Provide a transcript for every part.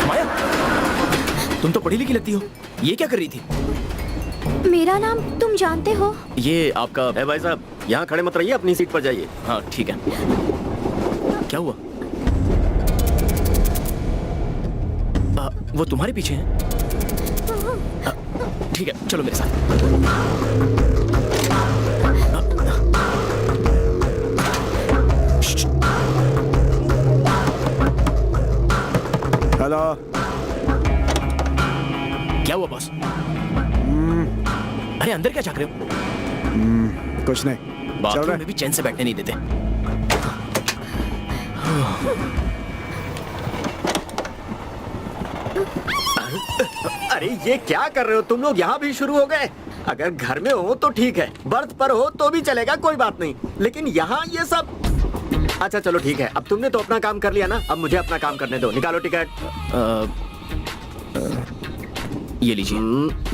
माया, तुम तो पढ़ी लिखी लगती हो, ये क्या कर रही थी? मेरा नाम तुम जानते हो? ये आपका भाई साहब, यहाँ खड़े मत रहिए, अपनी सीट पर जाइए। हाँ ठीक है। क्या हुआ? वो तुम्हारे पीछे हैं? ठीक है, चलो मेरे साथ। हेलो। क्या हुआ बॉस? अरे अंदर क्या झाँक रहे हो? कुछ नहीं, बाथरूम में भी चैन से बैठने नहीं देते। अरे ये क्या कर रहे हो तुम लोग? यहाँ भी शुरू हो गए? अगर घर में हो तो ठीक है, बर्थ पर हो तो भी चलेगा, कोई बात नहीं, लेकिन यहाँ ये सब। अच्छा चलो ठीक है, अब तुमने तो अपना काम कर लिया ना, अब मुझे अपना काम करने दो। निकालो टिकट। ये लीजिए।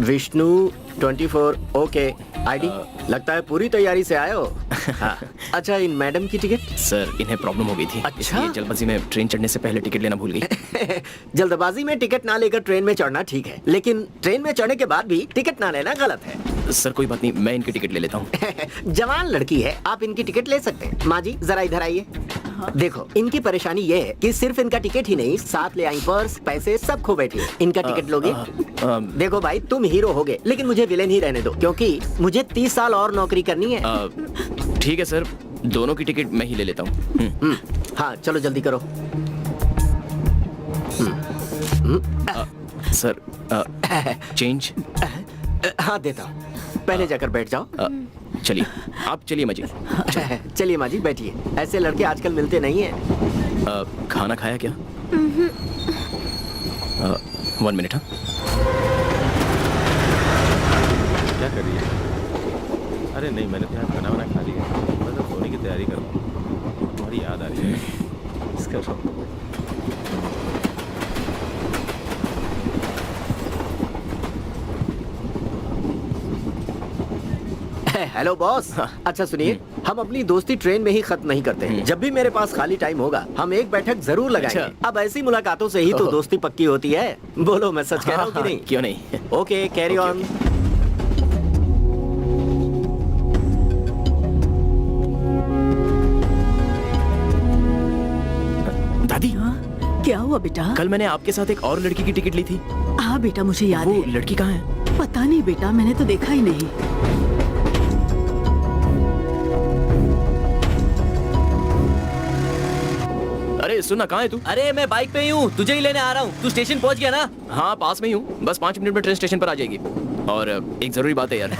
विष्णु 24। ओके। आईडी? लगता है पूरी तैयारी से आए हो। हाँ। अच्छा, इन मैडम की टिकट? सर, इन्हें प्रॉब्लम हो गई थी। अच्छा? इसलिए जल्दबाजी में ट्रेन चढ़ने से पहले टिकट लेना भूल गई। जल्दबाजी में टिकट ना लेकर ट्रेन में चढ़ना ठीक है, लेकिन ट्रेन में चढ़ने के बाद भी टिकट ना लेना गलत है। सर कोई बात नहीं, मैं इनकी टिकट ले लेता हूँ। जवान लड़की है, आप इनकी टिकट ले सकते हैं। माँ जी जरा इधर आइए। देखो, इनकी परेशानी ये है कि सिर्फ इनका टिकट ही नहीं, साथ ले आई पर्स, पैसे सब खो बैठी है। इनका टिकट लोगे? देखो भाई, तुम हीरो होगे, लेकिन मुझे विलेन ही रहने दो, क्योंकि मुझे 30 साल और नौकरी करनी है। ठीक है सर, दोनों की टिकट मैं ही ले लेता हूँ। हाँ चलो जल्दी करो। Sir change? हाँ देता हूँ, पहले जाकर बैठ जाओ। चलिए, आप चलिए माँ जी। चलिए माँ जी बैठिए, ऐसे लड़के आजकल मिलते नहीं हैं। खाना खाया क्या? 1 मिनट। हाँ, क्या कर रही है? अरे नहीं, मैंने तो यहाँ खाना वाना खा लिया, मैं तो सोने की तैयारी कर रहा हूँ। तुम्हारी याद आ रही है इसका। Hello boss. अच्छा सुनिए, हम अपनी दोस्ती ट्रेन में ही खत्म नहीं करते हैं। जब भी मेरे पास खाली टाइम होगा, हम एक बैठक जरूर लगाएंगे। अच्छा। अब ऐसी मुलाकातों से ही तो दोस्ती पक्की होती है। बोलो, मैं सच कह रहा हूँ कि नहीं? क्यों नहीं। Okay, carry on. दादी, क्या हुआ बेटा? कल मैंने आपके साथ एक और लड़की की टिकट ली थी। हाँ बेटा, मुझे याद वो है। लड़की कहाँ है? पता नहीं बेटा, मैंने तो देखा ही नहीं। अरे सुनना, कहाँ है तू? अरे मैं बाइक पे ही हूँ, तुझे ही लेने आ रहा हूँ। तू स्टेशन पहुँच गया ना? हाँ पास में ही हूँ, बस 5 मिनट में ट्रेन स्टेशन पर आ जाएगी। और एक जरूरी बात है यार।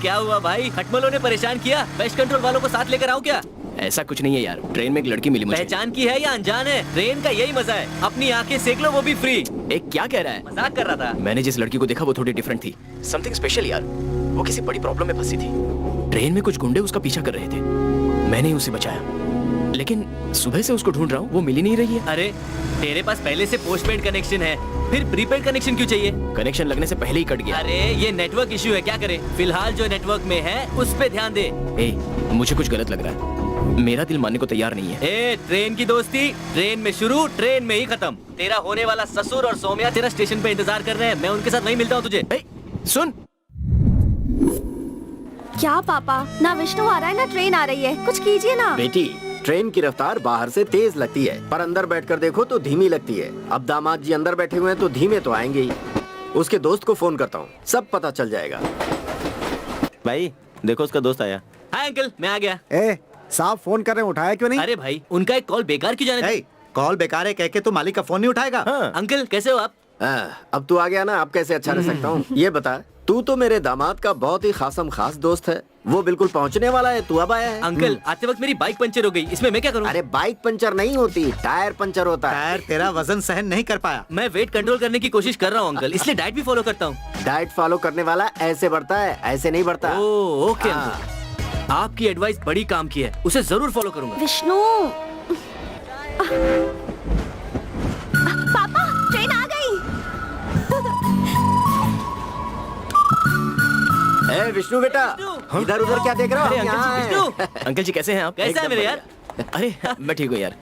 क्या हुआ भाई, खटमलों ने परेशान किया? वेस्ट कंट्रोल वालों को साथ लेकर आऊँ क्या? ऐसा कुछ नहीं है यार, ट्रेन में एक लड़की मिली मुझे। पहचान की है या अनजान है? ट्रेन का यही मजा है, अपनी आंखें सेक लो, वो भी फ्री। एक क्या कह रहा है? मजाक कर रहा था। मैंने जिस लड़की को देखा वो थोड़ी डिफरेंट थी, समथिंग स्पेशल यार। वो किसी बड़ी प्रॉब्लम में फंसी थी, ट्रेन में कुछ गुंडे उसका पीछा कर रहे थे, मैंने ही उसे बचाया। लेकिन सुबह से उसको ढूंढ रहा हूँ, वो मिल ही नहीं रही है। अरे तेरे पास पहले से पोस्टपेड कनेक्शन है, फिर प्रीपेड कनेक्शन क्यों चाहिए? कनेक्शन लगने से पहले ही कट गया। अरे ये नेटवर्क इश्यू है, क्या करे? फिलहाल जो नेटवर्क में है उस पे ध्यान दे। मुझे कुछ गलत लग रहा है, मेरा दिल मानने को तैयार नहीं है। ट्रेन की दोस्ती ट्रेन में शुरू, ट्रेन में ही खत्म। तेरा होने वाला ससुर और सौम्या तेरा स्टेशन पे इंतजार कर रहे हैं, मैं उनके साथ वहीं मिलता हूँ तुझे। सुन। क्या पापा, ना विष्णु आ रहा है ना ट्रेन आ रही है, कुछ कीजिए ना। बेटी, ट्रेन की रफ्तार बाहर से तेज लगती है, पर अंदर बैठकर देखो तो धीमी लगती है। अब दामाद जी अंदर बैठे हुए हैं तो धीमे तो आएंगे ही। उसके दोस्त को फोन करता हूँ, सब पता चल जाएगा। भाई देखो, उसका दोस्त आया। हाय अंकल, मैं आ गया। साहब फोन कर रहे हैं, उठाया क्यों नहीं? अरे भाई, उनका एक कॉल बेकार क्यों जाने? कॉल बेकार है कह के तो मालिक का फोन नहीं उठाएगा। हाँ। अंकल कैसे हो आप? अब तू आ गया ना, अब कैसे अच्छा रह सकता हूँ? ये बता, तू तो मेरे दामाद का बहुत ही खासम खास दोस्त है, वो बिल्कुल पहुँचने वाला है, तू अब आया है। अंकल आते वक्त मेरी बाइक पंचर हो गई, इसमें मैं क्या करूँ? अरे बाइक पंचर नहीं होती, टायर पंचर होता है। टायर तेरा वजन सहन नहीं कर पाया। मैं वेट कंट्रोल करने की कोशिश कर रहा हूँ अंकल, इसलिए डाइट भी फॉलो करता हूँ। डाइट फॉलो करने वाला ऐसे बढ़ता है, ऐसे नहीं बढ़ता। ओह ओके अंकल, आपकी एडवाइस बड़ी काम की है, उसे जरूर फॉलो करूंगा। विष्णु, पापा ट्रेन आ गई। विष्णु बेटा, इधर उधर क्या देख रहे हो? अरे हम यहाँ हैं। विष्णु, अंकल जी कैसे हैं आप? कैसा है मेरे यार? अरे मैं ठीक हूँ यार।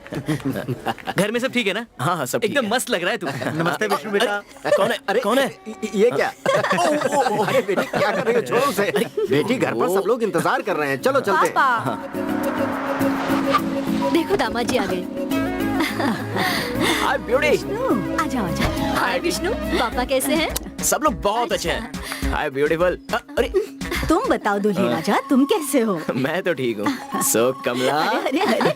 घर में सब ठीक है ना? हाँ हाँ सब ठीक एकदम है। मस्त लग रहा है तू। नमस्ते विष्णु बेटा। कौन है? अरे कौन है? ये क्या? अरे बेटी क्या कर रही हो? छोड़ो उसे। बेटी घर पर सब लोग इंतजार कर रहे हैं, चलो चलते हैं। पापा देखो दामाद जी आ गए। हाय ब्यूटी। आ जाओ आ जाओ। हाय विष्णु, पापा कैसे हैं? सब लोग बहुत अच्छे हैं। हाय ब्यूटीफुल। अरे तुम बताओ दूल्हे राजा, तुम कैसे हो? मैं तो ठीक हूँ। सो कमला अरे अरे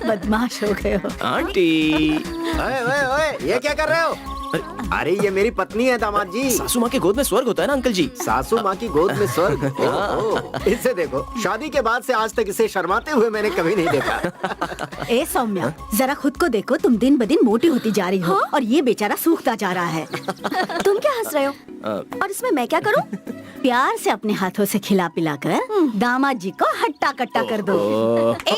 बदमाश हो गए हो। आंटी। ओए ओए ओए, ये क्या कर रहे हो? अरे ये मेरी पत्नी है दामाद जी। सासू माँ के गोद में स्वर्ग होता है ना अंकल जी। सासू माँ की गोद में स्वर्ग। इसे देखो, शादी के बाद से आज तक इसे शर्माते हुए मैंने कभी नहीं देखा। ए सौम्या, जरा खुद को देखो, तुम दिन ब दिन मोटी होती जा रही हो और ये बेचारा सूखता जा रहा है। तुम क्या हंस रहे हो? और इसमें मैं क्या करूं? प्यार से अपने हाथों से खिला पिलाकर दामाद जी को हट्टा कट्टा कर दो। ए,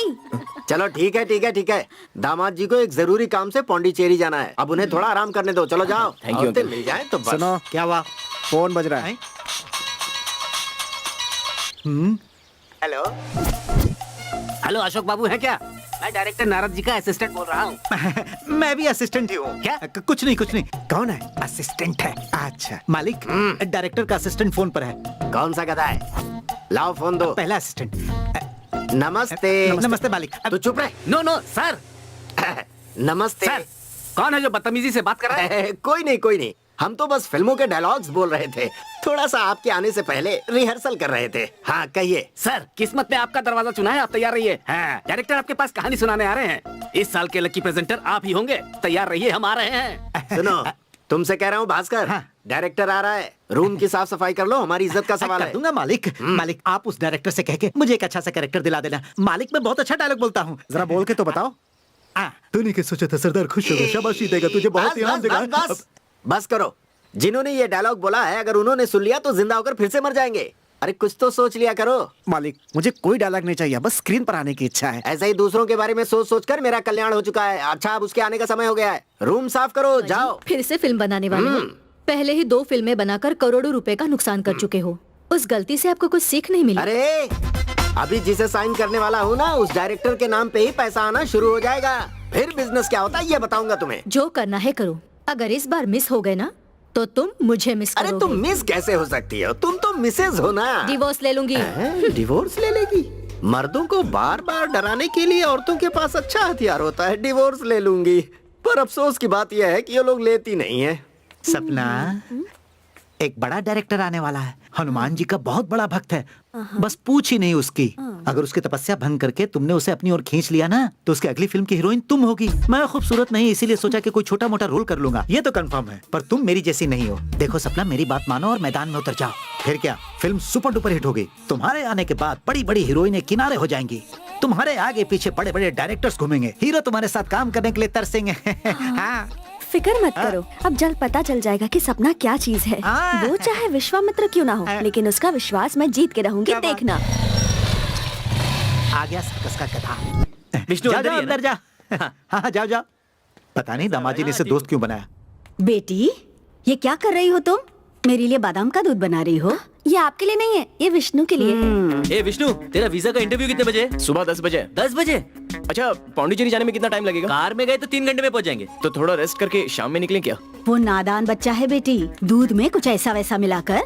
चलो ठीक है ठीक है ठीक है। दामाद जी को एक जरूरी काम से पौंडीचेरी जाना है। अब उन्हें थोड़ा आराम करने दो। चलो जाओ। Thank you, औरतें uncle. मिल जाए तो बस। सुनो, क्या हुआ? फोन बज रहा है। हेलो हेलो अशोक बाबू है क्या? मैं डायरेक्टर नारद जी का असिस्टेंट बोल रहा हूँ। मैं भी असिस्टेंट ही हूँ। क्या? कुछ नहीं कुछ नहीं। कौन है? असिस्टेंट है। अच्छा मालिक, डायरेक्टर का असिस्टेंट फोन पर है। कौन सा गधा है? लाओ फोन दो। पहला असिस्टेंट। नमस्ते। नमस्ते मालिक। तू चुप रहे। No no sir. नमस्ते। सर कौन है जो बदतमीजी से बात कर रहा है? कोई नहीं कोई नहीं, हम तो बस फिल्मों के डायलॉग्स बोल रहे थे। थोड़ा सा आपके आने से पहले रिहर्सल कर रहे थे। हाँ कहिए। सर किस्मत ने आपका दरवाजा चुना है, आप तैयार रहिए। हाँ, डायरेक्टर आपके पास कहानी सुनाने आ रहे हैं। इस साल के लकी प्रेजेंटर आप ही होंगे, तैयार रहिए, हम आ रहे हैं। सुनो, तुमसे कह रहा हूँ भास्कर, हाँ। डायरेक्टर आ रहा है, रूम की साफ सफाई कर लो, हमारी इज्जत का सवाल कर है। दूंगा मालिक। मालिक आप उस डायरेक्टर से कह के मुझे एक अच्छा सा कैरेक्टर दिला देना। मालिक मैं बहुत अच्छा डायलॉग बोलता हूँ। जरा बोल के तो बताओ। तूने क्या सोचा था सरदार? खुश होगा, शाबाशी देगा तुझे, बहुत बस, इनाम बस, देगा। बस, बस, बस करो। जिन्होंने ये डायलॉग बोला है, अगर उन्होंने सुन लिया तो जिंदा होकर फिर से मर जाएंगे। अरे कुछ तो सोच लिया करो। मालिक मुझे कोई डायलॉग नहीं चाहिए, बस स्क्रीन पर आने की इच्छा है। ऐसा ही दूसरों के बारे में सोच सोच कर मेरा कल्याण हो चुका है। अच्छा अब उसके आने का समय हो गया है। रूम साफ करो, जाओ। फिर से फिल्म बनाने वाले हो? पहले ही 2 फिल्में बनाकर करोड़ों रुपए का नुकसान कर चुके हो। उस गलती से आपको कुछ सीख नहीं मिली? अरे अभी जिसे साइन करने वाला हूँ ना, उस डायरेक्टर के नाम पे ही पैसा आना शुरू हो जाएगा। फिर बिजनेस क्या होता है ये बताऊंगा तुम्हें। जो करना है करो। अगर इस बार मिस हो गए ना तो तुम मुझे मिस अरे करोगे। तुम मिस कैसे हो सकती हो? तुम तो मिसेज हो ना। डिवोर्स ले लूंगी। डिवोर्स ले लेगी? मर्दों को बार बार डराने के लिए औरतों के पास अच्छा हथियार होता है। डिवोर्स ले लूंगी, पर अफसोस की बात यह है कि ये लोग लेती नहीं है। सपना, एक बड़ा डायरेक्टर आने वाला है। हनुमान जी का बहुत बड़ा भक्त है, बस पूछ ही नहीं उसकी। अगर उसकी तपस्या भंग करके तुमने उसे अपनी ओर खींच लिया ना, तो उसकी अगली फिल्म की हीरोइन तुम होगी। मैं खूबसूरत नहीं, इसीलिए सोचा कि कोई छोटा मोटा रोल कर लूंगा। ये तो कंफर्म है, पर तुम मेरी जैसी नहीं हो। देखो सपना, मेरी बात मानो और मैदान में उतर जाओ। फिर क्या, फिल्म सुपर डुपर हिट होगी। तुम्हारे आने के बाद बड़ी बड़ी हीरोइनें किनारे हो जाएंगी। तुम्हारे आगे पीछे बड़े बड़े डायरेक्टर्स घूमेंगे, हीरो तुम्हारे साथ काम करने के लिए तरसेंगे। हाँ। फिक्र मत करो, अब जल्द पता चल जाएगा कि सपना क्या चीज है। वो चाहे विश्वामित्र क्यों ना हो, लेकिन उसका विश्वास मैं जीत के रहूंगी, देखना। आ गया सर्कस का गधा। विष्णु जा, अंदर जा, ही है ना? अंदर जा। हाँ जाओ जाओ। पता नहीं दामाजी ने इसे दोस्त क्यों बनाया। बेटी, ये क्या कर रही हो तुम? मेरे लिए बादाम का दूध बना रही हो? ये आपके लिए नहीं है, ये विष्णु के लिए है। ए विष्णु, तेरा वीजा का इंटरव्यू कितने बजे? सुबह 10 बजे। 10 बजे? अच्छा पौंडीचेरी जाने में कितना टाइम लगेगा? कार में गए तो 3 घंटे में पहुंच जाएंगे। तो थोड़ा रेस्ट करके शाम में निकलें क्या? वो नादान बच्चा है बेटी, दूध में कुछ ऐसा वैसा मिलाकर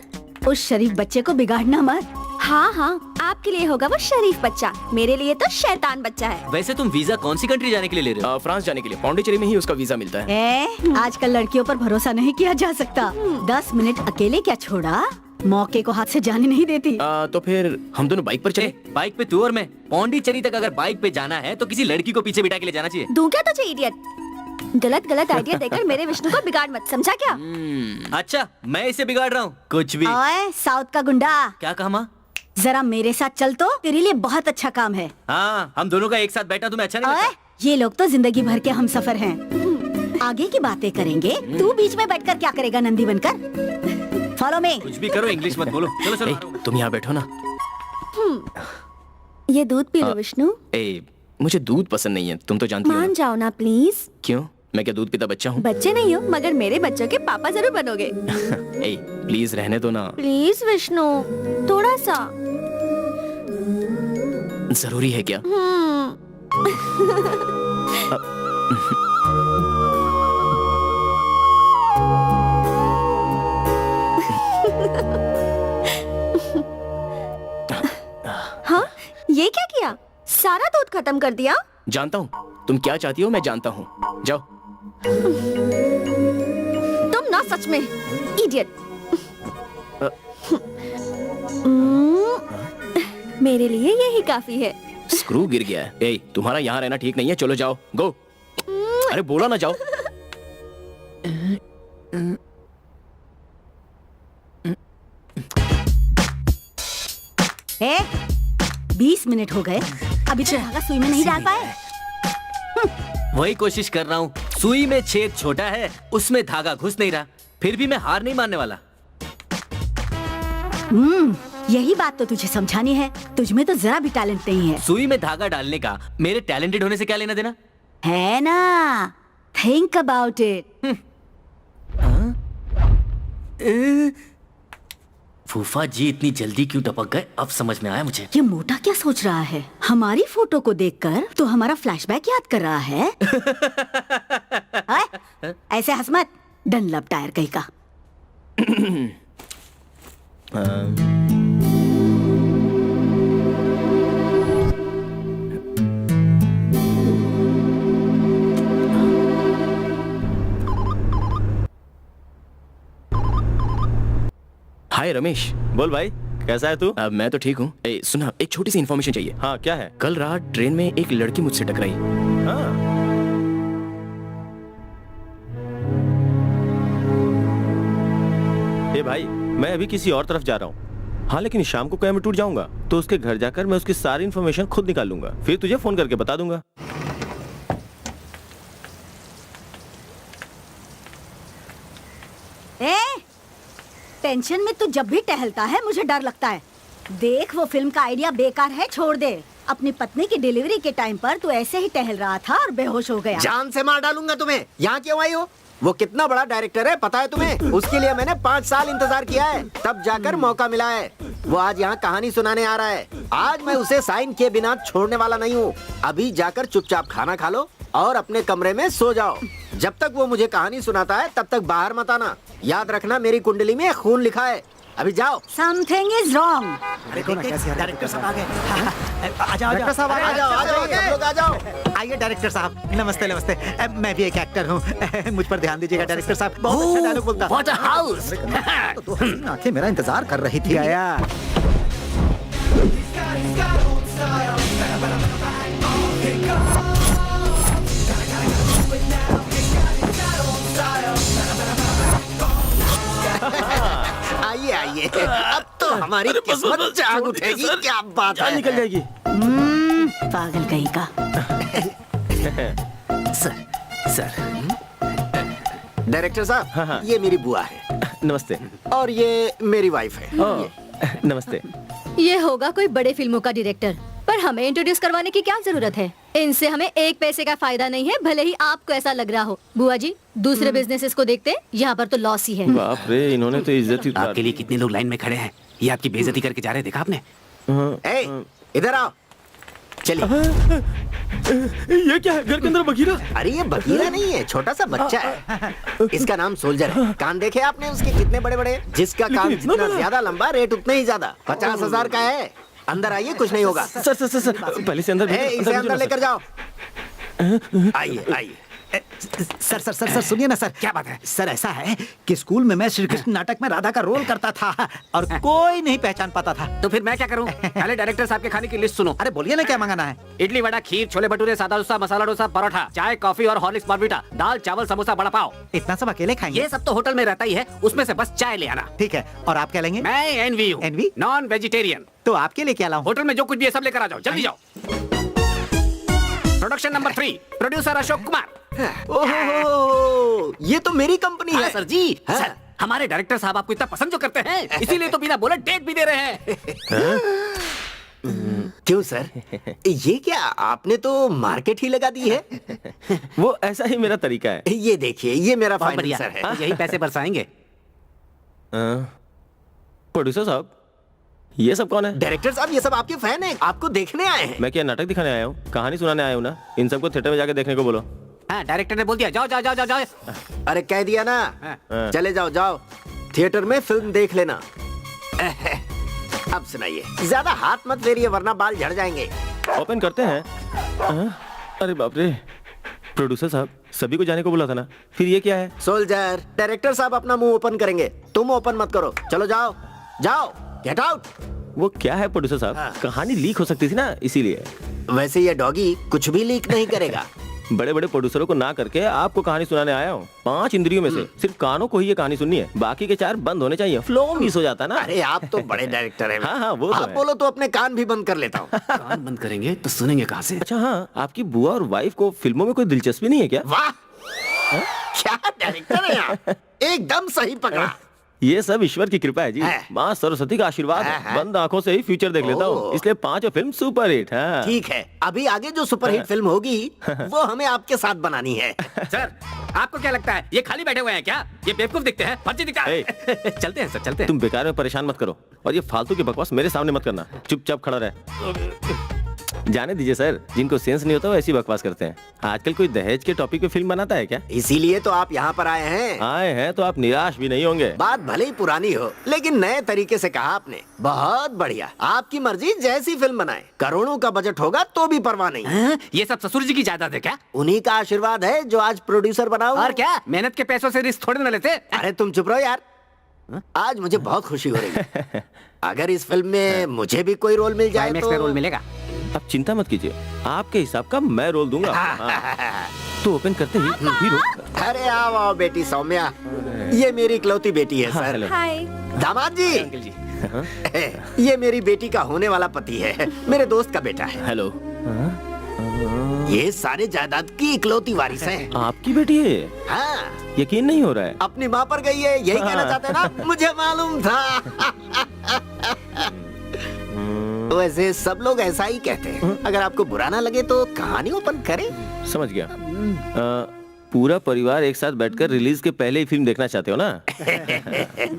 उस शरीफ बच्चे को बिगाड़ना मत। हाँ हाँ, आपके लिए होगा वो शरीफ बच्चा, मेरे लिए तो शैतान बच्चा है। वैसे तुम वीजा कौन सी कंट्री जाने के लिए ले रहे हो? फ्रांस जाने के लिए। पौंडीचेरी में ही उसका वीजा मिलता है। आजकल लड़कियों पर भरोसा नहीं किया जा सकता। 10 मिनट अकेले क्या छोड़ा, मौके को हाथ से जाने नहीं देती। तो फिर हम दोनों बाइक पर चले। बाइक पे तू और मैं? पौंडीचेरी तक अगर बाइक पे जाना है तो किसी लड़की को पीछे बिठा के ले जाना चाहिए। दूं क्या तुझे इडियट? गलत गलत आइडिया देकर मेरे विष्णु को बिगाड़ मत, समझा क्या? अच्छा मैं इसे बिगाड़ रहा हूँ? कुछ भी। ओए साउथ का गुंडा, क्या कहा माँ? जरा मेरे साथ चल तो तेरे लिए बहुत अच्छा काम है। हाँ, हम दोनों का एक साथ बैठना तुम्हें अच्छा नहीं ओए, लगता? ये लोग तो जिंदगी भर के हम सफर हैं। आगे की बातें करेंगे, तू बीच में बैठकर क्या करेगा नंदी बनकर? Follow me. कुछ भी करो, इंग्लिश मत बोलो। चलो चलो। तुम यहाँ बैठो ना। ये दूध पी लो विष्णु। मुझे दूध पसंद नहीं है, तुम तो जानती हो मान ना। जाओ ना प्लीज। क्यों? मैं क्या दूध पीता बच्चा हूँ? बच्चे नहीं हो, मगर मेरे बच्चों के पापा जरूर बनोगे। प्लीज रहने दो ना। प्लीज विष्णु, थोड़ा सा। जरूरी है क्या? हाँ, ये क्या किया? सारा दूध खत्म कर दिया? जानता हूँ तुम क्या चाहती हो, मैं जानता हूँ। जाओ। तुम ना सच में इडियट। मेरे लिए यही काफी है। स्क्रू गिर गया है। ए, तुम्हारा यहाँ रहना ठीक नहीं है, चलो जाओ, गो। अरे बोला ना जाओ। ए, 20 मिनट हो गए, अभी तक धागा सुई में नहीं डाल पाए। वही कोशिश कर रहा हूँ। सुई में छेद छोटा है, उसमें धागा घुस नहीं रहा। फिर भी मैं हार नहीं मानने वाला। यही बात तो तुझे समझानी है। तुझमें तो जरा भी टैलेंट नहीं है। सुई में धागा डालने का मेरे टैलेंटेड होने से क्या लेना देना है ना? Think about it. फूफा जी इतनी जल्दी क्यों टपक गए, अब समझ में आया मुझे। ये मोटा क्या सोच रहा है? हमारी फोटो को देखकर तो हमारा फ्लैशबैक याद कर रहा है। ऐसे हंस मत, डनलप टायर कहीं का। हाय रमेश। बोल भाई, कैसा है तू? मैं तो ठीक हूँ। सुना, एक छोटी सी इन्फॉर्मेशन चाहिए। हाँ, क्या है? कल रात ट्रेन में एक लड़की मुझसे टकराई। हाँ। ए भाई, मैं अभी किसी और तरफ जा रहा हूँ। हाँ, लेकिन शाम को मैं टूट जाऊंगा, तो उसके घर जाकर मैं उसकी सारी इन्फॉर्मेशन खुद निकाल लूंगा, फिर तुझे फोन करके बता दूंगा। टेंशन में तू जब भी टहलता है मुझे डर लगता है। देख, वो फिल्म का आइडिया बेकार है, छोड़ दे। अपनी पत्नी की डिलीवरी के टाइम पर तू ऐसे ही टहल रहा था और बेहोश हो गया। जान से मार डालूंगा तुम्हें। यहाँ क्यों आई हो? वो कितना बड़ा डायरेक्टर है पता है तुम्हें? उसके लिए मैंने 5 साल इंतजार किया है, तब जाकर मौका मिला है। वो आज यहाँ कहानी सुनाने आ रहा है। आज मैं उसे साइन किए बिना छोड़ने वाला नहीं हूँ। अभी जाकर चुपचाप खाना खा लो और अपने कमरे में सो जाओ। जब तक वो मुझे कहानी सुनाता है तब तक बाहर मत आना। याद रखना, मेरी कुंडली में खून लिखा है। अभी जाओ। Something is wrong। देखो ना कैसे डायरेक्टर साहब आ गए। आ जाओ, डायरेक्टर साहब आ जाओ, आ जाओ, सब लोग आ जाओ। आइए डायरेक्टर साहब। नमस्ते नमस्ते। मैं भी एक एक्टर हूँ। मुझ पर ध्यान दीजिएगा डायरेक्टर साहब। बहुत अच्छा डायलॉग बोलता। What a house! तो हसीन आंखें मेरा इंतजार कर रही थी। आया। आइए आइए, अब तो हमारी किस्मत जाग उठेगी। क्या बात है, निकल जाएगी। पागल कहीं का। सर डायरेक्टर साहब, हाँ। ये मेरी बुआ है नमस्ते। और ये मेरी वाइफ है। नमस्ते। ये होगा कोई बड़े फिल्मों का डायरेक्टर, पर हमें इंट्रोड्यूस करवाने की क्या जरूरत है? इनसे हमें एक पैसे का फायदा नहीं है, भले ही आपको ऐसा लग रहा हो। बुआ जी, दूसरे बिजनेसेस को देखते, यहाँ पर तो लॉस ही है। बाप रे, इन्होंने तो इज्जत ही उतार आपके लिए कितने लोग लाइन में खड़े हैं। ये आपकी बेइज्जती करके जा रहे हैं, देखा आपने? ए, इधर आओ, चलिए। ये क्या है? घर के अंदर बघीरा? अरे ये बघीरा नहीं है, छोटा सा बच्चा है। इसका नाम सोल्जर है। कान देखे आपने उसके कितने बड़े बड़े? जिसका कान जितना ज्यादा लंबा, रेट उतना ही ज्यादा। 50,000 का है। अंदर आइए, कुछ नहीं होगा। सर, पहले से अंदर इसे अंदर लेकर जाओ। आइए आइए। सर सुनिए ना सर। क्या बात है? सर ऐसा है कि स्कूल में मैं श्री कृष्ण नाटक में राधा का रोल करता था और कोई नहीं पहचान पाता था। तो फिर मैं क्या करूं? पहले डायरेक्टर साहब के खाने की लिस्ट सुनो। अरे बोलिए ना क्या मंगाना है? इडली वड़ा, खीर, छोले भटूरे, सादा डोसा, मसाला डोसा, परोठा, चाय, कॉफी और हॉर्लिक्स बॉर्नवीटा, दाल, चावल, समोसा, बड़ा पाव। इतना सब अकेले खाएंगे? ये सब तो होटल में रहता ही है, उसमें से बस चाय ले आना। ठीक है। और आप क्या लेंगे? मैं एनवी हूँ, NV? Non vegetarian. तो आपके लिए क्या लाऊं? होटल में जो कुछ भी है सब लेकर आ जाओ, जल्दी जाओ। Production number 3, producer Ashok Kumar. ओहो, ये तो मेरी कंपनी है। सर जी, हाँ। सर, हमारे डायरेक्टर साहब आपको इतना पसंद जो करते हैं, इसीलिए तो बिना बोले डेट भी दे रहे हैं। क्यों सर? ये क्या, आपने तो मार्केट ही लगा दी है। वो ऐसा ही मेरा तरीका है। ये देखिए, ये मेरा बहुत बढ़िया फाइनेंसर है। तो यही पैसे बरसाएंगे। प्रोड्यूसर साहब, ये सब कौन है? डायरेक्टर साहब ये सब आपके फैन हैं, आपको देखने आए हैं। मैं क्या नाटक दिखाने आया हूँ? कहानी सुनाने आया हूँ ना। इन सबको थिएटर में जाके देखने को बोलो। हाँ, डायरेक्टर ने बोल दिया जाओ जाओ जाओ जाओ जाओ। अरे कह दिया ना, हाँ। चले जाओ जाओ थिएटर में फिल्म देख लेना। अब सुनाइए, ज्यादा हाथ मत फेरिए वरना बाल झड़ जाएंगे। ओपन करते हैं। अरे बाप रे, प्रोड्यूसर साहब सभी को जाने को बोला था ना, फिर ये क्या है? सोल्जर, डायरेक्टर साहब अपना मुंह ओपन करेंगे, तुम ओपन मत करो। चलो जाओ जाओ, गेट आउट। वो क्या है प्रोड्यूसर साहब? कहानी लीक हो सकती थी ना, इसीलिए। वैसे ये डॉगी कुछ भी लीक नहीं करेगा। बड़े बड़े प्रोड्यूसरों को ना करके आपको कहानी सुनाने आया हूँ। 5 इंद्रियों में से सिर्फ कानों को ही ये कहानी सुननी है, बाकी के 4 बंद होने चाहिए। फ्लो मिस हो जाता ना। अरे आप तो बड़े डायरेक्टर हैं। हाँ हाँ, वो तो आप है। बोलो तो अपने कान भी बंद कर लेता हूँ। कान बंद करेंगे तो सुनेंगे कहाँ से? अच्छा हाँ, आपकी बुआ और वाइफ को फिल्मों में कोई दिलचस्पी नहीं है क्या? वाह, क्या डायरेक्टर है आप, एकदम सही पकड़ा। ये सब ईश्वर की कृपा है जी, माँ सरस्वती का आशीर्वाद है। बंद आंखों से ही फ्यूचर देख लेता हूँ, इसलिए 5 फिल्म सुपर हिट है। ठीक है, अभी आगे जो सुपरहिट फिल्म होगी वो हमें आपके साथ बनानी है। सर, आपको क्या लगता है ये खाली बैठे हुए हैं क्या? ये बेवकूफ दिखते हैं, फर्जी दिखता है। चलते हैं सर, चलते हैं। तुम बेकार में परेशान मत करो और ये फालतू की बकवास मेरे सामने मत करना। चुपचाप खड़ा रहे। जाने दीजिए सर, जिनको सेंस नहीं होता वो ऐसी बकवास करते हैं। आजकल कोई दहेज के टॉपिक पे फिल्म बनाता है क्या? इसीलिए तो आप यहाँ पर आए हैं। आए हैं तो आप निराश भी नहीं होंगे। बात भले ही पुरानी हो, लेकिन नए तरीके से कहा आपने। बहुत बढ़िया, आपकी मर्जी, जैसी फिल्म बनाए। करोड़ों का बजट होगा तो भी परवाह नहीं। ये सब ससुर जी की जायदाद है क्या? उन्हीं का आशीर्वाद है जो आज प्रोड्यूसर बनाओ। और क्या, मेहनत के पैसों से रिस्क थोड़े न लेते। अरे तुम चुप रहो यार, आज मुझे बहुत खुशी हो रही है। अगर इस फिल्म में मुझे भी कोई रोल मिल जाए क्लाइमैक्स में तो रोल मिलेगा। आप चिंता मत कीजिए, आपके हिसाब का मैं रोल दूंगा। तो ओपन करते ही हीरो। अरे आओ आओ बेटी सौम्या, ये मेरी इकलौती बेटी है सर। हाय। दामाद जी, अंकल जी। ये मेरी बेटी का होने वाला पति है, मेरे दोस्त का बेटा है। हेलो। ये सारे जायदाद की इकलौती वारिस है। आपकी बेटी है ये? हाँ, यकीन नहीं हो रहा है। अपनी माँ पर गई है, यही कहना चाहते हैं ना? मुझे मालूम था। वैसे सब लोग ऐसा ही कहते हैं। अगर आपको बुरा ना लगे तो कहानी ओपन करें। समझ गया। पूरा परिवार एक साथ बैठकर रिलीज के पहले ही फिल्म देखना चाहते हो ना?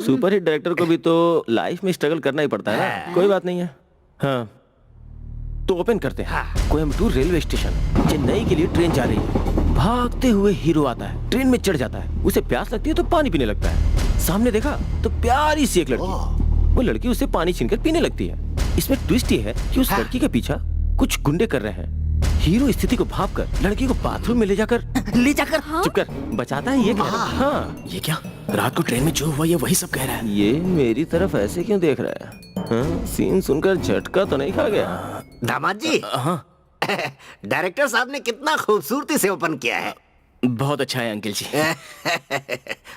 सुपरहिट डायरेक्टर को भी तो लाइफ में स्ट्रगल करना ही पड़ता है ना। कोई बात नहीं है। हाँ, तो ओपन करते हैं। कोयम्बटूर रेलवे स्टेशन, चेन्नई के लिए ट्रेन जा रही है। भागते हुए हीरो आता है, ट्रेन में चढ़ जाता है। उसे प्यास लगती है तो पानी पीने लगता है। सामने देखा तो प्यारी सी एक लड़की, वो लड़की उसे पानी छीनकर पीने लगती है। इसमें ट्विस्ट ये है कि उस लड़की के पीछा कुछ गुंडे कर रहे हैं। हीरो स्थिति को भांपकर लड़की को बाथरूम में ले जाकर चुप कर बचाता है। ये हाँ, ये क्या, रात को ट्रेन में जो हुआ ये वही सब कह रहा है। ये मेरी तरफ ऐसे क्यों देख रहा है? हाँ? सीन सुनकर झटका तो नहीं खा गया? दामाद जी, हाँ, डायरेक्टर साहब ने कितना खूबसूरती से ओपन किया है। बहुत अच्छा है अंकल जी।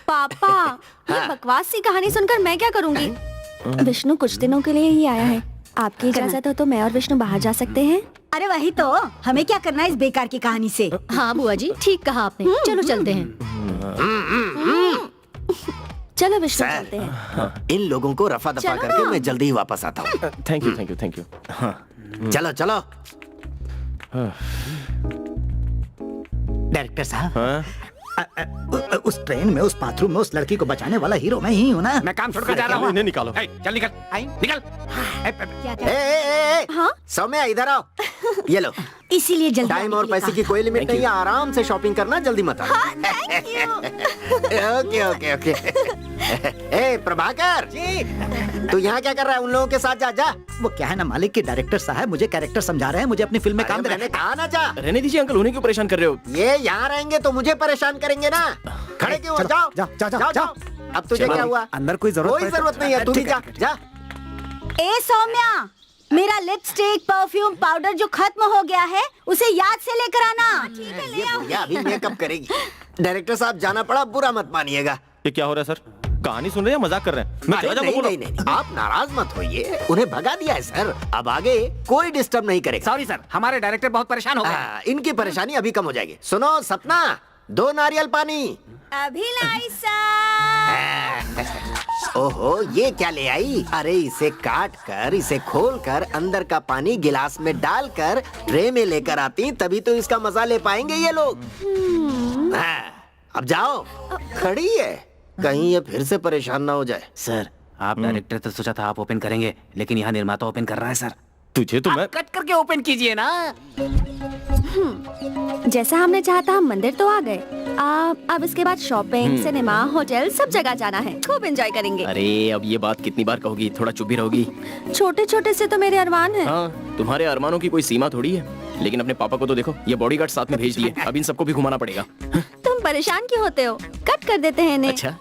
पापा, ये बकवास सी कहानी सुनकर मैं क्या करूंगी? विष्णु कुछ दिनों के लिए ही आया है। आपकी इजाजत हो तो मैं और विष्णु बाहर जा सकते हैं? अरे वही तो, हमें क्या करना है इस बेकार की कहानी से? हाँ बुआ जी, ठीक कहा आपने। चलो चलते हैं। चलो विष्णु, चलते हैं। इन लोगों को रफा दफा चलो करके ना। मैं जल्दी ही वापस आता हूँ। Thank you thank you thank you. चलो चलो। डायरेक्टर साहब, हाँ? उस ट्रेन में, उस बाथरूम में उस लड़की को बचाने वाला हीरो मैं ही हूँ ना? मैं काम छोड़कर जा रहा हूँ। इन्हें निकालो। ए, चल निकल, निकल। क्या हाँ? सौम्या इधर आओ। ये लो, इसीलिए जल्दी टाइम आने और के लिए पैसे की कोई लिमिट नहीं है। आराम से शॉपिंग करना, जल्दी मत आओ। Okay okay okay. ए प्रभाकर जी, तू यहाँ क्या कर रहा है? उन लोगों के साथ जा जा। वो क्या है ना मालिक की डायरेक्टर साहब मुझे कैरेक्टर समझा रहे हैं, मुझे अपनी फिल्म में काम अरे देना मैंने कहा ना जा। रहने दीजिए अंकल, उन्हें क्यों परेशान कर रहे हो? ये यहाँ रहेंगे तो मुझे परेशान करेंगे ना। खड़े क्यों हो? चलो, जाओ जाओ, जाओ, जाओ जाओ। अब तुझे क्या हुआ? अंदर कोई जरूरत कोई पड़े तो- जरूरत नहीं है, तू भी ठीक है, जा जा। ए सौम्या, मेरा लिपस्टिक, परफ्यूम, पाउडर जो खत्म हो गया है उसे याद से लेकर आना। ये बुढ़िया अभी मेकअप करेगी। डायरेक्टर साहब जाना पड़ा, बुरा मत मानिएगा। ये क्या हो रहा है सर? कहानी सुन रहे हैं या मजाक कर रहे हैं? मैं अरे चला जाऊंगा, नहीं, बोलो। नहीं, नहीं, आप नाराज मत होइए। उन्हें भगा दिया है सर, अब आगे कोई डिस्टर्ब नहीं करेगा। सॉरी सर, हमारे डायरेक्टर बहुत परेशान हो गए। इनकी परेशानी अभी कम हो जाएगी। सुनो सपना, 2 नारियल पानी। अभी लाई ओहो, ये क्या ले आई? अरे इसे काट कर, इसे खोल कर, अंदर का पानी गिलास में डालकर ट्रे में लेकर आती, तभी तो इसका मजा ले पाएंगे ये लोग। अब जाओ, खड़ी है, कहीं ये फिर से परेशान ना हो जाए। सर, आप डायरेक्टर तो सोचा था आप ओपन करेंगे, लेकिन यहाँ निर्माता ओपन कर रहा है सर। तुझे तो मैं कट करके ओपन कीजिए ना। जैसा हमने चाहा था, हम मंदिर तो आ गए। अब इसके बाद शॉपिंग, सिनेमा, होटल, सब जगह जाना है। खूब एंजॉय करेंगे। अरे अब ये बात कितनी बार कहोगी, थोड़ा चुप भी रहोगी। छोटे छोटे से तो मेरे अरमान हैं। हाँ, तुम्हारे अरमानों की कोई सीमा थोड़ी है। लेकिन अपने पापा को तो देखो, ये बॉडीगार्ड साथ में भेज दिए। अब इन सबको भी घुमाना पड़ेगा। तुम परेशान क्यों होते हो? कट कर देते हैं इन्हें। अच्छा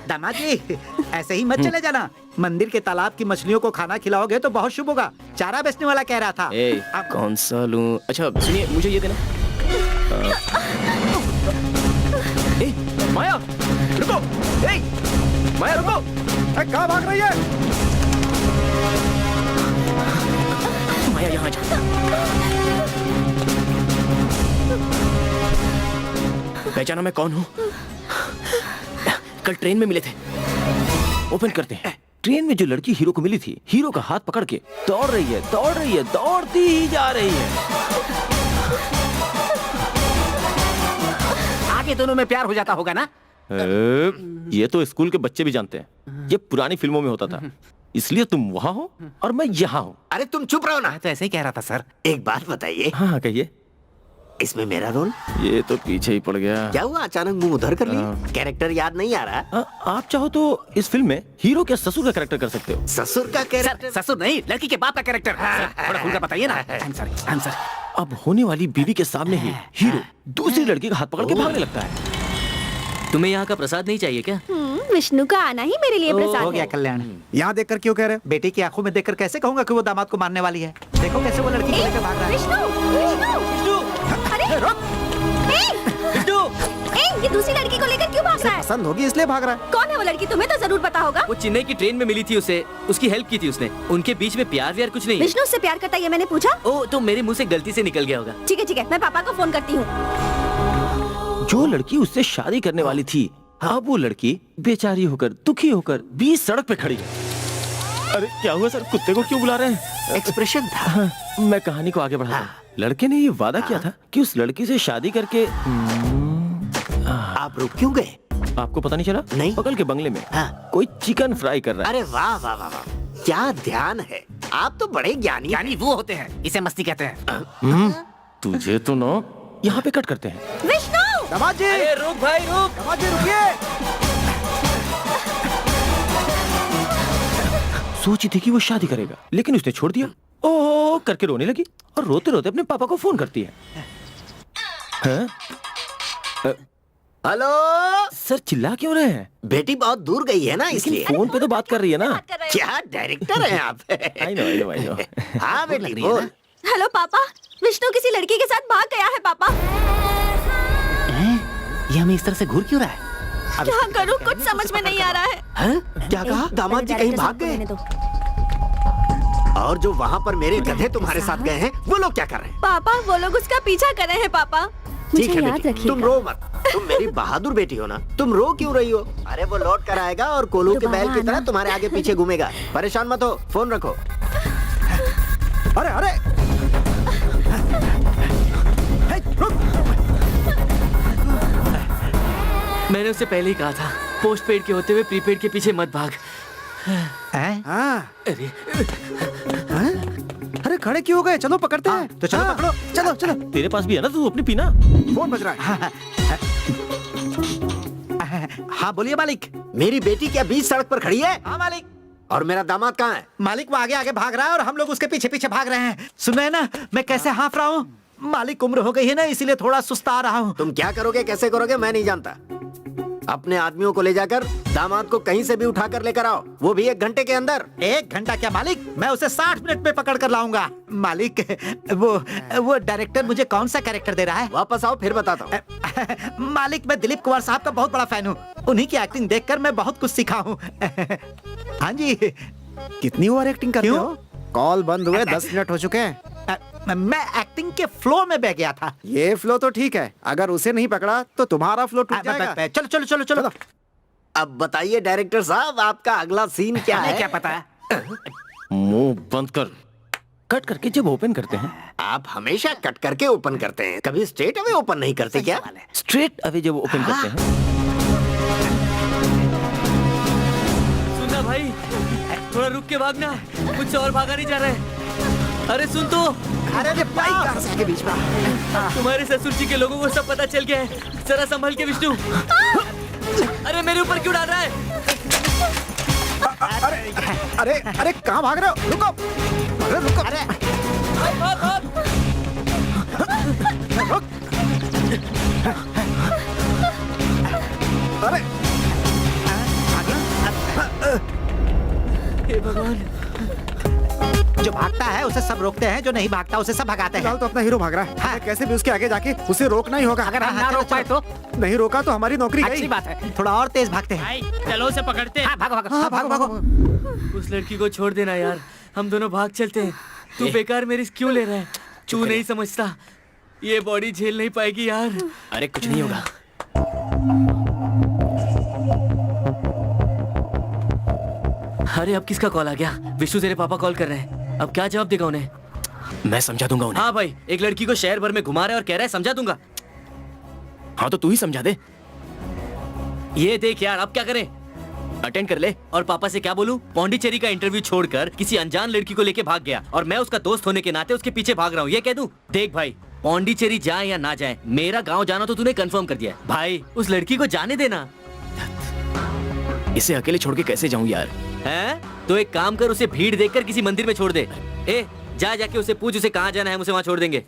दामाद जी, ऐसे ही मत चले जाना। मंदिर के तालाब की मछलियों को खाना खिलाओगे तो बहुत शुभ होगा। चारा बेचने वाला कह रहा था। आप कौन सा लूं? अच्छा सुनिए, मुझे ये देना। माया रुको। माया रुको। कहाँ भाग रही है? माया यहाँ जा। पहचाना मैं कौन हूँ? कल ट्रेन में मिले थे। ओपन करते हैं। ट्रेन में जो लड़की हीरो को मिली थी, हीरो का हाथ पकड़ के दौड़ रही है, दौड़ती ही जा रही है। आगे दोनों में प्यार हो जाता होगा ना? ये तो स्कूल के बच्चे भी जानते हैं। ये पुरानी फिल्मों में होता था। इसलिए तुम वहाँ हो और मैं यहाँ हूँ। अरे तुम चुप रहो ना। मैं तो ऐसे ही कह रहा था सर। एक बात बताइए, हाँ कहिए। इसमें मेरा रोल? ये तो पीछे ही पड़ गया। क्या हुआ, अचानक मुंह उधर कर लिया? कैरेक्टर याद नहीं आ रहा? आप चाहो तो इस फिल्म में हीरो के ससुर का कैरेक्टर कर सकते हो। ससुर का कैरेक्टर? ससुर नहीं, लड़की के बाप का कैरेक्टर। थोड़ा खुलकर बताइए ना। आंसर। अब होने वाली बीवी के सामने ही हीरो दूसरी लड़की का हाथ पकड़ के भागने लगता है। तुम्हें यहाँ का प्रसाद नहीं चाहिए क्या? विष्णु का आना ही मेरे लिए प्रसाद हो गया है। कल्याण। यहाँ देखकर क्यों कह रहे हो? बेटी की आंखों में देखकर कैसे कहूंगा कि वो दामाद को मारने वाली है। देखो कैसे वो लड़की को लेकर भाग रहा है। विष्णु! अरे बिट्टू! ये दूसरी लड़की को लेकर क्यों भाग रहा है? पसंद होगी इसलिए भाग रहा है। कौन है वो लड़की? तुम्हें तो जरूर पता होगा। वो चेन्नई की ट्रेन में मिली थी उसे, उसकी हेल्प की थी उसने। उनके बीच में प्यार व्यार कुछ नहीं है। विष्णु से प्यार करता है ये मैंने पूछा। ओ तो मेरे मुंह से गलती से निकल गया होगा। ठीक है, मैं पापा को फोन करती हूँ। जो लड़की उससे शादी करने वाली थी, अब वो लड़की बेचारी होकर, दुखी होकर 20 सड़क पे खड़ी है। अरे क्या हुआ सर, कुत्ते को क्यों बुला रहे हैं? एक्सप्रेशन था। मैं कहानी को आगे बढ़ाता हूँ। लड़के ने ये वादा किया था कि उस लड़की से शादी करके। आप रुक क्यों गए? आपको पता नहीं चला? नहीं। बगल के बंगले में हाँ। कोई चिकन फ्राई कर रहा है। अरे वाह वाह वाह वाह, क्या ध्यान है। आप तो बड़े ज्ञानी हैं। यानी वो होते हैं, इसे मस्ती कहते हैं। तुझे तो ना यहाँ पे कट करते हैं। विष्णु! दामाद जी! अरे रुक भाई रुक। दामाद जी रुकिए! सोची थी कि वो शादी करेगा, लेकिन उसने छोड़ दिया। ओ करके रोने लगी और रोते रोते अपने पापा को फोन करती है। हाँ? हेलो सर चिल्ला क्यों रहे हैं? बेटी बहुत दूर गई है ना, इसलिए। फोन पे तो बात कर रही है ना। क्या डायरेक्टर हैं आप? I know. हाँ बेटी बोल। हेलो पापा, विष्णु किसी लड़की के साथ भाग गया है पापा। ये हमें इस तरह से घूर क्यों रहा है? क्या करूं, कुछ समझ में नहीं आ रहा है। हैं? क्या कहा? दामाद जी कहीं भाग गए? रहने दो। और जो वहाँ पर मेरे गधे तुम्हारे साथ गए हैं, वो लोग क्या कर रहे हैं? पापा वो लोग उसका पीछा कर रहे हैं पापा। ठीक मुझे है याद बेटी, रखिएगा। तुम रो मत। तुम मेरी बहादुर बेटी हो ना, तुम रो क्यों रही हो? अरे वो लौट कर आएगा और कोल्हू के बैल की तरह तुम्हारे आगे पीछे घूमेगा। परेशान मत हो, फोन रखो। अरे अरे! हे, रुक! मैंने उसे पहले ही कहा था, पोस्ट पेड के होते हुए प्रीपेड के पीछे मत भाग। हैं? हाँ। अरे अरे खड़े क्यों हो गए? चलो पकड़ते हैं। तो चलो हाँ, पकड़ो। चलो चलो। तेरे पास भी है ना, तू अपनी पीना। फोन बज रहा है। हाँ बोलिए मालिक। मेरी बेटी क्या बीच सड़क पर खड़ी है? हाँ मालिक। और मेरा दामाद कहाँ है? मालिक वो आगे आगे भाग रहा है और हम लोग उसके पीछे पीछे भाग रहे हैं। सुन रहे हैं ना मैं कैसे हाँफ रहा हूँ? मालिक उम्र हो गई है ना, इसीलिए थोड़ा सुस्ता रहा हूँ। तुम क्या करोगे, कैसे करोगे, मैं नहीं जानता। अपने आदमियों को ले जाकर दामाद को कहीं से भी उठा कर लेकर आओ, वो भी 1 घंटे के अंदर। 1 घंटा क्या मालिक, मैं उसे 60 मिनट में पकड़ कर लाऊंगा। मालिक वो डायरेक्टर मुझे कौन सा कैरेक्टर दे रहा है? वापस आओ फिर बताता हूँ। मालिक मैं दिलीप कुमार साहब का बहुत बड़ा फैन हूँ। उन्हीं की एक्टिंग देखकर मैं बहुत कुछ सीखा हूँ। हाँ जी। कितनी ओवर एक्टिंग करते क्यों? हो? कॉल बंद हुए 10 मिनट हो चुके हैं। मैं एक्टिंग के फ्लो में बह गया था। ये फ्लो तो ठीक है, अगर उसे नहीं पकड़ा तो तुम्हारा फ्लो टूट जाएगा। चलो चलो चलो चलो। अब बताइए डायरेक्टर साहब, आपका अगला सीन क्या है? क्या पता है? मुंह बंद कर। कट करके जब ओपन करते हैं, आप हमेशा कट करके ओपन करते हैं, कभी स्ट्रेट अवे ओपन नहीं करते क्या? स्ट्रेट अवे जब ओपन करते हैं। सुनना भाई थोड़ा रुक के भागना, मुझसे और भागा नहीं जा रहा है। अरे सुन तो, अरे बाइक कार से के बीच में। तुम्हारे ससुर जी के लोगों को सब पता चल गया है। जरा संभल के विष्णु। अरे मेरे ऊपर क्यों डाल रहा है? अरे अरे कहाँ भाग रहे हो? रुको, अरे रुको, अरे रुक। अरे हे भगवान, जो भागता है उसे सब रोकते हैं, जो नहीं भागता उसे सब भगाते हैं। फिलहाल तो अपना हीरो भाग रहा है। हाँ। कैसे भी उसके आगे जाके उसे रोकना ही होगा। अगर हम ना रोक पाए तो नहीं रोका तो हमारी नौकरी अच्छी गई। बात है, थोड़ा और तेज भागते हैं। चलो उसे पकड़ते हैं। हाँ, भागो भागो। हाँ, भागो भागो। उस लड़की को छोड़ देना यार, हम दोनों भाग चलते हैं। तू बेकार में रिस्क क्यों ले रहा है? तू नहीं समझता, ये बॉडी झेल नहीं पाएगी यार। अरे कुछ नहीं होगा। अरे अब किसका कॉल आ गया? विष्णु तेरे पापा कॉल कर रहे हैं। अब क्या जवाब देगा उन्हें? मैं समझा दूंगा उन्हें। हाँ भाई, एक लड़की को शहर भर में घुमा रहा है और कह रहा है समझा दूंगा। हाँ तो तू ही समझा दे। ये देख यार, अब क्या करें? अटेंड कर ले। और पापा से क्या बोलूं? पौंडीचेरी का इंटरव्यू छोड़कर किसी अनजान लड़की को लेके भाग गया और मैं उसका दोस्त होने के नाते उसके पीछे भाग रहा हूँ, ये कह दूं? देख भाई, पौंडीचेरी जाए या ना जाए, मेरा गांव जाना तो तूने कंफर्म कर दिया है। भाई उस लड़की को जाने देना। इसे अकेले छोड़ के कैसे जाऊं यार? हैं? तो एक काम कर, उसे भीड़ देखकर किसी मंदिर में छोड़ दे। ए, जाके उसे पूछ उसे कहाँ जाना है, हम उसे वहाँ छोड़ देंगे।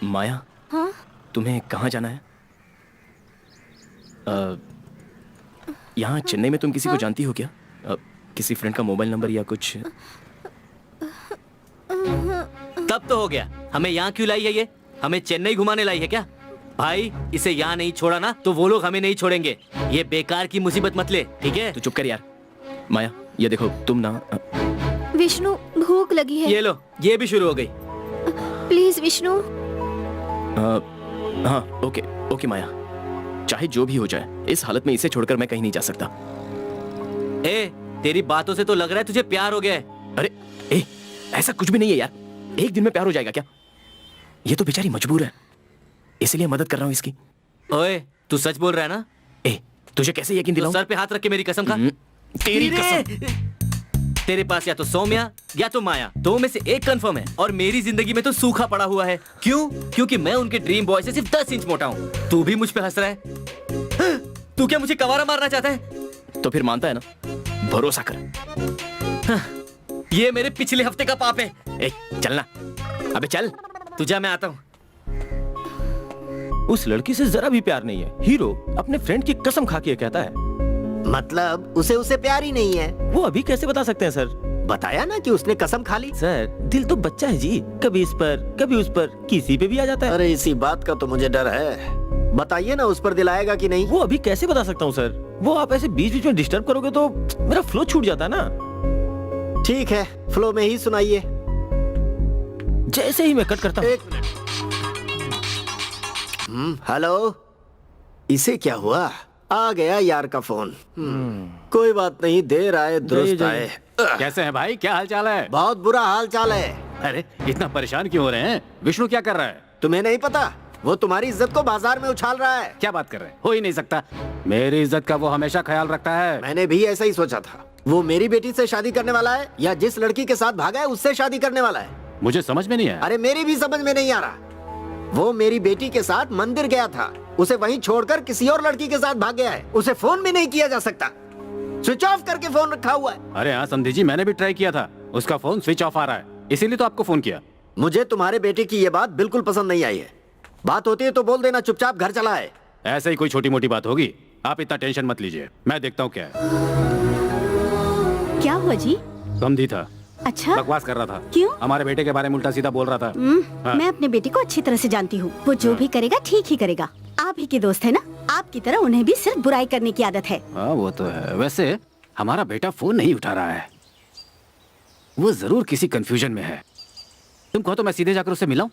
माया, हाँ? तुम्हें कहाँ जाना है? यहाँ चेन्नई में तुम किसी को जानती हो क्या? किसी फ्रेंड का मोबाइल नंबर या कुछ? तब तो हो गया। हमें यहाँ क्यों लाई है ये? हमें चेन्नई घुमाने लाई है क्या? भाई इसे यहाँ नहीं छोड़ा ना तो वो लोग हमें नहीं छोड़ेंगे। ये बेकार की मुसीबत मत ले, ठीक है? तो चुप कर यार। माया, ये देखो तुम ना विष्णु, भूख लगी है। ये लो, ये भी शुरू हो गई। प्लीज विष्णु। हाँ ओके ओके माया, चाहे जो भी हो जाए, इस हालत में इसे छोड़कर मैं कहीं नहीं जा सकता। ए, तेरी बातों से तो लग रहा है तुझे प्यार हो गया है। अरे ए, ऐसा कुछ भी नहीं है यार। एक दिन में प्यार हो जाएगा क्या? ये तो बेचारी मजबूर है, इसलिए मदद कर रहा हूँ इसकी। ओए, तू सच बोल रहा है ना? ए, तुझे कैसे यकीन तो दिलाऊं? सर पे हाथ रख के मेरी कसम खा। तेरी कसम। तेरे पास या तो सौम्या या तो माया, दो में से एक कंफर्म है। और मेरी जिंदगी में तो सूखा पड़ा हुआ है। क्यों? क्योंकि मैं उनके ड्रीम बॉय से सिर्फ 10 इंच मोटा हूँ। तू भी मुझ पे हंस रहा है? तू क्या मुझे कवारा मारना चाहता है? तो फिर मानता है ना? भरोसा कर। ये मेरे पिछले हफ्ते का पाप है। ए, चलना। अबे चल। तू जा, मैं आता हूँ। उस लड़की से जरा भी प्यार नहीं है। हीरो अपने फ्रेंड की कसम खा के कहता है। मतलब उसे प्यार ही नहीं है। वो अभी कैसे बता सकते हैं सर? बताया ना कि उसने कसम खा ली। सर, दिल तो बच्चा है जी, कभी इस पर कभी उस पर, किसी पे भी आ जाता है। अरे इसी बात का तो मुझे डर है। बताइए ना, उस पर दिल आएगा कि नहीं? वो अभी कैसे बता सकता हूँ सर? वो आप ऐसे बीच बीच में डिस्टर्ब करोगे तो मेरा फ्लो छूट जाता है ना। ठीक है, फ्लो में ही सुनाइए। जैसे ही मैं कट करता हूँ। एक मिनट। हेलो, इसे क्या हुआ? आ गया यार का फोन। कोई बात नहीं, देर आए दुरुस्त आए। कैसे हैं भाई, क्या हाल चाल है? बहुत बुरा हाल चाल है। अरे इतना परेशान क्यों हो रहे हैं? विष्णु क्या कर रहा है? तुम्हें नहीं पता? वो तुम्हारी इज्जत को बाजार में उछाल रहा है। क्या बात कर रहे हैं? हो ही नहीं सकता। मेरी इज्जत का वो हमेशा ख्याल रखता है। मैंने भी ऐसा ही सोचा था। वो मेरी बेटी से शादी करने वाला है या जिस लड़की के साथ भागा है उससे शादी करने वाला है? मुझे समझ में नहीं आया। अरे मेरी भी समझ में नहीं आ रहा। वो मेरी बेटी के साथ मंदिर गया था, उसे वहीं छोड़कर किसी और लड़की के साथ भाग गया है। उसे फोन भी नहीं किया जा सकता, स्विच ऑफ करके फोन रखा हुआ है। अरे हाँ समझी जी, मैंने भी ट्राई किया था, उसका फोन स्विच ऑफ आ रहा है, इसीलिए तो आपको फोन किया। मुझे तुम्हारे बेटे की ये बात बिल्कुल पसंद नहीं आई है। बात होती है तो बोल देना, चुपचाप घर चला है। ऐसे ही कोई छोटी मोटी बात होगी, आप इतना टेंशन मत लीजिए, मैं देखता हूँ क्या है। क्या हुआ जी? समझी था, अच्छा, बकवास कर रहा था। क्यों? हमारे बेटे के बारे में उल्टा सीधा बोल रहा था। हाँ। मैं अपने बेटे को अच्छी तरह से जानती हूँ। वो जो भी करेगा ठीक ही करेगा। आप ही के दोस्त है ना, आपकी तरह उन्हें भी सिर्फ बुराई करने की आदत है। हाँ वो तो है। वैसे हमारा बेटा फोन नहीं उठा रहा है, वो जरूर किसी कंफ्यूजन में है। तुम कहो तो मैं सीधे जाकर उससे मिलाऊं?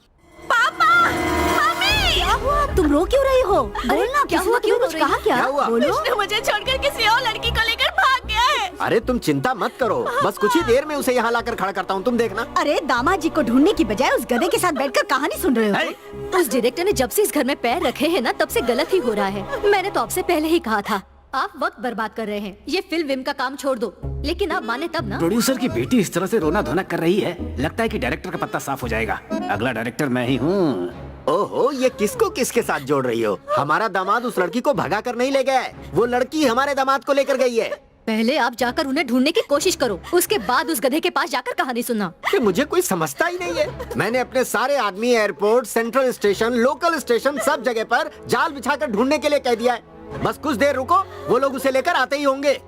क्या हुआ? तुम रो क्यों रही हो? बोलना, क्या हुआ? क्यों? कुछ कहा क्या? क्या हुआ? बोलो। विष्णु मुझे छोड़कर किसी और लड़की को लेकर भाग गया है। अरे तुम चिंता मत करो, बस कुछ ही देर में उसे यहाँ लाकर खड़ा करता हूँ, तुम देखना। अरे दामाद जी को ढूंढने की बजाय उस गधे के साथ बैठकर कहानी सुन रहे हो। उस डायरेक्टर ने जब से इस घर में पैर रखे हैं ना, तब से गलत ही हो रहा है। मैंने तो आपसे पहले ही कहा था, आप वक्त बर्बाद कर रहे हैं। ये फिल्म विम का काम छोड़ दो, लेकिन आप माने तब ना। प्रोड्यूसर की बेटी इस तरह से रोना धोना कर रही है, लगता है कि डायरेक्टर का पत्ता साफ हो जाएगा। अगला डायरेक्टर मैं ही हूँ। ओहो, ये किसको किसके साथ जोड़ रही हो? हमारा दामाद उस लड़की को भगा कर नहीं ले गया है, वो लड़की हमारे दामाद को लेकर गई है। पहले आप जाकर उन्हें ढूंढने की कोशिश करो, उसके बाद उस गधे के पास जाकर कहानी सुनना। कि मुझे कोई समझता ही नहीं है। मैंने अपने सारे आदमी airport, central station, local station, सब जगह पर जाल बिछाकर ढूंढने के लिए कह दिया है। बस कुछ देर रुको, वो लोग उसे लेकर आते ही होंगे।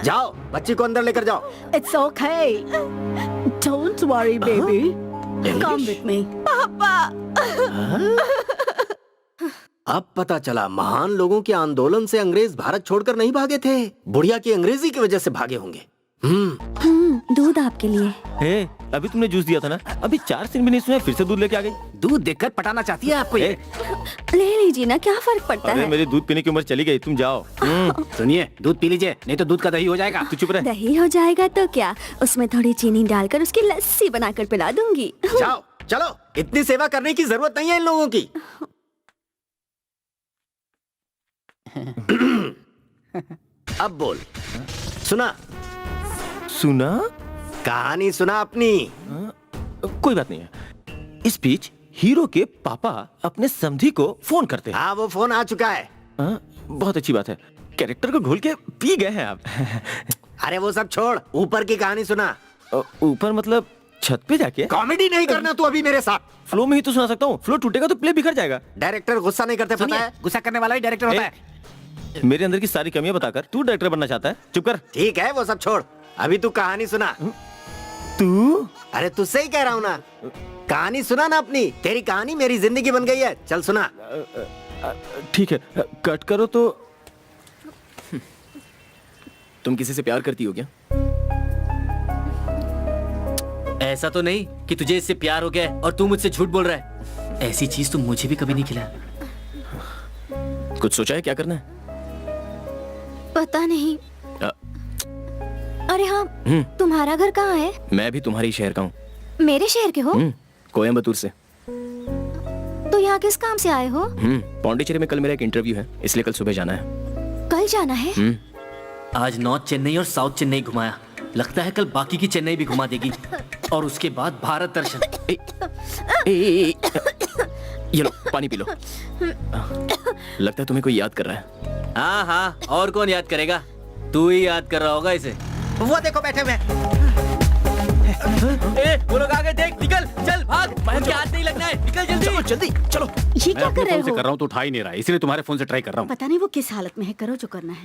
जाओ, बच्ची को अंदर लेकर जाओ। It's okay. Don't worry, baby. Come with me. अब पता चला, महान लोगों के आंदोलन से अंग्रेज भारत छोड़कर नहीं भागे थे, बुढ़िया की अंग्रेजी की वजह से भागे होंगे। दूध आपके लिए। ए, अभी तुमने जूस दिया था ना, अभी 4 सीन भी नहीं सुने, फिर से दूध लेके आ गई। दूध देखकर पटाना चाहती है आपको ये? ले लीजिए ना, क्या फर्क पड़ता अरे है। मेरी दूध पीने की उम्र चली गई, तुम जाओ। सुनिए, दूध पी लीजिए, नहीं तो दूध का दही हो जाएगा। तू चुप रह। दही हो जाएगा तो क्या, उसमें थोड़ी चीनी डालकर उसकी लस्सी बनाकर पिला दूंगी। जाओ, चलो, इतनी सेवा करने की जरूरत नहीं है इन लोगों की। अब बोल, सुना? सुना? कहानी सुना अपनी। कोई बात नहीं है। इस बीच हीरो के पापा अपने समधी को फोन करते हैं। हाँ, वो फोन आ चुका है। बहुत अच्छी बात है, कैरेक्टर को घोल के पी गए हैं आप। अरे वो सब छोड़, ऊपर की कहानी सुना। ऊपर मतलब छत पे जाके? कॉमेडी नहीं करना तू अभी मेरे साथ। फ्लो में ही तो सुना सकता हूँ, फ्लो टूटेगा तो प्ले बिखर जाएगा। डायरेक्टर गुस्सा नहीं करते, पता है? गुस्सा करने वाला ही डायरेक्टर होता है। मेरे अंदर की सारी कमियां बताकर तू डायरेक्टर बनना चाहता है? चुप कर। ठीक है, वो सब छोड़, अभी तू कहानी सुना। तू? अरे तुझसे ही कह रहा हूँ ना, कहानी सुना ना अपनी। तेरी कहानी मेरी जिंदगी बन गई है, चल सुना। ठीक है, कट करो तो। तुम किसी से प्यार करती हो क्या? ऐसा तो नहीं कि तुझे इससे प्यार हो गया है और तू मुझसे झूठ बोल रहा है। ऐसी चीज तो मुझे भी कभी नहीं खिला। कुछ सोचा है क्या करना है? पता नहीं। अ, अरे हाँ, तुम्हारा घर कहाँ है? मैं भी तुम्हारी शहर का हूँ। मेरे शहर के हो? कोयम्बतूर से। तो यहाँ किस काम से आए हो? पौंडीचेरी में कल मेरा एक इंटरव्यू है, इसलिए कल सुबह जाना है। कल जाना है? आज नॉर्थ चेन्नई और साउथ चेन्नई घुमाया, लगता है कल बाकी की चेन्नई भी घुमा देगी। और उसके बाद भारत दर्शन। ये लो, पानी पी लो। लगता है तुम्हें कोई याद कर रहा है। हाँ हाँ, और कौन याद करेगा? तू ही याद कर रहा होगा इसे। वो देखो बैठे हुए। वो लोग आ गए, देख, निकल, चल भाग, उनके हाथ नहीं लगना है, निकल जल्दी। चलो जल्दी चलो। ये क्या कर रहे फोन से हो? कर रहा हूँ तो उठा ही नहीं रहा, इसलिए तुम्हारे फोन से ट्राई कर रहा हूँ। पता नहीं वो किस हालत में है, करो जो करना है।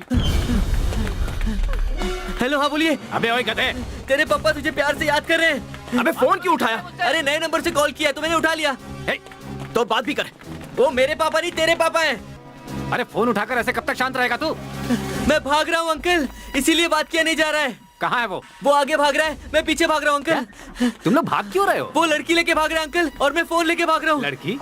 हेलो, हाँ बोलिए। अबे ओए गधे, तेरे पापा तुझे प्यार से याद कर रहे हैं। अबे फोन क्यों उठाया? अरे नए नंबर से कॉल किया तो मैंने उठा लिया। तो बात भी कर। वो मेरे पापा नहीं, तेरे पापा हैं। अरे फोन उठाकर ऐसे कब तक शांत रहेगा तू? मैं भाग रहा हूँ अंकल, इसीलिए बात किया नहीं जा रहा है। कहाँ है वो? वो आगे भाग रहा है, मैं पीछे भाग रहा हूँ अंकल। तुम लोग भाग क्यों रहे हो? वो लड़की लेके भाग रहा है अंकल, और मैं फोन लेके भाग रहा हूँ। लड़की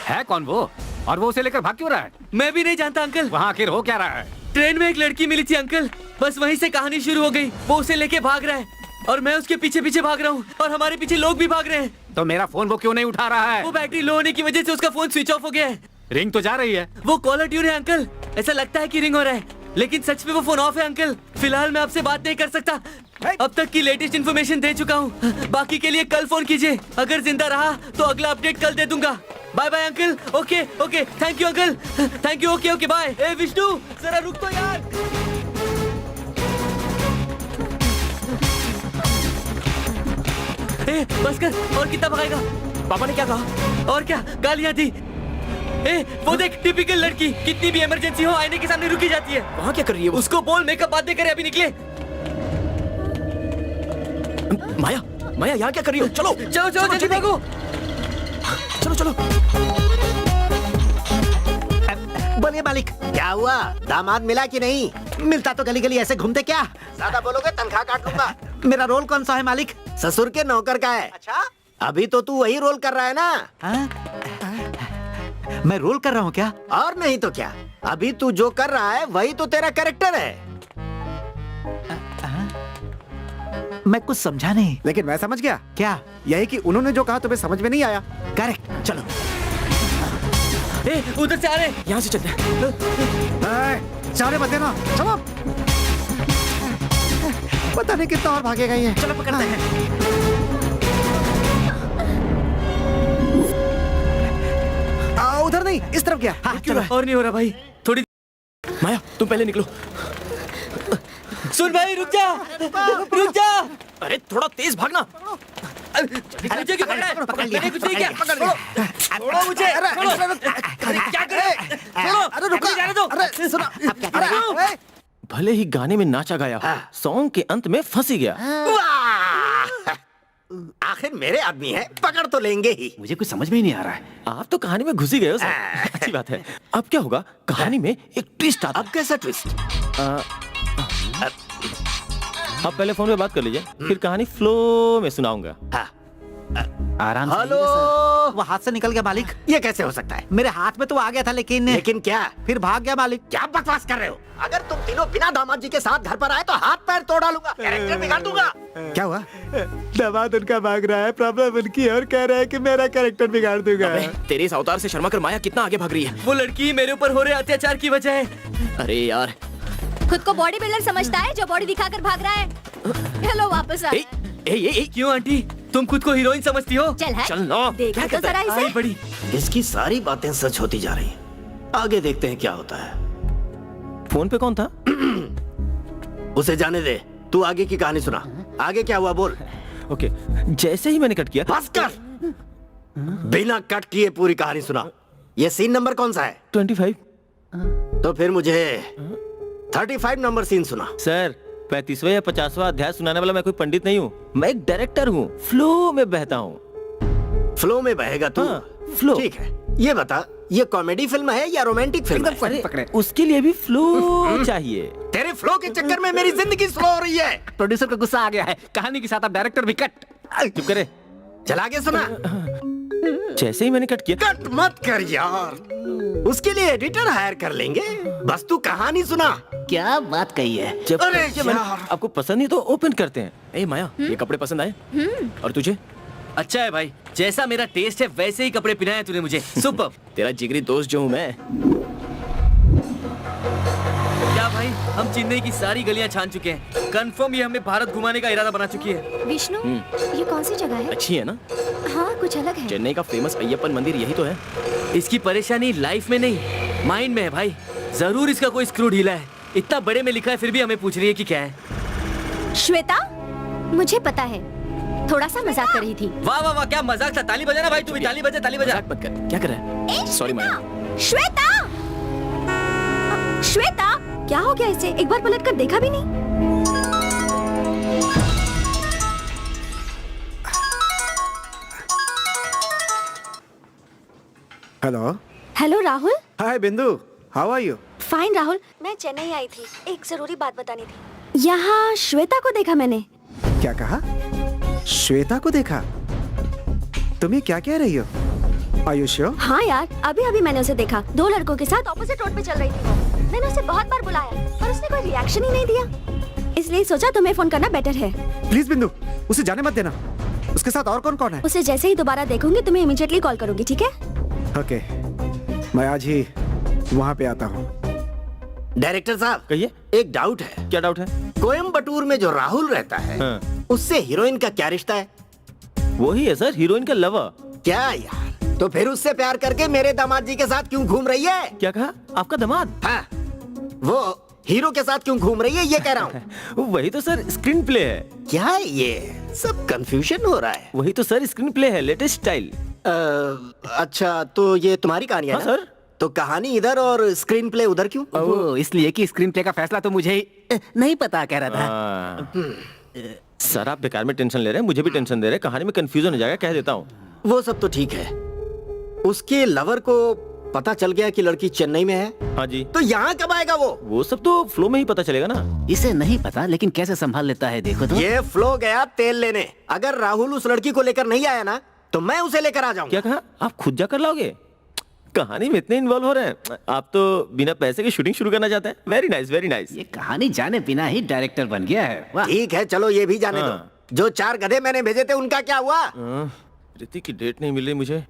है कौन वो? और वो उसे लेकर भाग क्यों रहा है? मैं भी नहीं जानता अंकल। वहाँ आखिर हो क्या रहा है? ट्रेन में एक लड़की मिली थी अंकल, बस वहीं से कहानी शुरू हो गई। वो उसे लेके भाग रहा है और मैं उसके पीछे पीछे भाग रहा हूँ, और हमारे पीछे लोग भी भाग रहे हैं। तो मेरा फोन वो क्यों नहीं उठा रहा है? वो बैटरी लो होने की वजह से उसका फोन स्विच ऑफ हो गया है। रिंग तो जा रही है। वो कॉलर ट्यून है अंकल, ऐसा लगता है कि रिंग हो रहा है, लेकिन सच में वो फोन ऑफ है अंकल। फिलहाल मैं आपसे बात नहीं कर सकता, अब तक की लेटेस्ट इन्फॉर्मेशन दे चुका हूँ। बाकी के लिए कल फोन कीजिए, अगर जिंदा रहा तो अगला अपडेट कल दे दूंगा। Bye bye uncle. Okay okay, thank you uncle, thank you. Okay okay bye. ए विष्णु, जरा रुक तो यार। ए बस कर, और कितना भगाएगा? पापा ने क्या कहा? और क्या गालियां दी। ए वो देख, टिपिकल लड़की, कितनी भी इमरजेंसी हो आईने के सामने रुकी जाती है। वहाँ क्या कर रही है वो? उसको बोल मेकअप बातें करे, अभी निकले। माया, माया यहाँ क्या कर रही हो? चलो चलो चलो जल्दी भागो। चलो चलो। बोलिए मालिक। क्या हुआ, दामाद मिला कि नहीं? मिलता तो गली गली ऐसे घूमते क्या? ज्यादा बोलोगे तनख्वाह काट लूंगा। मेरा रोल कौन सा है मालिक? ससुर के नौकर का है। अच्छा, अभी तो तू वही रोल कर रहा है ना? हाँ? मैं रोल कर रहा हूँ क्या? और नहीं तो क्या, अभी तू जो कर रहा है वही तो तेरा कैरेक्टर है। मैं कुछ समझा नहीं। लेकिन मैं समझ गया। क्या? यही कि उन्होंने जो कहा तुम्हें समझ में नहीं आया। करेक्ट, चलो। ए, उधर से आ रहे हैं। यहाँ से चलते हैं। जाने मत देना, चलो। पता नहीं कितना और भागेगा ये। चलो पकड़ते हैं। उधर नहीं, इस तरफ गया। हाँ, चलो। और नहीं हो रहा भाई, थोड़ी। माया तुम पहले निकलो। सुन भाई, रुक जा, रुक जा। अरे थोड़ा तेज भागना। मुझे क्यों पकड़ रहा है? मैंने कुछ नहीं किया। छोड़ो मुझे, छोड़ो। क्या कर रहे हैं? छोड़ो। अरे रुको, अभी जाने दो। अरे सुनो, रुको। भले ही गाने में नाचा गाया हो, सॉन्ग के अंत में फंस ही गया। वाह! आखिर मेरे आदमी है, पकड़ तो लेंगे ही। मुझे कुछ समझ में ही नहीं आ रहा है। आप तो कहानी में घुस ही गए हो सर। अच्छी बात है। अब क्या होगा, कहानी में एक ट्विस्ट आता अब कैसा ट्विस्ट? है। आप पहले फोन पे बात कर लीजिए, फिर कहानी फ्लो में सुनाऊंगा। आराम से। हेलो। वो हाथ से निकल गया मालिक। ये कैसे हो सकता है? मेरे हाथ में तो आ गया था, लेकिन लेकिन क्या? फिर भाग गया मालिक। क्या बकवास कर रहे हो? अगर तुम तीनों बिना दामाद जी के साथ घर पर आए तो हाथ पैर तोड़ डालूंगा, कैरेक्टर बिगाड़ दूंगा। क्या हुआ? दामाद उनका भाग रहा है, प्रॉब्लम उनकी है और कह रहा है कि मेरा कैरेक्टर बिगाड़ दूंगा। तेरे इस अवतार से शर्मा कर माया कितना आगे भाग रही है। वो लड़की मेरे ऊपर हो रहे अत्याचार की वजह है। अरे यार, खुद को बॉडी बिल्डर समझता है जो बॉडी दिखाकर भाग रहा है। हेलो, वापस आ। ए, ए, ए, ए, क्यों आंटी, तुम खुद को हीरोइन समझती हो? चल है, चल ना। देखा तो जरा आई इसे। बड़ी। इसकी सारी बातें सच होती जा रही हैं। आगे देखते हैं क्या होता है। फोन पे कौन था? उसे जाने दे, तू आगे की कहानी सुना। आगे क्या हुआ बोल। ओके, जैसे ही मैंने कट किया। बस कर, बिना कट किए पूरी कहानी सुना। ये सीन नंबर कौन सा है? 25। तो फिर मुझे 35 नंबर सीन सुना। सर, 35वां या 50वां अध्याय सुनाने वाला मैं कोई पंडित नहीं हूँ। मैं एक डायरेक्टर हूँ, फ्लो में बहता हूँ। फ्लो में बहेगा तू? हाँ, फ्लो। ठीक है, ये बता, ये कॉमेडी फिल्म है या रोमांटिक फिल्म है? सही पकड़े। उसके लिए भी फ्लो चाहिए। तेरे फ्लो के चक्कर में मेरी जिंदगी स्लो हो रही है। प्रोड्यूसर को गुस्सा आ गया है, कहानी के साथ आप डायरेक्टर भी कट। चुप करे। चल आगे सुना। जैसे ही मैंने कट किया। कट मत कर यार, उसके लिए एडिटर हायर कर लेंगे। बस तू कहानी सुना। क्या बात कही है? जब अरे मैंने यार। आपको पसंद नहीं तो ओपन करते हैं। ए माया, ये कपड़े पसंद आए? और तुझे? अच्छा है भाई, जैसा मेरा टेस्ट है वैसे ही कपड़े पहनाए तूने मुझे। सुपर। तेरा जिगरी दोस्त जो हूँ मैं। क्या भाई, हम चेन्नई की सारी गलियां छान चुके हैं। कंफर्म ये हमें भारत घुमाने का इरादा बना चुकी है। विष्णु, ये कौन सी जगह है? अच्छी है ना? हाँ, कुछ अलग है। चेन्नई का फेमस अय्यप्पन मंदिर यही तो है। इसकी परेशानी लाइफ में नहीं, माइंड में है भाई। जरूर इसका कोई स्क्रू ढीला है। इतना बड़े में लिखा है, फिर भी हमें पूछ रही है कि क्या है। श्वेता, मुझे पता है, थोड़ा सा मजाक कर रही थी। वाह वाह वाह, क्या मजाक था। ताली बजाना भाई, तू भी ताली बजा, ताली बजा। मजाक मत कर। क्या कर रहा है? सॉरी माया। श्वेता, श्वेता, क्या हो गया इसे? एक बार पलट कर देखा भी नहीं। Hello. Hello Rahul. Hi Bindu, how are you? Fine Rahul, मैं चेन्नई आई थी, एक जरूरी बात बतानी थी। यहाँ श्वेता को देखा मैंने। क्या कहा? श्वेता को देखा? तुम ये क्या कह रही हो? Are you sure? हाँ यार, अभी अभी मैंने उसे देखा। 2 लड़कों के साथ ऑपोजिट रोड पे चल रही थी वो। मैंने उसे बहुत बार बुलाया पर उसने कोई रिएक्शन ही नहीं दिया, इसलिए सोचा तुम्हें फोन करना बेटर है। प्लीज बिंदु, उसे जाने मत देना। उसके साथ और कौन कौन है? उसे जैसे ही दोबारा देखूंगी तुम्हें इमीडिएटली कॉल करूंगी, ठीक है? ओके, मैं आज ही वहाँ पे आता हूँ। डायरेक्टर साहब, कहिए। एक डाउट है। क्या डाउट है? कोयम्बटूर में जो राहुल रहता है, हाँ। उससे हीरोइन का क्या रिश्ता है? वही है सर, हीरोइन का लवर। क्या यार, तो फिर उससे प्यार करके मेरे दामाद जी के साथ क्यों घूम रही है? क्या कहा? आपका दामाद? हाँ, वो हीरो के साथ क्यों घूम रही है ये कह रहा हूँ। वही तो सर स्क्रीन प्ले है। क्या है ये सब कंफ्यूजन हो रहा है? वही तो सर स्क्रीन प्ले है, लेटेस्ट स्टाइल। अच्छा, तो ये तुम्हारी कहानी है हाँ, ना? सर। तो कहानी इधर और स्क्रीन प्ले उधर क्यों? वो इसलिए कि स्क्रीन प्ले का फैसला तो मुझे ही नहीं पता, कह रहा था। हाँ। सर आप बेकार में टेंशन ले रहे हैं, मुझे भी टेंशन दे रहे हैं। कहानी में कंफ्यूजन हो जाएगा, कह देता हूँ। वो सब तो ठीक है। उसके लवर को पता चल गया कि लड़की चेन्नई में है, हाँ जी। तो यहाँ कब आएगा वो? वो सब तो फ्लो में ही पता चलेगा ना। इसे नहीं पता, लेकिन कैसे संभाल लेता है देखो तो। ये फ्लो गया तेल लेने। अगर राहुल उस लड़की को लेकर नहीं आया ना, तो मैं उसे लेकर आ जाऊंगा। क्या कहा? आप खुद जाकर लाओगे? कहानी में इतने इन्वॉल्व हो रहे हैं। आप तो बिना पैसे के शूटिंग शुरू करना चाहते हैं। Very nice, very nice. ये कहानी जाने बिना ही डायरेक्टर बन गया है। वाह। ठीक है, चलो ये भी जाने हाँ। दो। जो 4 गधे मैंने भेजे थे उनका क्या हुआ? ऋतिक की डेट नहीं मिल रही मुझे,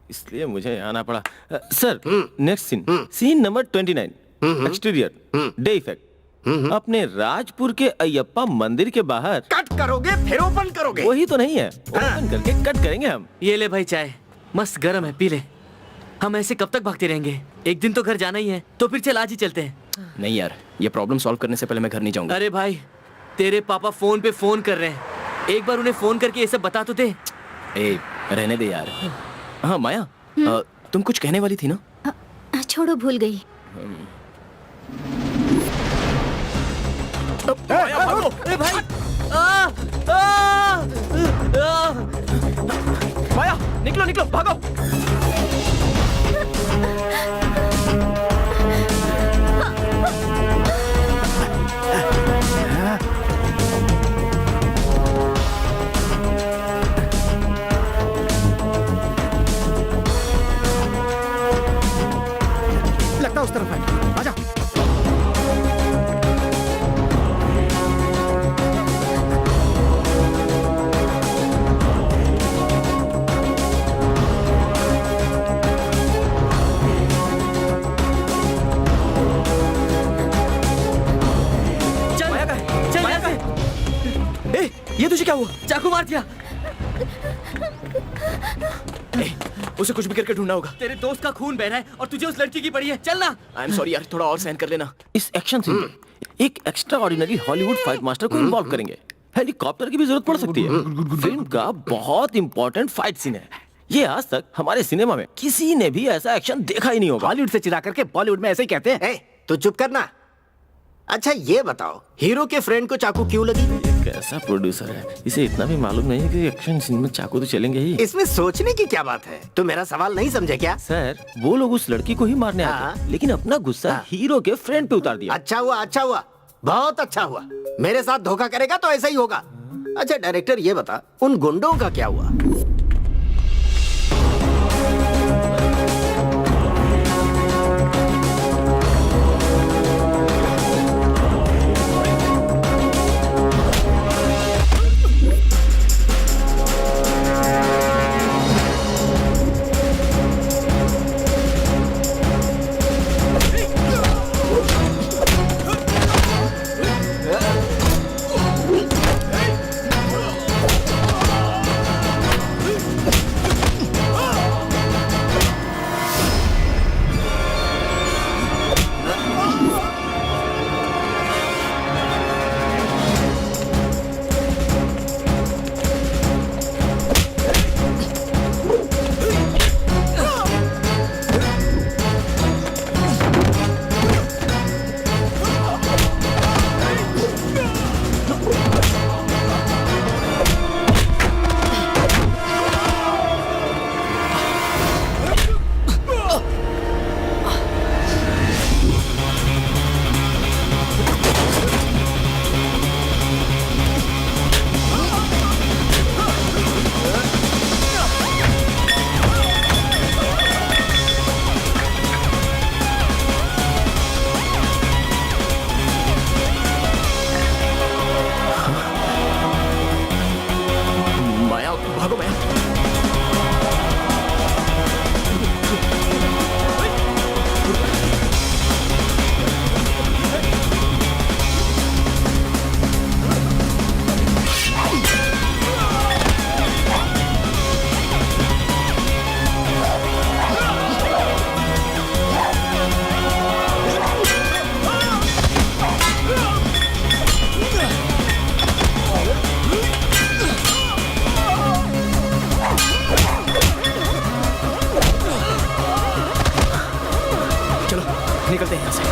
इसलिए मुझे आना पड़ा। Sir, next scene, scene number 29, exterior day effect. अपने राजपुर के अयप्पा मंदिर के बाहर। कट करोगे फिर ओपन करोगे? वही तो नहीं है, ओपन करके कट करेंगे हम। ये ले भाई चाय, मस्त गर्म है, पी ले। हम ऐसे कब तक भागते रहेंगे? एक दिन तो घर जाना ही है, तो फिर चल आज ही चलते हैं। नहीं यार, ये प्रॉब्लम सॉल्व करने से पहले मैं घर नहीं जाऊंगा। अरे भाई, तेरे पापा फोन पे फोन कर रहे हैं, एक बार उन्हें फोन करके ये सब बता तो दे। ए, रहने दे यार। हाँ माया, तुम कुछ कहने वाली थी ना? छोड़ो, भूल गई। माया, भागो। अरे भाई, आ, आ, आ, माया, निकलो निकलो, भागो। लगता उस तरफ है, आजा। चल माया का है, चल माया का है। ए, ये तुझे क्या हुआ? चाकू मार दिया। ए, उसे कुछ भी करके ढूंढना होगा। तेरे दोस्त का खून बह रहा है और तुझे उस लड़की की पड़ी है। चल ना। आई एम सॉरी यार, थोड़ा और सहन कर लेना। इस एक्शन सीन में एक extra ordinary Hollywood fight master को इन्वॉल्व करेंगे। हेलीकॉप्टर की भी जरूरत पड़ सकती है। फिल्म का बहुत इंपॉर्टेंट फाइट सीन है। ये आज तक हमारे सिनेमा में किसी ने भी ऐसा एक्शन देखा ही नहीं होगा। हॉलीवुड से चिढ़ा करके बॉलीवुड में ऐसे ही कहते हैं। ए, तू चुप करना। अच्छा ये बताओ, हीरो के फ्रेंड को चाकू क्यों लगी? कैसा प्रोड्यूसर है, इसे इतना भी मालूम नहीं है कि एक्शन सीन में चाकू तो चलेंगे ही। इसमें सोचने की क्या बात है? तुम मेरा सवाल नहीं समझे क्या? सर, वो लोग उस लड़की को ही मारने आए थे, लेकिन अपना गुस्सा हीरो के फ्रेंड पे उतार दिया। अच्छा हुआ, अच्छा हुआ, बहुत अच्छा हुआ। मेरे साथ धोखा करेगा तो ऐसा ही होगा। अच्छा डायरेक्टर ये बता, उन गुंडों का क्या हुआ? माया, भागो माया। निकलते हैं यहाँ से।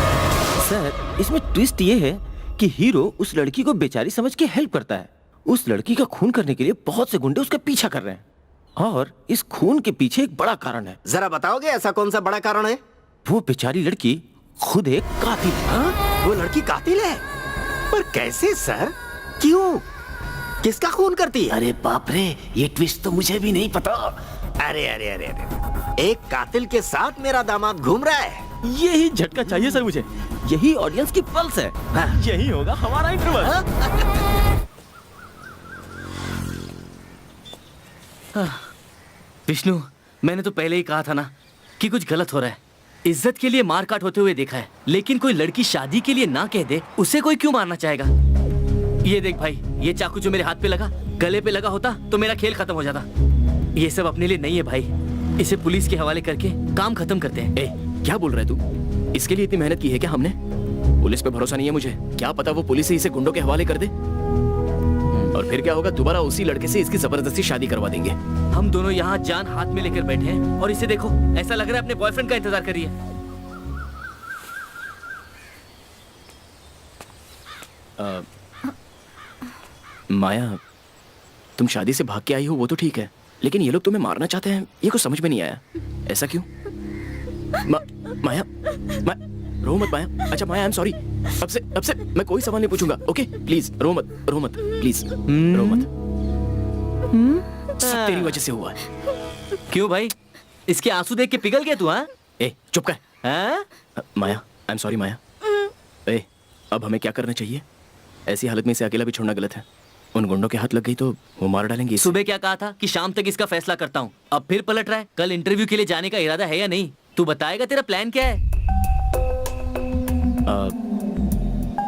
सर, इसमें ट्विस्ट ये है कि हीरो उस लड़की को बेचारी समझ के हेल्प करता है। उस लड़की का खून करने के लिए बहुत से गुंडे उसका पीछा कर रहे हैं, और इस खून के पीछे एक बड़ा कारण है। जरा बताओगे ऐसा कौन सा बड़ा कारण है? वो बेचारी लड़की खुद एक कातिल है। हाँ? वो लड़की कातिल है? पर कैसे सर? क्यों? किसका खून करती है? अरे बाप रे, ये ट्विस्ट तो मुझे भी नहीं पता। अरे अरे अरे अरे एक कातिल के साथ मेरा दामाद घूम रहा है। यही झटका चाहिए सर मुझे। यही ऑडियंस की पल्स है। यही होगा हमारा इंटरवल। विष्णु, मैंने तो पहले ही कहा था ना कि कुछ गलत हो रहा है। इज्जत के लिए मार काट होते हुए देखा है, लेकिन कोई लड़की शादी के लिए ना कह दे, उसे कोई क्यों मारना चाहेगा? ये देख भाई, ये चाकू जो मेरे हाथ पे लगा, गले पे लगा होता तो मेरा खेल खत्म हो जाता। ये सब अपने लिए नहीं है भाई, इसे पुलिस के हवाले करके काम खत्म करते हैं। ए, क्या बोल रहा है तू? इसके लिए इतनी मेहनत की है क्या हमने? पुलिस पे भरोसा नहीं है मुझे। क्या पता वो पुलिस ही इसे गुंडों के हवाले कर दे, और फिर क्या होगा? दोबारा उसी लड़के से इसकी जबरदस्ती शादी करवा देंगे। हम दोनों यहाँ जान हाथ में लेकर बैठे हैं और इसे देखो, ऐसा लग रहा है अपने बॉयफ्रेंड का इंतजार कर रही है। माया, तुम शादी से भाग के आई हो वो तो ठीक है, लेकिन ये लोग तुम्हें मारना चाहते हैं, ये कुछ समझ में नहीं आया। ऐसा क्यों? माया, रो मत माया। अच्छा माया, आई एम सॉरी। अब से मैं कोई सवाल नहीं पूछूंगा। ओके प्लीज रो मत प्लीज रो मत। सब तेरी वजह से हुआ है। क्यों भाई, इसके आंसू देख के पिघल गया तू? हाँ, ए चुप कर। हाँ? माया, आई एम सॉरी माया। ए, अब हमें क्या करना चाहिए? ऐसी हालत में इसे अकेला भी छोड़ना गलत है। उन गुंडों के हाथ लग गई तो वो मार डालेंगे इसे। सुबह क्या कहा था कि शाम तक इसका फैसला करता हूँ, अब फिर पलट रहा है। कल इंटरव्यू के लिए जाने का इरादा है या नहीं? तू बताएगा, तेरा प्लान क्या है?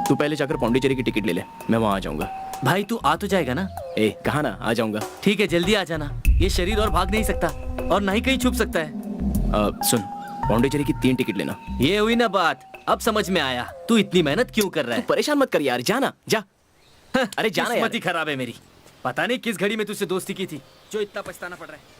तू पहले जाकर पौंडीचेरी की टिकट ले ले, मैं वहां आ जाऊंगा। भाई तू आ तो जाएगा ना? ए कहा ना, आ जाऊंगा। ठीक है, जल्दी आ जाना। ये शरीर और भाग नहीं सकता और ना ही कहीं छुप सकता है। सुन, पौंडीचेरी की 3 टिकट लेना। ये हुई ना बात, अब समझ में आया तू इतनी मेहनत क्यों कर रहा है। परेशान मत कर यार, जाना जा। अरे जाना यार। किस्मत ही खराब है मेरी, पता नहीं किस घड़ी में तुझसे दोस्ती की थी जो इतना पछताना पड़ रहा है।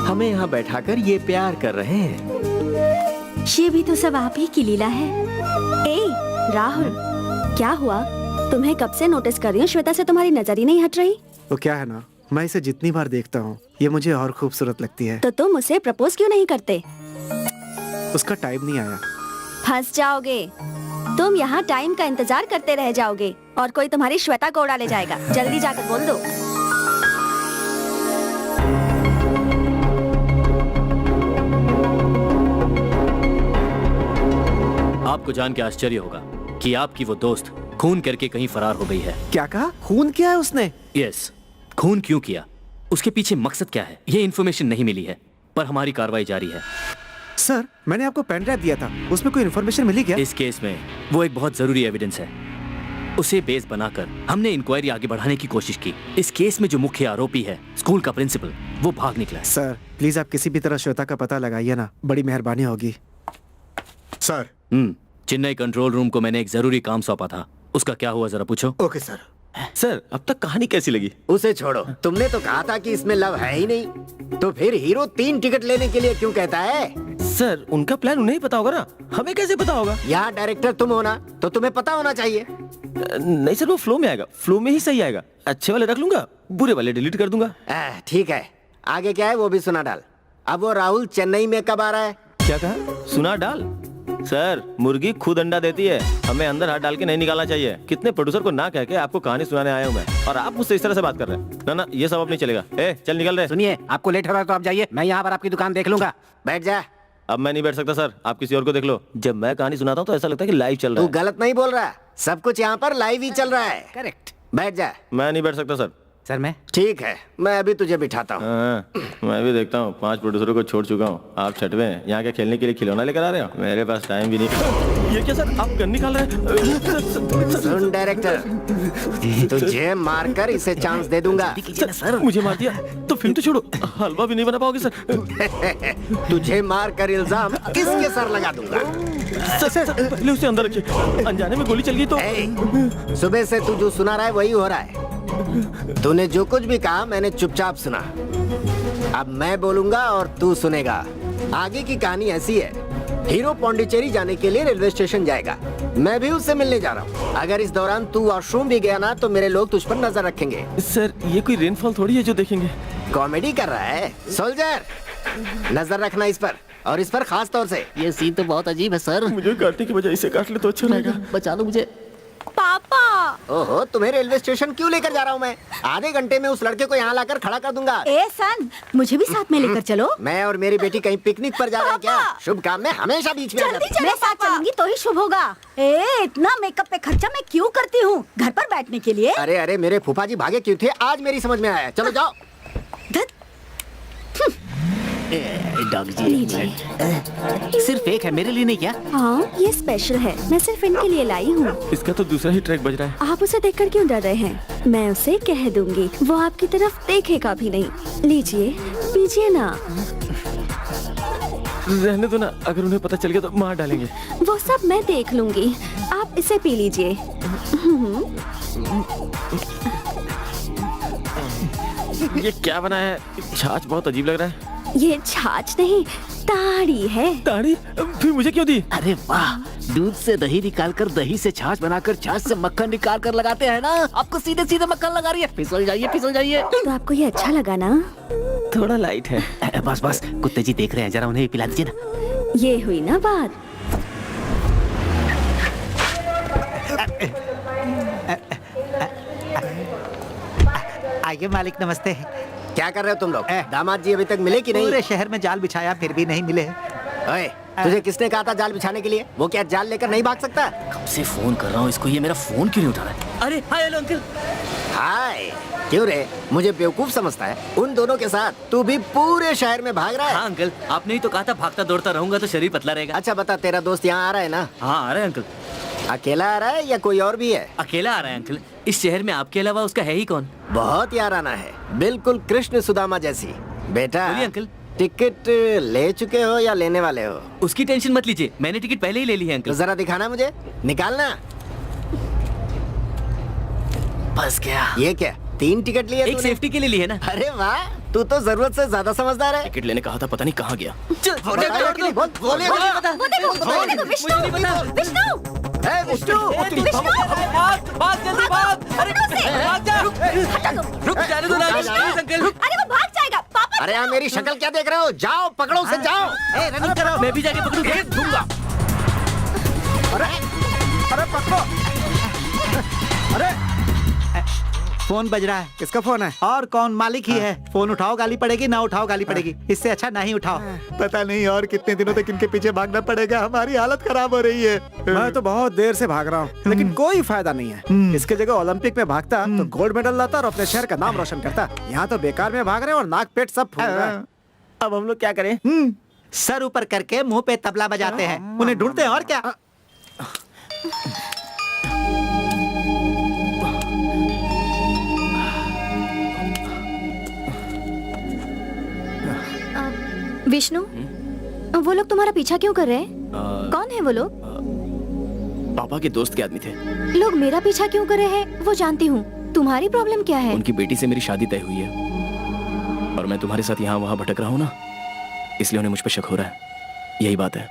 हमें यहाँ बैठाकर ये प्यार कर रहे हैं। ये भी तो सब आप ही की लीला है। ए राहुल, क्या हुआ? तुम्हें कब से नोटिस कर रही हूँ, श्वेता से तुम्हारी नजर ही नहीं हट रही। तो क्या है ना, मैं इसे जितनी बार देखता हूँ ये मुझे और खूबसूरत लगती है। तो तुम उसे प्रपोज क्यों नहीं करते? उसका टाइम नहीं आया। फंस जाओगे तुम, यहाँ टाइम का इंतजार करते रह जाओगे और कोई तुम्हारी श्वेता को उड़ा ले जाएगा। जल्दी जाकर बोल दो। आपको जान के आश्चर्य होगा कि आपकी वो दोस्त खून करके कहीं फरार हो गई है। क्या कहा? खून किया है उसने? यस, खून क्यों किया, उसके पीछे मकसद क्या है, ये इन्फॉर्मेशन नहीं मिली है, पर हमारी कार्रवाई जारी है। सर, मैंने आपको पेन ड्राइव दिया था, उसमें कोई इन्फॉर्मेशन मिली क्या? इस केस में वो एक बहुत जरूरी एविडेंस है, उसे बेस बनाकर हमने इंक्वायरी आगे बढ़ाने की कोशिश की। इस केस में जो मुख्य आरोपी है, स्कूल का प्रिंसिपल, वो भाग निकला। सर प्लीज आप किसी भी तरह श्वेता का पता लगाइए ना, बड़ी मेहरबानी होगी। सर। चेन्नई कंट्रोल रूम को मैंने एक जरूरी काम सौंपा था, उसका क्या हुआ जरा पूछो। Okay sir. सर अब तक कहानी कैसी लगी? उसे छोड़ो, तुमने तो कहा था कि इसमें लव है ही नहीं, तो फिर हीरो 3 टिकट लेने के लिए क्यों कहता है? सर उनका प्लान उन्हें ही पता होगा ना, हमें कैसे पता होगा? यहाँ डायरेक्टर तुम हो ना, तो तुम्हें पता होना चाहिए। नहीं सर, वो फ्लो में आएगा, फ्लो में ही सही आएगा। अच्छे वाले रख लूंगा, बुरे वाले डिलीट कर दूंगा। ठीक है, आगे क्या है वो भी सुना डाल। अब वो राहुल चेन्नई में कब आ रहा है? क्या कहा? सुना डाल? सर मुर्गी खुद अंडा देती है, हमें अंदर हाथ डाल के नहीं निकालना चाहिए। कितने प्रोड्यूसर को ना कह के आपको कहानी सुनाने आया हूँ मैं, और आप मुझसे इस तरह से बात कर रहे हैं। ना ना, ये सब अब नहीं चलेगा। चल निकल रहे। सुनिए, आपको लेट हो रहा है तो आप जाइए, मैं यहाँ पर आपकी दुकान देख लूंगा। बैठ जा। अब मैं नहीं बैठ सकता सर, आप किसी और को देख लो। जब मैं कहानी सुनाता हूँ तो ऐसा लगता है कि लाइव चल रहा है। तू गलत नहीं बोल रहा, सब कुछ यहाँ पर लाइव ही चल रहा है। करेक्ट। बैठ जा। मैं नहीं बैठ सकता सर। सर मैं? ठीक है, मैं अभी तुझे बिठाता हूँ। मैं भी देखता हूँ, 5 प्रोड्यूसरों को छोड़ चुका हूँ। आप छठवें हैं, यहाँ के खेलने के लिए खिलौना लेकर आ रहे हो? मेरे पास टाइम भी नहीं। ये क्या सर, आप गन निकाल रहे हैं? सुन डायरेक्टर, तुझे मारकर इसे चांस दे दूंगा। सर मुझे मार दिया तो फिल्म तो छोड़ो, हलवा भी नहीं बना पाओगे सर। तुझे मारकर इल्जाम किसके सर लगा दूंगा? सर पहले उसे अंदर रखिए, अनजाने में गोली चल गई तो। सुबह से तू जो सुना रहा है वही हो रहा है। तूने जो कुछ भी कहा मैंने चुपचाप सुना, अब मैं बोलूंगा और तू सुनेगा। आगे की कहानी ऐसी है, हीरो पौंडीचेरी जाने के लिए रेलवे स्टेशन जाएगा। मैं भी उससे मिलने जा रहा हूँ। अगर इस दौरान तू वॉशरूम भी गया ना तो मेरे लोग तुझ पर नजर रखेंगे। सर ये कोई रेनफॉल थोड़ी है जो देखेंगे। कॉमेडी कर रहा है सोल्जर, नजर रखना इस पर, और इस पर खास तौर से। ये सीन तो बहुत अजीब है सर। मुझे काटने की बजाय इसे काट ले तो अच्छा रहेगा। बचा लो मुझे। पापा ओहो, तुम्हें रेलवे स्टेशन क्यों लेकर जा रहा हूँ मैं? आधे घंटे में उस लड़के को यहाँ लाकर खड़ा कर दूंगा। ए सन, मुझे भी साथ में लेकर चलो। मैं और मेरी बेटी कहीं पिकनिक पर जा रहे हैं क्या? शुभ काम में हमेशा बीच में आ जाते हैं। मैं साथ चलूंगी तो ही शुभ होगा। ए, इतना मेकअप पे खर्चा मैं क्यों करती हूँ? घर पर बैठने के लिए। अरे अरे, मेरे फूफा जी भागे क्यों थे? आज मेरी समझ में आया। चलो जाओ। डॉग जी सिर्फ एक है, मेरे लिए नहीं क्या? हाँ ये स्पेशल है, मैं सिर्फ इनके लिए लाई हूँ। इसका तो दूसरा ही ट्रैक बज रहा है। आप उसे देखकर क्यों डर रहे हैं? मैं उसे कह दूंगी, वो आपकी तरफ देखेगा भी नहीं। लीजिए पीजिए ना। रहने दो ना, अगर उन्हें पता चल गया तो मार डालेंगे। वो सब मैं देख लूंगी, आप इसे पी लीजिए। ये क्या बना है? छाछ बहुत अजीब लग रहा है। ये छाछ नहीं, ताड़ी है। ताड़ी? फिर मुझे क्यों दी? अरे वाह, दूध से दही निकालकर दही से छाछ बनाकर छाछ से मक्खन निकाल कर लगाते हैं ना। आपको सीधे सीधे मक्खन लगा रही है। फिसल जाइए फिसल जाइए। तो आपको ये अच्छा लगा ना? थोड़ा लाइट है। बस बस, कुत्ते जी देख रहे हैं, जरा उन्हें भी पिला दीजिए ना। ये हुई ना बात। आइए मालिक, नमस्ते। क्या कर रहे हो तुम लोग? दामाद जी अभी तक मिले कि नहीं? पूरे शहर में जाल बिछाया फिर भी नहीं मिले। ओए, तुझे किसने कहा था जाल बिछाने के लिए? वो क्या जाल लेकर नहीं भाग सकता? कब से फोन कर रहा हूँ इसको, ये मेरा फोन क्यों नहीं उठा रहा है? अरे हाय हेलो अंकल। हाय, क्यों रे? मुझे बेवकूफ समझता है? उन दोनों के साथ तू भी पूरे शहर में भाग रहा है। हाँ अंकल, आपने ही तो कहा था भागता दौड़ता रहूंगा तो शरीर पतला रहेगा। अच्छा बता, तेरा दोस्त यहाँ आ रहा है ना? हाँ आ रहा है अंकल। अकेला आ रहा है या कोई और भी है? अकेला आ रहा है अंकल। इस शहर में आपके अलावा उसका है ही कौन? बहुत याराना है, बिल्कुल कृष्ण सुदामा जैसी। बेटा बोलिए अंकल। टिकट ले चुके हो या लेने वाले हो? उसकी टेंशन मत लीजिए, मैंने टिकट पहले ही ले ली है तो अंकल। जरा दिखाना मुझे, निकालना। बस गया। ये क्या, 3 टिकट लिए एक तूने? सेफ्टी के लिए ली है ना। अरे वाह, तू तो जरूरत से ज्यादा समझदार है। टिकट लेने कहा था, पता नहीं कहाँ गया। बताया कि नहीं? बोल, बोल, बोल। वो देखो विष्णु, विष्णु, ए, विष्णु! रुक जाने दो ना अंकल। अरे वो भाग जाएगा पापा। अरे यार, मेरी शक्ल क्या देख रहे हो? जाओ पकड़ो उसे, जाओ। ए, रनिंग करो। मैं भी जाके पकड़ूंगा। दूंगा। अरे पकड़ो। अरे फोन बज रहा है। किसका फोन है? और कौन? मालिक ही है। फोन उठाओ गाली पड़ेगी, ना उठाओ गाली पड़ेगी। इससे अच्छा नहीं उठाओ। पता नहीं और कितने दिनों तक इनके पीछे भागना पड़ेगा। हमारी हालत खराब हो रही है। मैं तो बहुत देर से भाग रहा हूँ, लेकिन कोई फायदा नहीं है। इसके जगह ओलंपिक में भागता तो गोल्ड मेडल लाता और अपने शहर का नाम रोशन करता। यहाँ तो बेकार में भाग रहे हैं और नाक पेट सब फूल रहा है। अब हम लोग क्या करें? सर ऊपर करके मुंह पे तबला बजाते हैं, उन्हें ढूंढते हैं और क्या। विष्णु, वो लोग तुम्हारा पीछा क्यों कर रहे हैं? कौन है वो लोग? पापा के दोस्त के आदमी थे। लोग मेरा पीछा क्यों कर रहे हैं वो जानती हूँ। तुम्हारी प्रॉब्लम क्या है? उनकी बेटी से मेरी शादी तय हुई है और मैं तुम्हारे साथ यहाँ वहाँ भटक रहा हूँ ना, इसलिए उन्हें मुझ पर शक हो रहा है। यही बात है।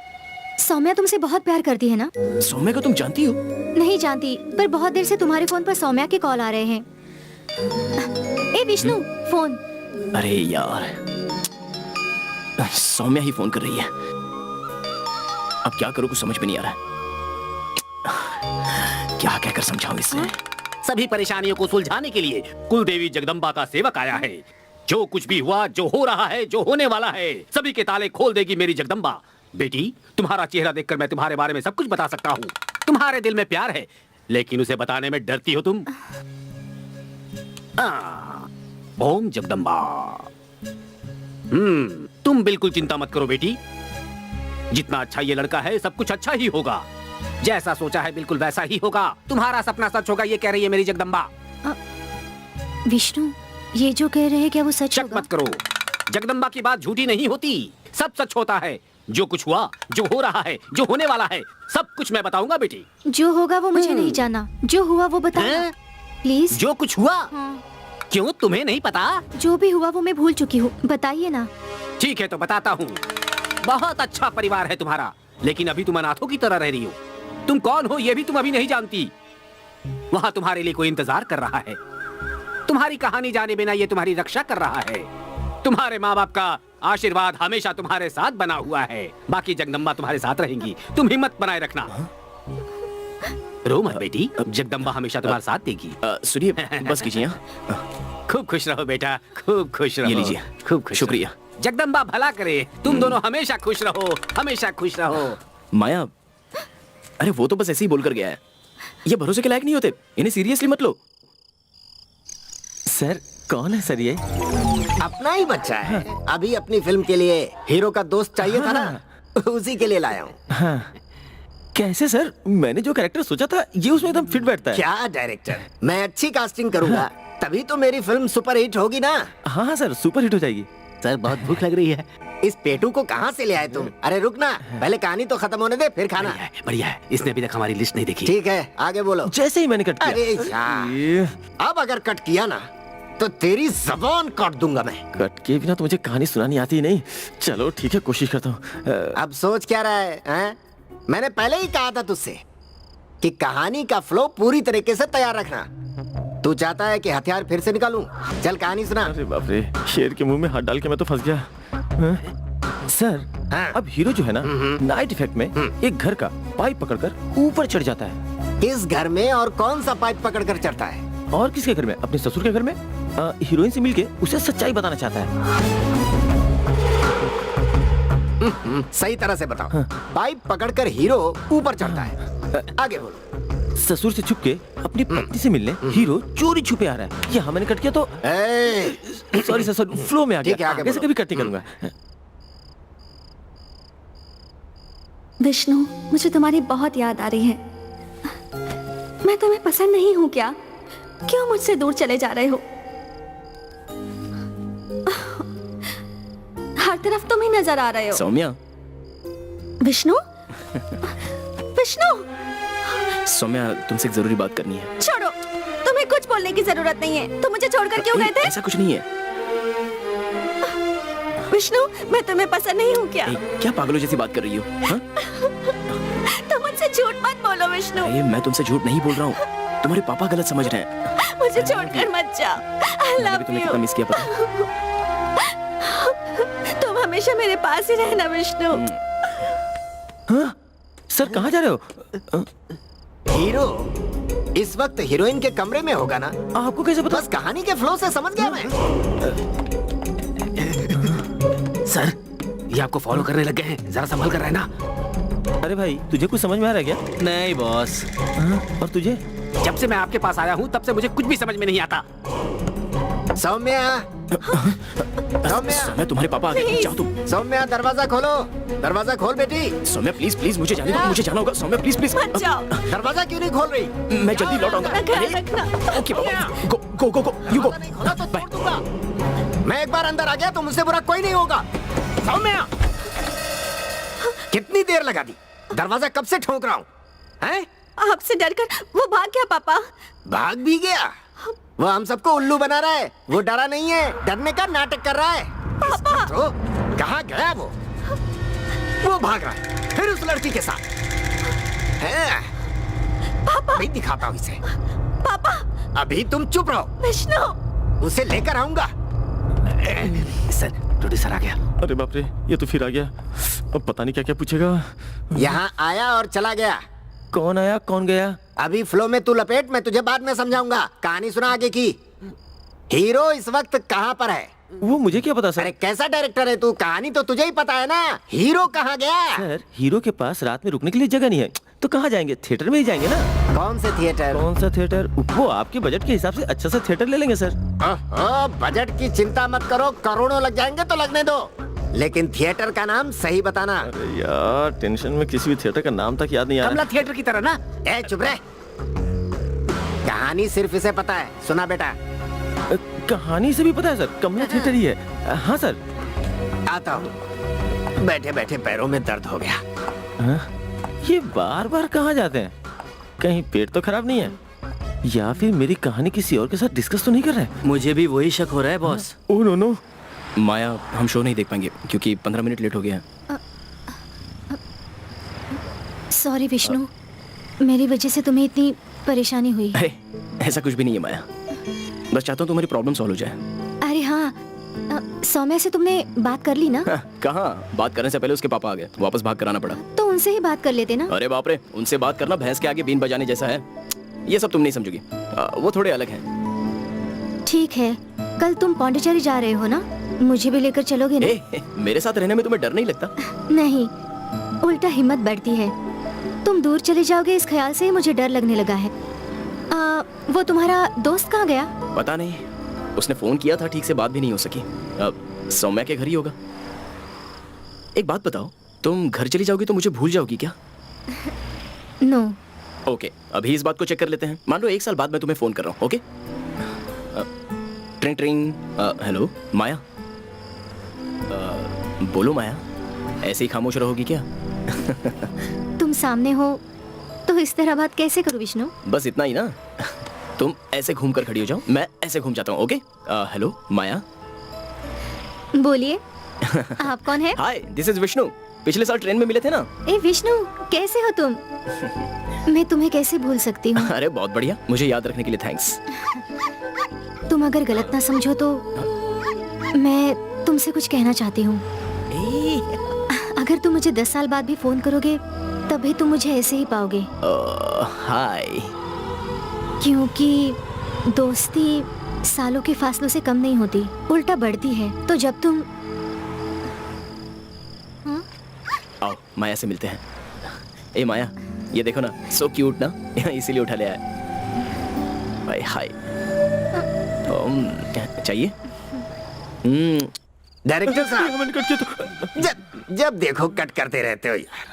सौम्या तुमसे बहुत प्यार करती है ना? सौम्या को तुम जानती हो? नहीं जानती, पर बहुत देर से तुम्हारे फोन पर सौम्या के कॉल आ रहे हैं। ए विष्णु, फोन। अरे यार, सौम्या ही फोन कर रही है। अब क्या करूं, कुछ समझ में नहीं आ रहा है। क्या कहकर समझाऊं इसे? सभी परेशानियों को सुलझाने के लिए कुल देवी जगदम्बा का सेवक आया है। जो कुछ भी हुआ, जो हो रहा है, जो होने वाला है, सभी के ताले खोल देगी मेरी जगदम्बा। बेटी, तुम्हारा चेहरा देखकर मैं तुम्हारे बारे में सब कुछ बता सकता हूँ। तुम्हारे दिल में प्यार है, लेकिन उसे बताने में डरती हो तुम। ओम जगदम्बा। तुम बिल्कुल चिंता मत करो बेटी। जितना अच्छा ये लड़का है, सब कुछ अच्छा ही होगा। जैसा सोचा है बिल्कुल वैसा ही होगा। तुम्हारा सपना सच होगा, ये कह रही है मेरी जगदम्बा। विष्णु, ये जो कह रहे हैं क्या वो सच शक होगा? मत करो, जगदम्बा की बात झूठी नहीं होती। सब सच होता है। जो कुछ हुआ, जो हो रहा है, जो होने वाला है, सब कुछ मैं बताऊंगा बेटी। जो होगा वो मुझे नहीं जानना, जो हुआ वो बताना प्लीज। जो कुछ हुआ? हाँ। क्यों, तुम्हें नहीं पता? जो भी हुआ वो मैं भूल चुकी हूँ, बताइए ना। ठीक है तो बताता हूँ। बहुत अच्छा परिवार है तुम्हारा, लेकिन अभी तुम अनाथों की तरह रह रही हो। तुम कौन हो ये भी तुम अभी नहीं जानती। वहां तुम्हारे लिए कोई इंतजार कर रहा है। तुम्हारी कहानी जाने बिना ये तुम्हारी रक्षा कर रहा है। तुम्हारे माँ बाप का आशीर्वाद हमेशा तुम्हारे साथ बना हुआ है। बाकी जगदम्बा तुम्हारे साथ रहेंगी, तुम हिम्मत बनाए रखना। रो मत बेटी, जगदम्बा हमेशा तुम्हारे साथ देगी। सुनिए, बस कीजिए। हाँ? खूब खुश रहो बेटा, खूब खुश रहो। ये लीजिए। खूब खुश शुक्रिया। रहो। जगदम्बा भला करे, तुम दोनों हमेशा खुश रहो, हमेशा खुश रहो। माया, अरे वो तो बस ऐसे ही बोलकर गया है। ये भरोसे के लायक नहीं होते, इन्हें सीरियसली मत लो। सर कौन है सर ये? अपना ही बच्चा है। अभी अपनी फिल्म के लिए हीरो का दोस्त चाहिए था ना, उसी के लिए लाया हूँ। हाँ। कैसे सर? मैंने जो कैरेक्टर सोचा था ये उसमें एकदम फिट बैठता है। क्या डायरेक्टर, मैं अच्छी कास्टिंग करूंगा तभी तो मेरी फिल्म सुपर हिट होगी ना। हाँ हाँ सर, सुपर हिट हो जाएगी। सर बहुत भूख लग रही है। इस पेटू को कहाँ से ले आए तुम? अरे रुक ना, पहले कहानी तो खत्म होने दे फिर खाना। बढ़िया है, बढ़िया है। इसने अभी तक हमारी लिस्ट नहीं देखी। ठीक है, आगे बोलो। जैसे ही मैंने कट किया। अरे यार, अब अगर कट किया ना तो तेरी जबान काट दूंगा मैं। कट के बिना तो मुझे कहानी सुनानी आती ही नहीं। चलो ठीक है, कोशिश करता हूँ। अब सोच क्या रहा है, हैं? मैंने पहले ही कहा था तुझसे कि कहानी का फ्लो पूरी तरीके से तैयार रखना। तू चाहता है कि हथियार फिर से निकालूं? चल कहानी सुना। अरे बाप रे, शेर के मुंह में हाथ डाल के मैं तो फंस गया। हाँ? सर, हाँ। अब हीरो जो है ना, नाइट इफेक्ट में एक घर का पाइप पकड़कर ऊपर चढ़ जाता है। किस घर में और कौन सा पाइप पकड़कर चढ़ता है? और किसके घर में? अपने ससुर के घर में। हीरोइन से मिलके उसे सच्चाई बताना चाहता है। सही तरह से बताओ। पाइप पकड़कर हीरो ऊपर चढ़ता है, आगे बोलो। ससुर से छुप के अपनी पत्नी से मिलने हीरो चोरी छुपे आ रहा है। यहाँ मैंने कट किया तो सॉरी सर, फ्लो में आ ठीक है, गया। आगे वैसे बोलो। कभी कट नहीं करूंगा। विष्णु, मुझे तुम्हारी बहुत याद आ रही है। मैं तुम्हें पसंद नहीं हूँ क्या? क्यों मुझसे दूर चले जा रहे हो? हर तरफ तुम ही नजर आ रहे हो। सौम्या, विष्णु, विष्णु, सौम्या तुमसे एक जरूरी बात करनी है। छोड़ो, तुम्हें कुछ बोलने की जरूरत नहीं है। तुम मुझे छोड़कर क्यों गए थे? ऐसा कुछ नहीं है। विष्णु, मैं तुम्हें पसंद नहीं हूँ क्या? क्या पागलों जैसी बात कर रही हो? हाँ? तुम मुझसे झूठ मत बोलो विष्णु। मैं तुमसे झूठ नहीं बोल रहा हूँ, तुम्हारे पापा गलत समझ रहे हैं। मुझे छोड़कर मत जाओ। I मैंने भी love तुम्हें you। कितना मिस किया पता? तुम हमेशा मेरे पास ही रहना विष्णु। हाँ? सर कहाँ जा रहे हो? हीरो इस वक्त हीरोइन के कमरे में होगा ना? आपको कैसे पता? बस कहानी के फ्लो से समझ गया मैं। सर, ये आपको फॉलो करने लग गए हैं, जरा संभल कर रहना। अरे भाई, तुझे कुछ समझ में आ रहा है क्या? नहीं बॉस। हाँ? और तुझे? जब से मैं आपके पास आया हूँ तब से मुझे कुछ भी समझ में नहीं आता। सौम्या, सौम्या, सौम्या तुम्हारे पापा आ गए, जाओ तुम। सौम्या दरवाजा खोलो, दरवाजा खोल बेटी। सौम्या प्लीज प्लीज मुझे जाने दो, मुझे जाना होगा। सौम्या प्लीज प्लीज मत जाओ। दरवाजा क्यों नहीं खोल रही? मैं जल्दी लौट आऊंगा। अपना ख्याल रखना। Okay Baba, go go go go, you go. दरवाजा नहीं खोला तो तोड़ दूंगा। मैं एक बार अंदर आ गया तो मुझसे बुरा कोई नहीं होगा। सौम्या, कितनी देर लगा दी? दरवाजा कब से ठोक रहा हूँ? हैं? आपसे डरकर वो भाग गया पापा। भाग भी गया? वो हम सबको उल्लू बना रहा है। वो डरा नहीं है, डरने का नाटक कर रहा है। पापा। तो कहाँ गया वो? वो भाग रहा है फिर उस लड़की के साथ। हैं? पापा। नहीं दिखाता हूँ इसे। पापा। अभी तुम चुप रहो, विष्णु। उसे लेकर आऊंगा। सर, प्रोड्यूसर आ गया। अरे बाप रे, ये तो फिर आ गया। अब पता नहीं क्या क्या पूछेगा। यहाँ आया और चला गया। कौन आया कौन गया? अभी फ्लो में तू लपेट, मैं तुझे बाद में समझाऊंगा। कहानी सुना आगे की। हीरो इस वक्त कहाँ पर है? वो मुझे क्या पता सर? अरे कैसा डायरेक्टर है तू? कहानी तो तुझे ही पता है ना। हीरो कहाँ गया? सर, हीरो के पास रात में रुकने के लिए जगह नहीं है, तो कहाँ जाएंगे? थिएटर में ही जाएंगे ना। कौन से थिएटर? कौन सा थिएटर? वो आपके बजट के हिसाब से अच्छा सा थिएटर ले लेंगे सर। बजट की चिंता मत करो, करोड़ों लग जाएंगे तो लगने दो, लेकिन थिएटर का नाम सही बताना। अरे यार, टेंशन में किसी भी थिएटर का नाम तक याद नहीं आ कमला रहा। थिएटर की तरह ना। ए चुप रह। कहानी सिर्फ इसे पता है। सुना बेटा। कहानी से भी पता है सर, कमला थिएटर ही है। हाँ सर। आता हूँ। बैठे बैठे पैरों में दर्द हो गया। हाँ? ये बार बार कहाँ जाते हैं? कहीं पेट तो खराब नहीं है? या फिर मेरी कहानी किसी और के साथ डिस्कस तो नहीं कर रहे? मुझे भी वही शक हो रहा है boss. Oh no no. Maya, हम शो नहीं देख पाएंगे क्योंकि 15 मिनट लेट हो गया है। सॉरी विष्णु, मेरी वजह से तुम्हें इतनी परेशानी हुई। अरे ऐसा कुछ भी नहीं है माया, बस चाहता हूँ तुम्हारी प्रॉब्लम सॉल्व हो जाए। अरे हाँ, सौम्या से तुमने बात कर ली ना? कहाँ, बात करने से पहले उसके पापा आ गए, वापस भाग कराना पड़ा। तो उनसे ही बात कर लेते ना। अरे बाप रे, उनसे बात करना भैंस के आगे बीन बजाने जैसा है। ये सब तुम नहीं समझोगी, वो थोड़े अलग हैं। ठीक है, कल तुम पौंडीचेरी जा रहे हो ना, मुझे भी लेकर चलोगे ना? मेरे साथ रहने में तुम्हें डर नहीं लगता? नहीं, उल्टा हिम्मत बढ़ती है। तुम दूर चले जाओगे इस ख्याल से ही मुझे डर लगने लगा है। वो तुम्हारा दोस्त कहाँ गया? पता नहीं, उसने फोन किया था, ठीक से बात भी नहीं हो सकी। सौम्या के घर ही होगा। एक बात बताओ, तुम घर चली जाओगी तो मुझे भूल जाओगी क्या? नो। ओके, अभी इस बात को चेक कर लेते हैं। मान लो 1 साल बाद मैं तुम्हें फोन कर रहा हूँ, ओके? ट्रिंग ट्रिंग, हेलो माया। बोलो माया, ऐसे ही खामोश रहोगी क्या? तुम सामने हो तो इस तरह बात कैसे करूं विष्णु? बस इतना ही ना, तुम ऐसे घूम कर खड़ी हो जाओ, मैं ऐसे घूम जाता हूँ, ओके? हेलो माया। बोलिए, आप कौन है? हाय, दिस इज विष्णु। पिछले साल ट्रेन में मिले थे ना? ए विष्णु, कैसे हो तुम? मैं तुम्हें कैसे भूल सकती हूँ? अरे बहुत बढ़िया, मुझे याद रखने के लिए थैंक्स। तुम अगर गलत ना समझो तो मैं तुमसे कुछ कहना चाहती हूँ। अगर तुम मुझे 10 साल बाद भी फोन करोगे तभी तुम मुझे ऐसे ही पाओगे। हाय। क्योंकि दोस्ती सालों के फासलों से कम नहीं होती, उल्टा बढ़ती है। तो जब तुम आओ माया से मिलते हैं। ए माया, ये देखो ना, सो क्यूट ना, इसीलिए उठा ले आया। हाय हाय। चाहिए? डायरेक्टर साहब, जब देखो कट करते रहते हो यार।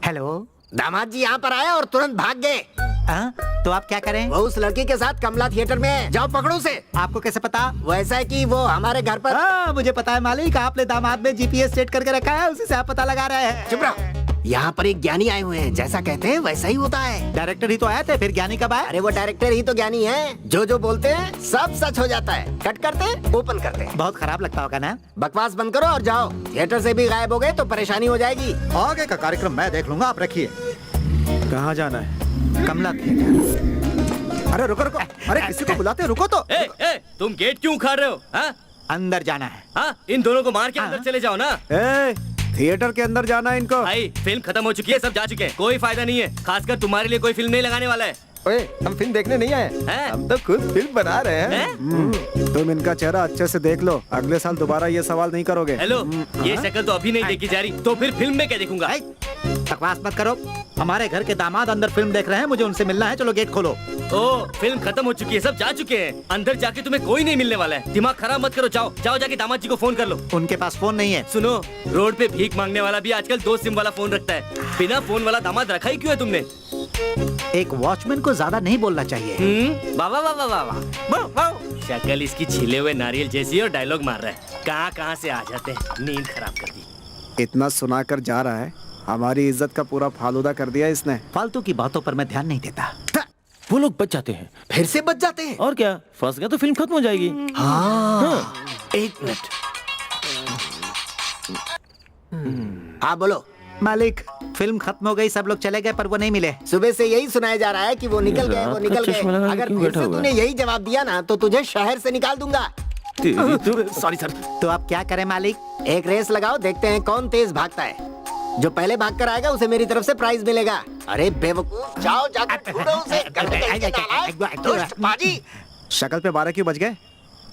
हेलो, दामाद जी यहाँ पर आए और तुरंत भाग गए। तो आप क्या करें? वो उस लड़की के साथ कमला थिएटर में है, जाओ पकड़ो उसे। आपको कैसे पता? वो ऐसा है कि वो हमारे घर पर। मुझे पता है मालिक, आपने दामाद में जीपीएस सेट करके रखा है, उसी से आप पता लगा रहे हैं। चुप रहो, यहाँ पर एक ज्ञानी आए हुए हैं, जैसा कहते हैं वैसा ही होता है। डायरेक्टर ही तो आए थे, फिर ज्ञानी कब आए? अरे वो डायरेक्टर ही तो ज्ञानी है, जो बोलते हैं सब सच हो जाता है। कट करते ओपन करते। बहुत खराब लगता होगा ना? बकवास बंद करो और जाओ। थिएटर से भी गायब हो गए तो परेशानी हो जाएगी। आगे का कार्यक्रम मैं देख लूंगा, आप रखिए। कहाँ जाना है? कमला थिएटर। अरे रुको रुको, अरे किसी को बुलाते, रुको तो। तुम गेट क्यों उखाड़ रहे हो? अंदर जाना है। इन दोनों को मार के अंदर चले जाओ ना। थिएटर के अंदर जाना है इनको। भाई, फिल्म खत्म हो चुकी है, सब जा चुके हैं, कोई फायदा नहीं है। खासकर तुम्हारे लिए कोई फिल्म नहीं लगाने वाला है। ओए, हम फिल्म देखने नहीं आए, हम तो खुद फिल्म बना रहे हैं। तुम इनका चेहरा अच्छे से देख लो, अगले साल दोबारा ये सवाल नहीं करोगे। हेलो, ये शक्ल तो अभी नहीं देखी जा रही, तो फिर फिल्म में क्या देखूंगा? बकवास मत करो, हमारे घर के दामाद अंदर फिल्म देख रहे हैं, मुझे उनसे मिलना है। चलो गेट खोलो। ओ, फिल्म खत्म हो चुकी है, सब जा चुके हैं। अंदर जाके तुम्हें कोई नहीं मिलने वाला है। दिमाग खराब मत करो, जाओ जाओ जाके दामाद जी को फोन कर लो। उनके पास फोन नहीं है। सुनो, रोड पे भीख मांगने वाला भी आजकल 2 सिम वाला फोन रखता है। बिना फोन वाला दामाद रखा ही क्यों है तुमने? एक वॉचमैन को ज्यादा नहीं बोलना चाहिए। वाह वाह वाह वाह वाह। शक्ल इसकी छिले हुए नारियल जैसी और डायलॉग मार रहा है। कहाँ से आ जाते हैं, नींद खराब कर दी। इतना सुनाकर जा रहा है, हमारी इज्जत का पूरा फालूदा कर दिया इसने। फालतू की बातों पर मैं ध्यान नहीं देता। वो लोग बच जाते हैं। फिर से बच जाते हैं? और क्या, फंस गया तो फिल्म खत्म हो जाएगी। हाँ। 1 मिनट। हाँ बोलो। मालिक, फिल्म खत्म हो गई, सब लोग चले गए, पर वो नहीं मिले। सुबह से यही सुनाया जा रहा है कि वो निकल गए, वो निकल गए। अगर फिर से तूने यही जवाब दिया ना तो तुझे शहर से निकाल दूंगा। Sorry sir. तो आप क्या करें मालिक? एक रेस लगाओ, देखते हैं कौन तेज भागता है। जो पहले भाग कर आएगा उसे मेरी तरफ से प्राइज मिलेगा। अरे बेवकूफ, जाओ जाकर ढूंढो उसे। दुष्ट बाजी। शक्ल पे 12 क्यों बज गए?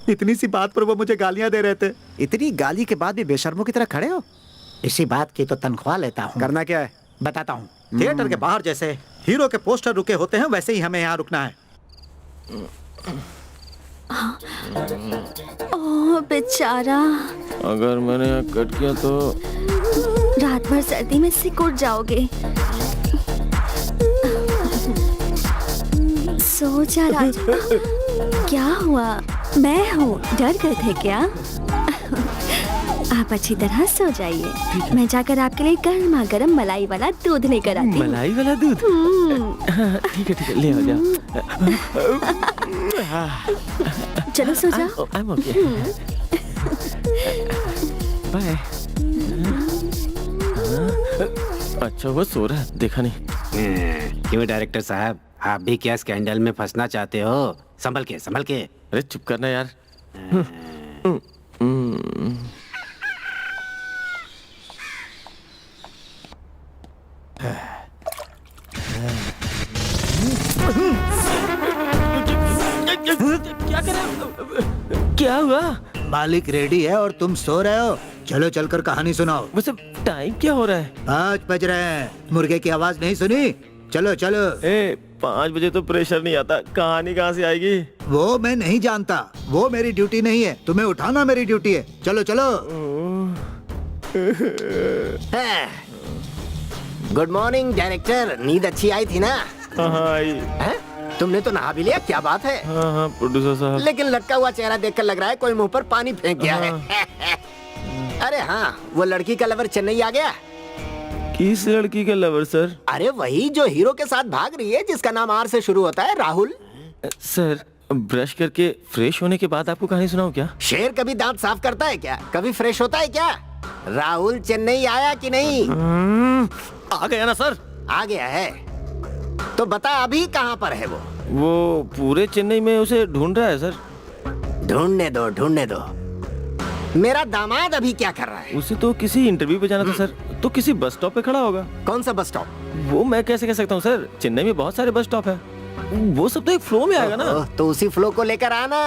इतनी सी बात पर वो मुझे गालियां दे रहे थे। इतनी गाली के बाद भी बेशर्मों की तरह खड़े हो। इसी बात की तो तनख्वाह लेता हूँ। करना क्या है? बताता हूँ। थिएटर के बाहर जैसे हीरो के पोस्टर रुके होते हैं, वैसे ही हमें यहाँ रुकना है। ओह बेचारा, अगर मैंने यहाँ कट किया तो रात भर सर्दी में सिकुड़ जाओगे। सो जा राजा। क्या हुआ? मैं हूँ, डर गए थे क्या? आप अच्छी तरह सो जाइए, मैं जाकर आपके लिए गर्मा गर्म मलाई वाला दूध लेकर आती हूँ। मलाई वाला दूध? ठीक है, ले आ जा। चलो सो जाओ। I'm okay. बाय। अच्छा वो सो रहा है, देखा नहीं। क्यों डायरेक्टर साहब, आप भी क्या स्कैंडल में फंसना चाहते हो? संभल के संभल के। अरे चुप करना यार। क्या कर रहे हो? क्या हुआ? मालिक रेडी है और तुम सो रहे हो। चलो चलकर कहानी सुनाओ। वैसे टाइम क्या हो रहा है? 5 बज रहे हैं। मुर्गे की आवाज नहीं सुनी? चलो चलो। 5 बजे तो प्रेशर नहीं आता, कहानी कहाँ से आएगी? वो मैं नहीं जानता, वो मेरी ड्यूटी नहीं है। तुम्हें उठाना मेरी ड्यूटी है। चलो चलो। गुड मॉर्निंग डायरेक्टर, नींद अच्छी आई थी ना? हैं? तुमने तो नहा भी लिया, क्या बात है? हाँ प्रोड्यूसर साहब। लेकिन लटका हुआ चेहरा देखकर लग रहा है कोई मुंह पर पानी फेंक गया है। अरे हाँ, वो लड़की का लवर चेन्नई आ गया। किस लड़की का लवर सर? अरे वही जो हीरो के साथ भाग रही है, जिसका नाम आर से शुरू होता है, राहुल। सर ब्रश करके फ्रेश होने के बाद आपको कहानी सुनाऊं क्या? शेर कभी दांत साफ करता है क्या? कभी फ्रेश होता है क्या? राहुल चेन्नई आया कि नहीं? आ गया ना सर। आ गया है तो बता अभी कहाँ पर है वो? वो पूरे चेन्नई में उसे ढूंढ रहा है सर। ढूंढने दो ढूंढने दो। मेरा दामाद अभी क्या कर रहा है? उसे तो किसी इंटरव्यू पे जाना था सर, तो किसी बस स्टॉप पे खड़ा होगा। कौन सा बस स्टॉप? वो मैं कैसे कह सकता हूँ सर, चेन्नई में बहुत सारे बस स्टॉप है। वो सब तो एक फ्लो में आएगा ना। तो उसी फ्लो को लेकर आना।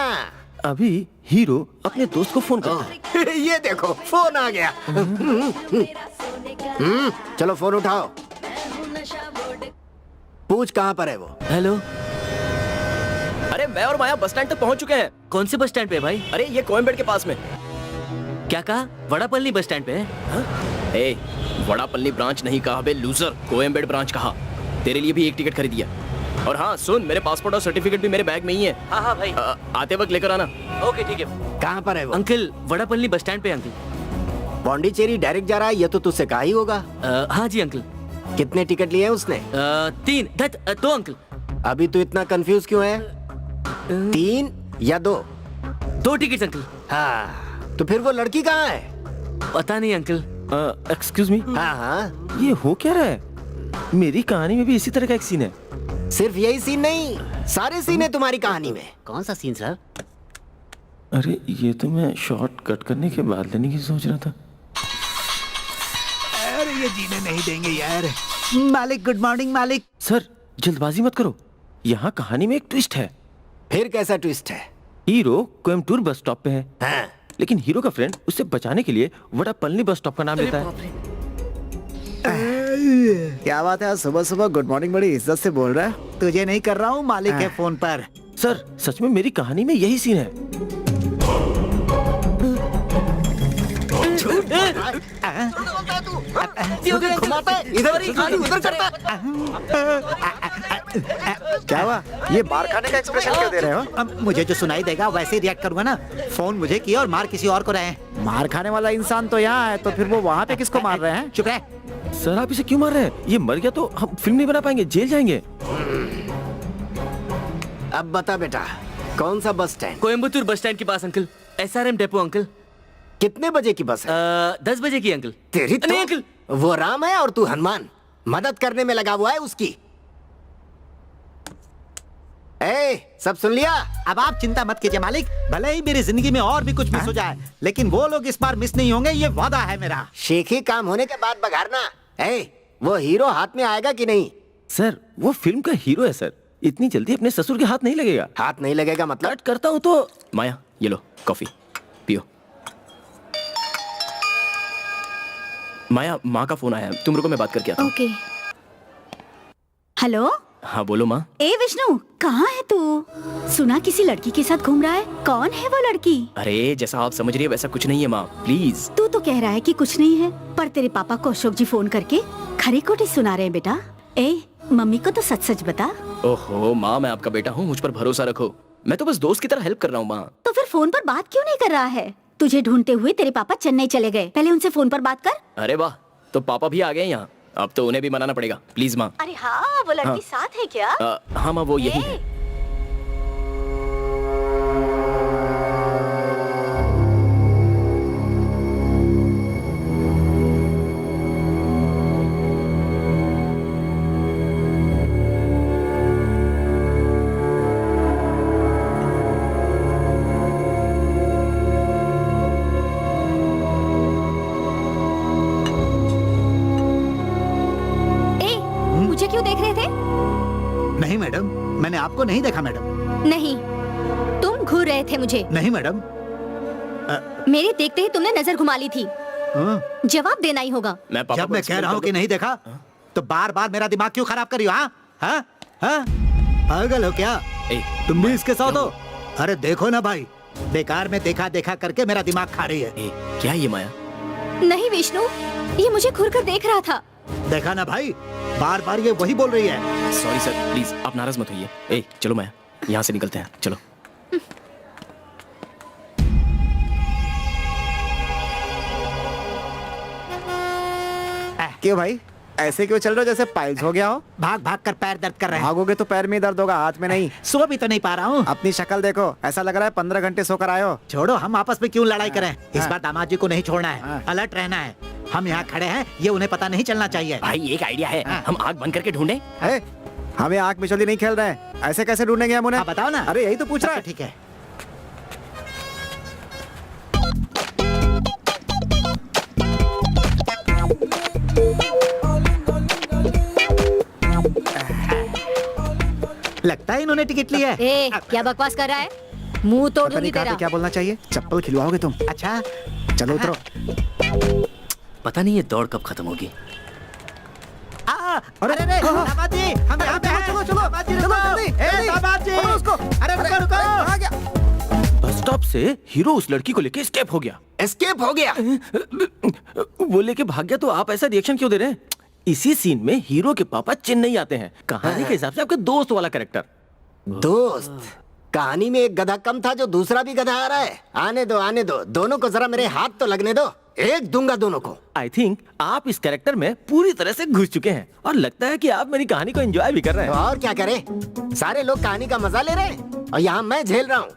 अभी हीरो अपने दोस्त को फोन करता है। ये देखो फोन आ गया। चलो फोन उठाओ, पूछ कहाँ पर है वो। हेलो। अरे मैं और माया बस स्टैंड तक पहुंच चुके हैं। कौन से बस स्टैंड पे है भाई? अरे ये कोयम्बेड के पास में। क्या कहा? वड़ापल्ली बस स्टैंड पे है? ए, वड़ापल्ली ब्रांच नहीं कहा बे लूजर, कोयम्बेड ब्रांच कहा। तेरे लिए भी एक टिकट खरीदी है। और हाँ सुन, मेरे पासपोर्ट और सर्टिफिकेट भी मेरे बैग में ही है। हाँ हाँ भाई। आते वक्त लेकर आना। ओके ठीक है। कहाँ पर है वो? अंकल वड़ापल्ली बस स्टैंड पे अंकल। पौंडीचेरी डायरेक्ट जा रहा है, ये तो तुझसे कहा ही होगा। हाँ जी अंकल। कितने टिकट लिए उसने? 3 2 अंकल। अभी तू इतना कंफ्यूज क्यों है? 3 या 2? 2 टिकट अंकल। हाँ तो फिर वो लड़की कहाँ है? पता नहीं अंकल। Excuse me. हाँ हाँ, ये हो क्या रहा है? मेरी कहानी में भी इसी तरह का एक सीन है। सिर्फ यही सीन नहीं, सारे सीन है तुम्हारी कहानी में। कौन सा सीन सर? अरे ये तो मैं शॉर्ट कट करने के बाद लेने की सोच रहा था। अरे ये जीने नहीं देंगे यार। मालिक गुड मॉर्निंग मालिक। सर जल्दबाजी मत करो, यहाँ कहानी में एक ट्विस्ट है। फिर कैसा ट्विस्ट है? हीरो कोयम्बटूर बस स्टॉप पे है, हाँ। लेकिन हीरो का फ्रेंड उसे बचाने के लिए वड़ापल्ली बस स्टॉप का नाम लेता है। क्या बात है, आज सुबह सुबह गुड मॉर्निंग बड़ी इज्जत से बोल रहा है। तुझे नहीं कर रहा हूँ, मालिक है फोन पर। सर सच में मेरी कहानी में यही सीन है। घुमाता है, इधर उधर करता है। क्या हुआ? ये मार खाने का एक्सप्रेशन क्यों दे रहे हो? अब मुझे जो सुनाई देगा वैसे ही रिएक्ट करूंगा ना। फोन मुझे किया और मार किसी और को रहे हैं। मार खाने वाला इंसान तो यहाँ है, तो फिर वो वहाँ पे किसको मार रहे हैं? चुप रह। सर आप इसे क्यों मार रहे हैं? ये मर गया तो हम फिल्म नहीं बना पाएंगे, जेल जाएंगे। अब बता बेटा, कौन सा bus stand? Coimbatore bus stand के पास अंकल। SRM depot uncle. कितने बजे की बस है? 10 बजे की अंकल। तेरी नहीं अंकल। वो राम है और तू हनुमान, मदद करने में लगा हुआ है उसकी। सब सुन लिया? अब आप चिंता मत कीजिए मालिक, भले ही मेरी जिंदगी में और भी कुछ मिस हो जाए, लेकिन वो लोग इस बार मिस नहीं होंगे, ये वादा है मेरा। शेखी काम होने के बाद बघारना। वो हीरो हाथ में आएगा कि नहीं? सर वो फिल्म का हीरो है सर, इतनी जल्दी अपने ससुर के हाथ नहीं लगेगा। हाथ नहीं लगेगा मतलब? कट करता हूँ तो। माया ये लो कॉफी पियो। माया माँ का फोन आया है, तुम रुको मैं बात करके आता हूँ। ओके। हेलो। हाँ बोलो माँ। ए विष्णु, कहाँ है तू? सुना किसी लड़की के साथ घूम रहा है, कौन है वो लड़की? अरे जैसा आप समझ रही है वैसा कुछ नहीं है माँ, प्लीज। तू तो कह रहा है कि कुछ नहीं है, पर तेरे पापा को अशोक जी फोन करके खरी खोटी सुना रहे हैं बेटा। मम्मी को तो सच सच बता। ओहो माँ, मैं आपका बेटा हूँ, मुझ पर भरोसा रखो। मैं तो बस दोस्त की तरह हेल्प कर रहा हूँ माँ। तो फिर फोन पर बात क्यों नहीं कर रहा है? तुझे ढूंढते हुए तेरे पापा चेन्नई चले गए, पहले उनसे फोन पर बात कर। अरे वाह, तो पापा भी आ गए यहाँ, अब तो उन्हें भी मनाना पड़ेगा। प्लीज माँ। अरे हाँ, वो लड़की साथ है क्या? हाँ माँ, वो यही है। मैंने आपको नहीं देखा मैडम। नहीं, तुम घूर रहे थे मुझे। नहीं मैडम। मेरे देखते ही तुमने नजर घुमा ली थी। हाँ? जवाब देना ही होगा। जब मैं कह रहा हूँ कि नहीं देखा तो बार बार मेरा दिमाग क्यों खराब कर रही हो? हाँ हाँ हाँ, पागल हो क्या? तुम भी इसके साथ हो? अरे देखो ना भाई, बेकार में देखा देखा करके मेरा दिमाग खा रही है। क्या ये माया? नहीं विष्णु, ये मुझे घूर कर देख रहा था। देखा ना भाई, बार बार ये वही बोल रही है। सॉरी सर, प्लीज आप नाराज मत होइए। चलो माया, यहाँ से निकलते हैं, चलो। क्यों भाई, ऐसे क्यों चल रहे हो जैसे पाइल्स हो गया हो? भाग भाग कर पैर दर्द कर रहे हैं। भागोगे तो पैर में ही दर्द होगा, हाथ में नहीं। सो भी तो नहीं पा रहा हूँ। अपनी शक्ल देखो, ऐसा लग रहा है 15 घंटे सोकर आए हो। छोड़ो, हम आपस में क्यों लड़ाई करें? इस हाँ। बार दामाद जी को नहीं छोड़ना है, हाँ। अलर्ट रहना है। हम यहाँ खड़े हैं, ये उन्हें पता नहीं चलना चाहिए। भाई एक आइडिया है, हाँ। हम आग बंद करके ढूंढें। हमें आंख मिचौली नहीं खेल रहे हैं, ऐसे कैसे ढूंढेंगे हम उन्हें? आप बताओ ना। अरे यही तो पूछ रहा है। ठीक है। लगता है इन्होंने टिकट लिया है। ए, क्या बकवास कर रहा है? मुंह तोड़ पता नहीं दूंगी कहाँ पे तेरा। क्या बोलना चाहिए। चप्पल खिलवाओगे तुम? अच्छा, चलो उतरो। पता नहीं ये दौड़ कब खत्म होगी। अरे अरे दामाद जी, हम यहाँ पे हैं। दामाद जी रुको। ए, दामाद जी, अरे रुको रुको। बस स्टॉप से हीरो उस लड़की को लेके एस्केप हो गया। एस्केप हो गया? वो लेके भाग गया तो आप ऐसा रिएक्शन क्यों दे रहे हैं? इसी सीन में हीरो के पापा चेन्नई आते हैं, कहानी के हिसाब से आपके दोस्त वाला कैरेक्टर। दोस्त? कहानी में एक गधा कम था जो दूसरा भी गधा आ रहा है। आने दो आने दो, दोनों को जरा मेरे हाथ तो लगने दो, एक दूंगा दोनों को। आई थिंक आप इस कैरेक्टर में पूरी तरह से घुस चुके हैं और लगता है कि आप मेरी कहानी को एंजॉय भी कर रहे हैं। और क्या करें, सारे लोग कहानी का मजा ले रहे हैं और यहाँ मैं झेल रहा हूँ।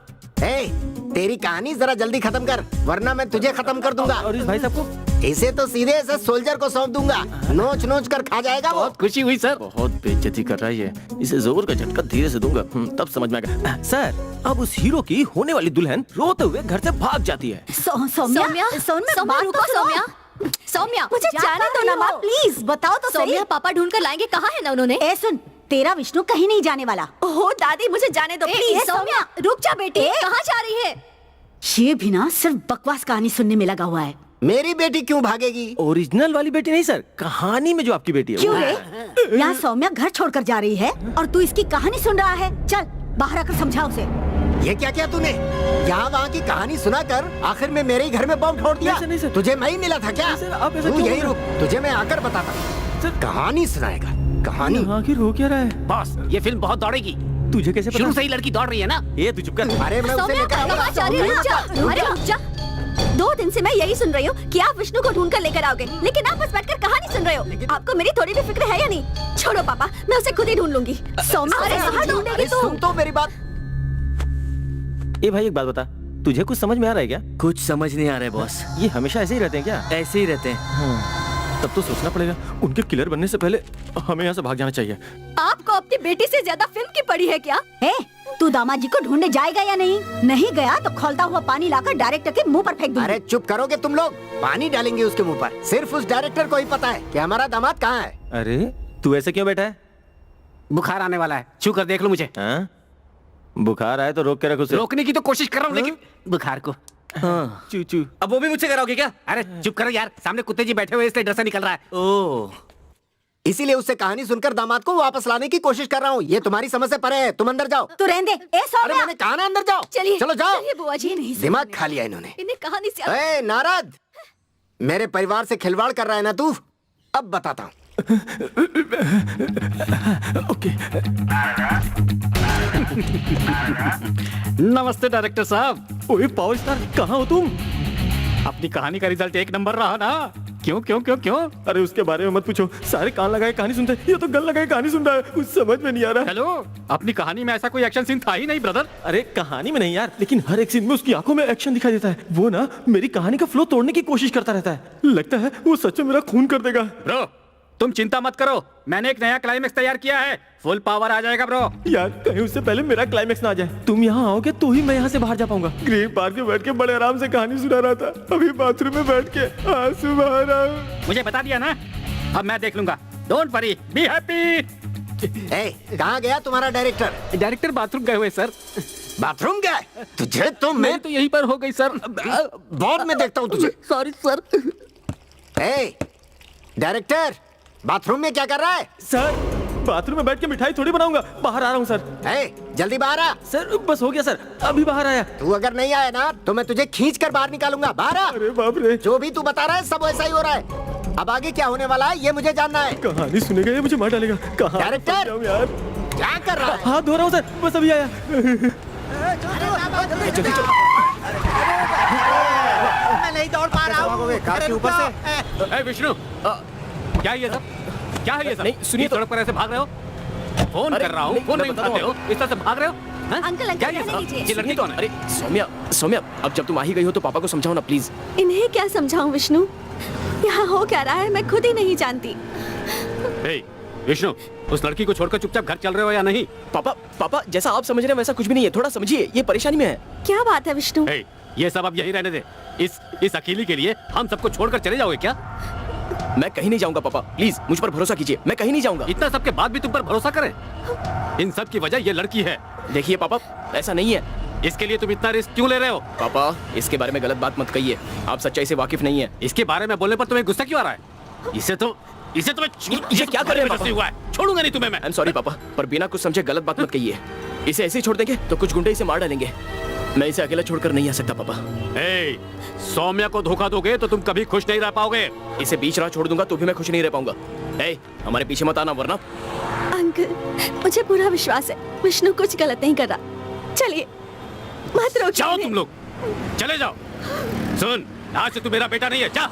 तेरी कहानी जरा जल्दी खत्म कर, वरना मैं तुझे खत्म कर दूंगा। और इस भाई साहब को? इसे तो सीधे ऐसे सोल्जर को सौंप दूंगा, नोच नोच कर खा जाएगा वो। बहुत खुशी हुई सर। बहुत बेइज्जती कर रहा है ये, इसे जोर का झटका धीरे से दूंगा, तब समझ में आएगा। सर, अब उस हीरो की होने वाली दुल्हन रोते हुए घर से भाग जाती है। सौम्या, सौम्या रुको। सौम्या, सौम्या मुझे जाने दो ना माँ, प्लीज बताओ तो सही। सौम्या, पापा ढूंढ कर लाएंगे। कहाँ है ना उन्होंने? ए सुन, तेरा विष्णु कहीं नहीं जाने वाला। ओह दादी, मुझे जाने दो प्लीज। सौम्या रुक जा बेटी, कहाँ जा रही है? ये भी ना सिर्फ बकवास कहानी सुनने में लगा हुआ है। मेरी बेटी क्यों भागेगी? ओरिजिनल वाली बेटी नहीं सर, कहानी में जो आपकी बेटी है क्यों वो। रे? यहाँ सौम्या घर छोड़कर जा रही है और तू इसकी कहानी सुन रहा है। चल बाहर आकर समझा उसे। ये क्या किया तूने? यहाँ वहाँ की कहानी सुनाकर आखिर में मेरे ही घर में बम फोड़ दिया। नहीं सर। तुझे मैं ही मिला था क्या? नहीं सर, आप ऐसा तू क्यों यही बोल रुक, तुझे मैं आकर बताता हूँ। सर, कहानी सुनाएगा, कहानी। आखिर हो क्या रहा है? बॉस, ये फिल्म बहुत दौड़ेगी। तुझे कैसे पता? शुरू से ही लड़की दौड़ रही है ना। ये तू चुप कर। अरे मैं उसे सौम्या, लेकर कहाँ आऊंगा। जा रही है? रुक जा, अरे रुक जा। 2 दिन से मैं यही सुन रही हूँ कि आप विष्णु को ढूंढ कर लेकर आओगे, लेकिन आप बस बैठकर कहानी सुन रहे हो। आपको मेरी थोड़ी भी फिक्र है या नहीं? छोड़ो पापा, मैं उसे खुद ही ढूंढ लूंगी। सौम्या, अरे कहाँ ढूंढेगी अरे तू? सुन तो मेरी बात। ए भाई एक बात बता, तुझे कुछ समझ में आ रहा है क्या? कुछ समझ नहीं आ रहा है बॉस। ये हमेशा ऐसे ही रहते हैं क्या? ऐसे ही रहते हैं। तब तो सोचना पड़ेगा, उनके किलर बनने से पहले हमें यहाँ से भाग जाना चाहिए। आपको अपनी बेटी से ज्यादा फिल्म की पड़ी है क्या? ए, तू दामाद जी को ढूंढने जाएगा या नहीं? नहीं गया तो खौलता हुआ पानी लाकर डायरेक्टर के मुंह पर फेंक दूंगी। अरे चुप करोगे तुम लोग? पानी डालेंगे उसके मुंह पर। सिर्फ उस डायरेक्टर को ही पता है कि हमारा दामाद कहाँ है। अरे तू ऐसे क्यों बैठा है? बुखार आने वाला है, छू कर देख लो मुझे। हाँ? बुखार आए तो रोक के रख उसे। रोकने की तो कोशिश कर रहा हूँ लेकिन बुखार को। चू चू। अब वो भी मुझसे कराओगे क्या? अरे चुप करो यार, सामने कुत्ते जी बैठे हुए इसलिए डर से निकल रहा है। ओह, इसीलिए उससे कहानी सुनकर दामाद को वापस लाने की कोशिश कर रहा हूँ। ये तुम्हारी समझ से परे है, तुम अंदर जाओ। तू रहने दे। ए अरे सौम्या, मैंने कहा ना अंदर जाओ। चलिए चलो जाओ। चलिए बुआ जी। नहीं दिमाग खा लिया इन्होंने। इन्हें कहानी से ए नारद, मेरे परिवार से खिलवाड़ कर रहा है ना तू? अब बताता हूँ। नमस्ते डायरेक्टर साहब। ओए पावर स्टार, कहाँ हो तुम? अपनी कहानी का रिजल्ट एक नंबर रहा ना। क्यों क्यों क्यों क्यों? अरे उसके बारे में मत पूछो, सारे कान लगाए कहानी सुनते हैं, ये तो गल लगाए कहानी सुन रहा है, कुछ समझ में नहीं आ रहा। हेलो, अपनी कहानी में ऐसा कोई एक्शन सीन था ही नहीं ब्रदर। अरे कहानी में नहीं यार, लेकिन हर एक सीन में उसकी आंखों में एक्शन दिखाई देता है। वो ना मेरी कहानी का फ्लो तोड़ने की कोशिश करता रहता है। लगता है वो सच में मेरा खून कर देगा। ब्रो, तुम चिंता मत करो, मैंने एक नया क्लाइमेक्स तैयार किया है। फुल पावर आ जाएगा ब्रो। यार कहीं उससे पहले मेरा क्लाइमेक्स ना आ जाए। तुम यहाँ आओगे तो ही मैं यहाँ से बाहर जा पाऊंगा। ग्रीन पार्क में बैठ के बड़े आराम से कहानी सुना रहा था, अभी बाथरूम में बैठ के आंसू बहा रहा हूँ। मुझे बता दिया ना, अब मैं देख लूंगा। Don't worry, be happy. कहाँ गया तुम्हारा डायरेक्टर? डायरेक्टर बाथरूम गए हुए सर। बाथरूम गया? तुझे तो मैं मैं तो यहीं पर हो गई सर। बाद में देखता हूँ तुझे। Sorry sir. डायरेक्टर बाथरूम में क्या कर रहा है? सर बाथरूम में बैठ के मिठाई थोड़ी बनाऊंगा, बाहर आ रहा हूँ सर। जल्दी बाहर आ। सर बस हो गया सर, अभी बाहर आया। तू अगर नहीं आया ना तो मैं तुझे खींच कर बाहर निकालूंगा। बाहर आ। अरे बाप रे, जो भी तू बता रहा है सब वैसा ही हो रहा है। अब आगे क्या होने वाला है ये मुझे जानना है। कहानी सुनेगा ये मुझे मार डालेगा। कहाँ डायरेक्टर! फंस जाऊं यार। क्या कर रहा है? हाथ धो रहा हूँ सर, बस अभी आया। जल्दी चलो। मैं नहीं दौड़ पा रहा हूँ। कार के ऊपर से। विष्णु, क्या है ये सब? क्या है ये सब? नहीं, सुनिए इस तो। सड़क पर ऐसे भाग रहे हो? फोन अरे, कर रहा हूँ, नहीं, फोन मैं नहीं बता रहा उठाते हो, इस तरह से भाग रहे हो? हाँ? अंकल, क्या ये अंकल, सब? लीजिए। ये लड़की कौन है? अरे सौम्या, सौम्या, अब जब तुम आ ही गई हो तो पापा को समझाओ ना प्लीज। इन्हें क्या समझाऊं विष्णु? यहाँ हो क्या रहा है मैं खुद ही नहीं जानती। हे, विष्णु, उस लड़की को छोड़कर चुपचाप घर चल रहे हो या नहीं? पापा जैसा आप समझ रहे हैं वैसा कुछ भी नहीं है, थोड़ा समझिए, ये परेशानी में है। क्या बात है विष्णु? हे, ये सब अब यहीं रहने दे। इस अकेली के लिए हम सबको छोड़कर चले जाओगे क्या? मैं कहीं नहीं जाऊंगा पापा, प्लीज मुझ पर भरोसा कीजिए, मैं कहीं नहीं जाऊंगा। इतना सबके बाद भी तुम पर भरोसा करें? इन सब की वजह ये लड़की है। देखिए पापा, ऐसा नहीं है। इसके लिए तुम इतना रिस्क क्यों ले रहे हो? पापा इसके बारे में गलत बात मत कहिए, आप सच्चाई से वाकिफ नहीं है। इसके बारे में बोलने पर तुम्हें गुस्सा क्यों आ रहा है? इसे तो मैं ये क्या कर रहे हैं पापा? हुआ है। छोड़ूंगा नहीं तुम्हें मैं। आई एम सॉरी पापा, पर बिना कुछ समझे गलत बात मत कहिए। इसे ऐसे ही छोड़ देंगे तो कुछ गुंडे इसे मार डालेंगे। मैं इसे अकेला छोड़कर नहीं आ सकता पापा। हे, सौम्या को धोखा दोगे तो तुम कभी खुश नहीं रह पाओगे। इसे बीच राह छोड़ दूंगा तो भी मैं खुश नहीं रह पाऊंगा। हमारे पीछे मत आना वरना। अंकल, मुझे पूरा विश्वास है विष्णु कुछ गलत नहीं कर रहा। चलिए मत रोकिए। जाओ तुम लोग, चले जाओ। सुन, आज से तू मेरा बेटा नहीं है, जा।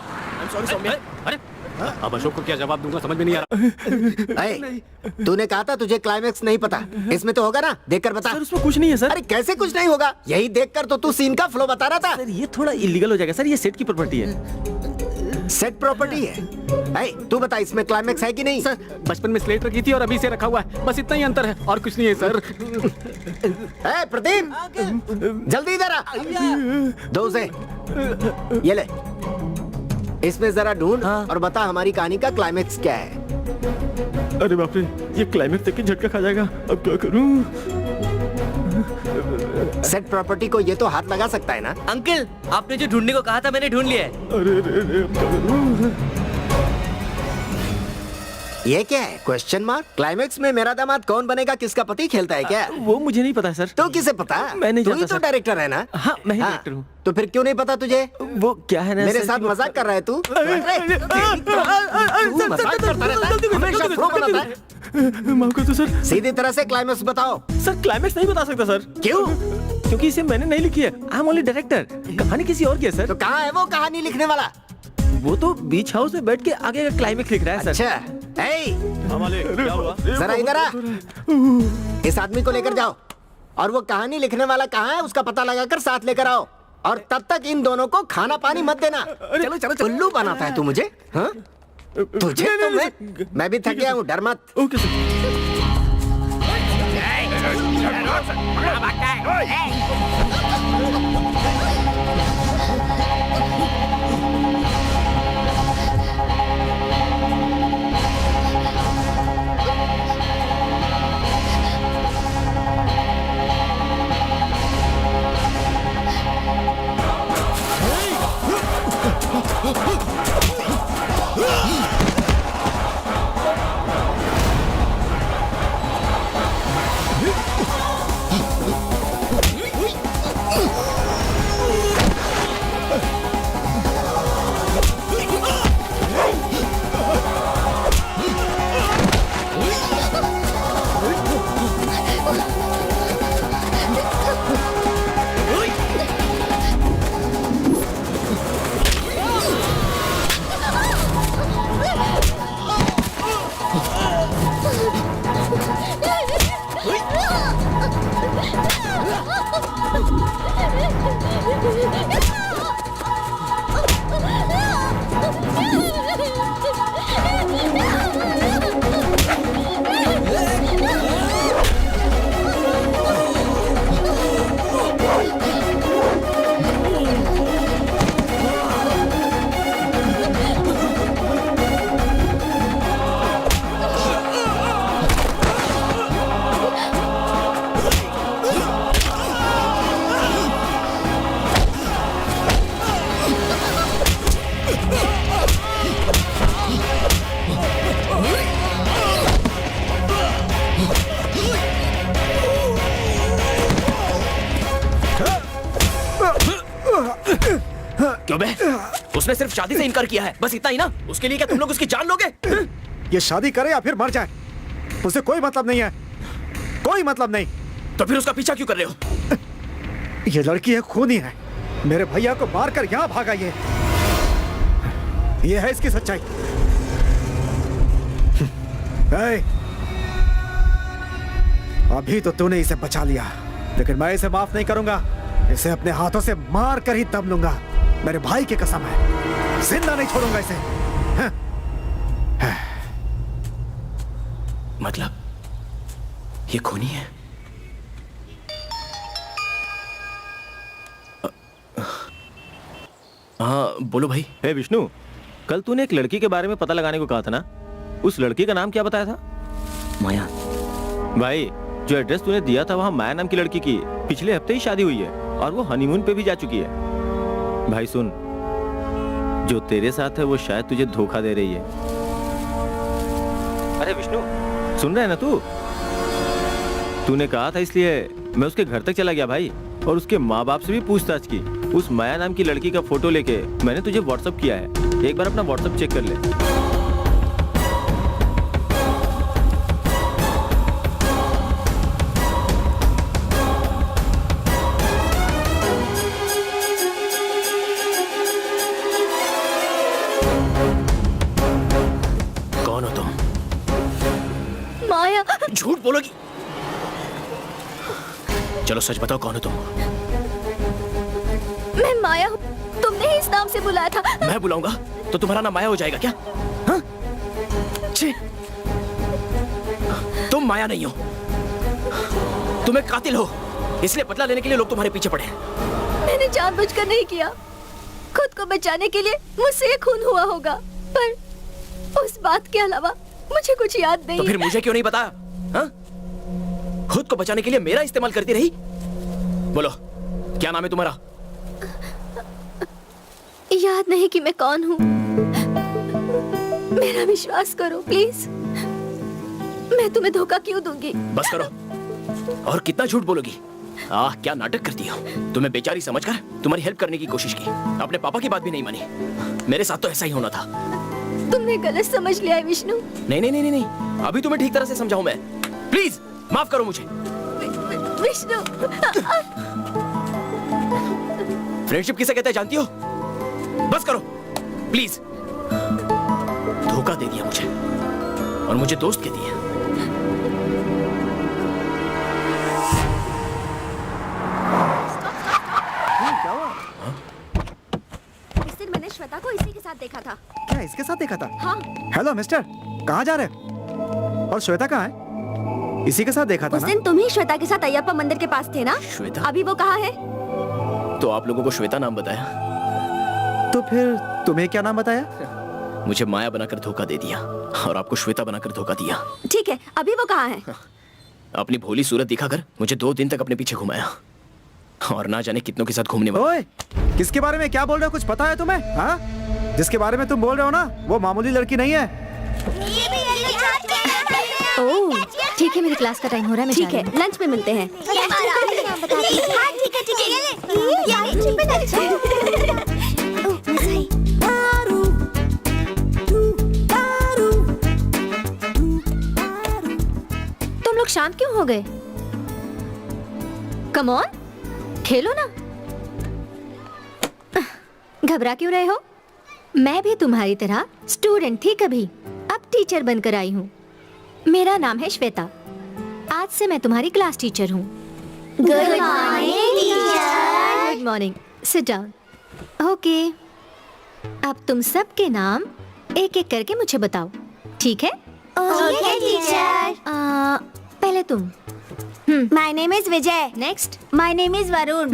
सॉरी सौम्या। अरे अब अशोक को क्या जवाब दूंगा समझ में नहीं आ रहा। तूने कहा था तुझे क्लाइमेक्स नहीं पता, इसमें तो होगा ना, देखकर बता। सर उसमें कुछ नहीं है सर। अरे कैसे कुछ नहीं होगा? यही देखकर तो तू सीन का फ्लो बता रहा था। सर ये थोड़ा इलीगल हो जाएगा सर, ये सेट की प्रॉपर्टी है। सेट प्रॉपर्टी है। तू बता इसमें क्लाइमेक्स है कि नहीं? सर बचपन में स्लेट रखी थी और अभी से रखा हुआ है, बस इतना ही अंतर है और कुछ नहीं है सर। प्रदीप, जल्दी इधर आ। दो से ये ले, इसमें जरा ढूंढ और बता हमारी कहानी का क्लाइमेक्स क्या है। अरे बाप रे, ये क्लाइमेक्स देख के झटका खा जाएगा, अब क्या करूं? सेट प्रॉपर्टी को ये तो हाथ लगा सकता है ना? अंकल, आपने जो ढूंढने को कहा था मैंने ढूंढ लिया है। अरे अब क्या करूं? ये क्या है? Question mark. क्लाइमेक्स में मेरा दामाद कौन बनेगा किसका पति खेलता है क्या? वो मुझे नहीं पता सर। तो किसे पता? मैं नहीं तू ही जानता तो सर। डायरेक्टर है ना? हाँ मैं ही डायरेक्टर हूँ। तो फिर क्यों नहीं पता तुझे? वो क्या है ना मेरे सर साथ कि वो- मजाक कर रहा है तू? तू मजाक करता रहता है, हमेशा फ्लो बनाता है। माफ कर दो सर। सीधी तरह से क्लाइमेक्स बताओ। सर क्लाइमेक्स नहीं बता सकता सर। क्यों? क्योंकि इसे मैंने नहीं लिखी है, आई एम ओनली डायरेक्टर। कहानी किसी और की है सर। तो कहाँ है वो कहानी लिखने वाला? वो तो बीच हाउस में बैठ के आगे का क्लाइमेक्स लिख रहा है सर। अच्छा, क्या हुआ? जरा इधर आ। इस आदमी को लेकर जाओ और वो कहानी लिखने वाला कहाँ है उसका पता लगाकर साथ लेकर आओ। और तब तक इन दोनों को खाना पानी मत देना। चलो चलो, उल्लू बनाता है तू मुझे। हाँ? तुझे तो मैं भी थक गया हूँ, डर मत। Okay sir. क्यों बे? उसने सिर्फ शादी से इनकार किया है, बस इतना ही ना? उसके लिए क्या तुम लोग उसकी जान लोगे? ये शादी करे या फिर मर जाए, उसे कोई मतलब नहीं है, कोई मतलब नहीं। तो फिर उसका पीछा क्यों कर रहे हो? ये लड़की है, खूनी है, मेरे भैया को मारकर यहाँ भागा ये है इसकी सच्चाई। अभी तो तूने इसे बचा लिया, लेकिन मैं इसे माफ नहीं करूंगा। इसे अपने हाथों से मार कर ही दम लूंगा, मेरे भाई की कसम है, जिंदा नहीं छोड़ूंगा इसे। मतलब ये खूनी है? हाँ बोलो भाई। हे विष्णु, कल तूने एक लड़की के बारे में पता लगाने को कहा था ना, उस लड़की का नाम क्या बताया था? माया। भाई जो एड्रेस तूने दिया था वहाँ माया नाम की लड़की की पिछले हफ्ते ही शादी हुई है और वो हनीमून पे भी जा चुकी है। भाई सुन, जो तेरे साथ है वो शायद तुझे धोखा दे रही है। अरे विष्णु, सुन रहा है ना तू? तूने कहा था इसलिए मैं उसके घर तक चला गया भाई, और उसके माँ बाप से भी पूछताछ की। उस माया नाम की लड़की का फोटो लेके मैंने तुझे व्हाट्सएप किया है, एक बार अपना व्हाट्सएप चेक कर ले। कौन हो तुम? माया। झूठ बोलोगी? चलो सच बताओ, कौन हो तुम? मैं माया हूँ, तुमने ही इस नाम से बुलाया था। मैं बुलाऊंगा तो तुम्हारा नाम माया हो जाएगा क्या? हाँ? छी! तुम माया नहीं हो, तुम एक कातिल हो, इसलिए बदला लेने के लिए लोग तुम्हारे पीछे पड़े हैं। मैंने जानबूझकर नहीं किया, खुद को बचाने के लिए मुझसे ये खून हुआ होगा, पर उस बात के अलावा मुझे कुछ याद नहीं। तो फिर मुझे क्यों नहीं बताया? हाँ? खुद को बचाने के लिए मेरा इस्तेमाल करती रही। बोलो क्या नाम है तुम्हारा? याद नहीं कि मैं कौन हूँ। मेरा विश्वास करो प्लीज, मैं तुम्हें धोखा क्यों दूंगी? बस करो, और कितना झूठ बोलोगी? क्या नाटक करती हो? तुम्हें बेचारी समझकर तुम्हारी हेल्प करने की कोशिश की, अपने पापा की बात भी नहीं मानी। मेरे साथ तो ऐसा ही होना था। तुमने गलत समझ लिया है विष्णु। नहीं नहीं नहीं नहीं, अभी तुम्हें ठीक तरह से समझाऊं मैं। प्लीज माफ करो मुझे। विष्णु। फ्रेंडशिप किसे कहते हैं जानती हो? बस करो प्लीज। धोखा दे दिया मुझे, और मुझे दोस्त कहती है। क्या हुआ? इस दिन मैंने श्वेता को इसी के साथ देखा था। क्या इसके साथ देखा था? हाँ। हेलो मिस्टर, कहाँ जा रहे? और श्वेता कहाँ है? इसी के साथ देखा था उस ना? दिन तुम ही श्वेता के साथ अय्यप्पा मंदिर के पास थे ना? श्वेता? अभी वो कहाँ है? तो आप लोगों को श्वेता नाम बताया, तो फिर तुम्हें क्या नाम बताया? मुझे माया बनाकर धोखा दे दिया, और आपको श्वेता बनाकर धोखा दिया। ठीक है, अभी वो कहाँ है? अपनी भोली सूरत दिखाकर मुझे 2 दिन तक अपने पीछे घुमाया, और ना जाने कितनों के साथ घूमने वाला। ओए, किसके बारे में क्या बोल रहे हो? कुछ पता है तुम्हें? हाँ? जिसके बारे में तुम बोल रहे हो ना, वो मामूली लड़की नहीं है। ओह, ठीक है, मेरी क्लास का टाइम हो रहा है, मैं ठीक जा है, रही हूँ। लंच में मिलते हैं। तुम लोग शांत क्यों हो गए? कम ऑन, खेलो ना। घबरा क्यों रहे हो? मैं भी तुम्हारी तरह स्टूडेंट थी कभी, अब टीचर बनकर आई हूँ। मेरा नाम है श्वेता, आज से मैं तुम्हारी क्लास टीचर हूँ। Good morning teacher. Good morning, sit down. Okay, अब तुम सबके नाम एक एक करके मुझे बताओ, ठीक है? Okay teacher. पहले तुम। My name is Vijay. Next. My name is Varun.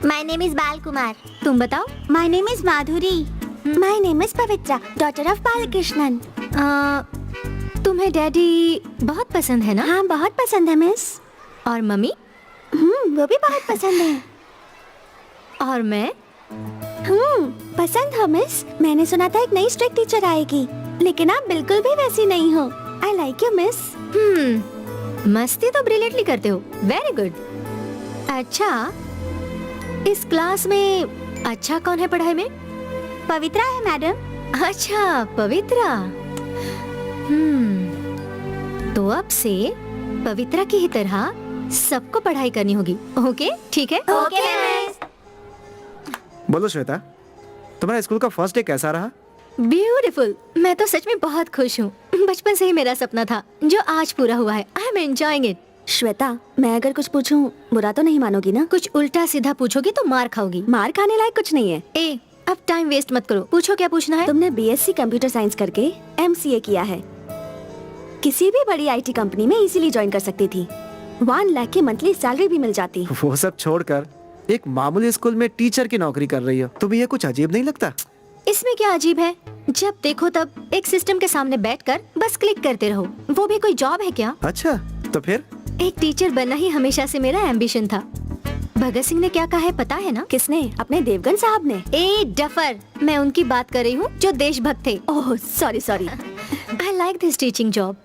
My name is बाल कुमार। तुम बताओ। My name is Madhuri. My name is Pavitra, daughter of Balakrishnan. तुम्हें डैडी बहुत पसंद है ना? हाँ, बहुत पसंद है मिस। और मम्मी? वो भी बहुत पसंद है। और मैं? पसंद हो मिस। मैंने सुना था एक नई स्ट्रिक्ट टीचर आएगी, लेकिन आप बिल्कुल भी वैसी नहीं हो। I like you miss. मस्ती तो ब्रिलियंटली करते हो, वेरी गुड। अच्छा, इस क्लास में अच्छा कौन है पढ़ाई में? पवित्रा है मैडम। अच्छा, पवित्रा। तो अब से पवित्रा की ही तरह सबको पढ़ाई करनी होगी। ओके, ठीक है? Okay miss. बोलो श्वेता, तुम्हारा स्कूल का फर्स्ट डे कैसा रहा? ब्यूटीफुल। मैं तो सच में बहुत खुश हूँ। बचपन से ही मेरा सपना था जो आज पूरा हुआ है। I am enjoying it. Shweta, मैं अगर कुछ पूछूं बुरा तो नहीं मानोगी ना? कुछ उल्टा सीधा पूछोगी तो मार खाओगी। मार खाने लायक कुछ नहीं है। ए, अब टाइम वेस्ट मत करो। पूछो क्या पूछना है। तुमने बीएससी कंप्यूटर साइंस करके एमसीए किया है। किसी भी बड़ी आईटी कंपनी में इजीली ज्वाइन कर सकती थी। 1 लाख की मंथली सैलरी भी मिल जाती। वो सब छोड़कर एक मामूली स्कूल में टीचर की नौकरी कर रही हो, तुम्हें ये कुछ अजीब नहीं लगता? इसमें क्या अजीब है? जब देखो तब एक सिस्टम के सामने बैठकर बस क्लिक करते रहो। वो भी कोई जॉब है क्या? अच्छा, तो फिर? एक टीचर बनना ही हमेशा से मेरा एम्बिशन था। भगत सिंह ने क्या कहा है पता है ना? किसने? अपने देवगन साहब ने। ए डफर, मैं उनकी बात कर रही हूँ जो देशभक्त थे। Oh sorry sorry. I like this teaching job.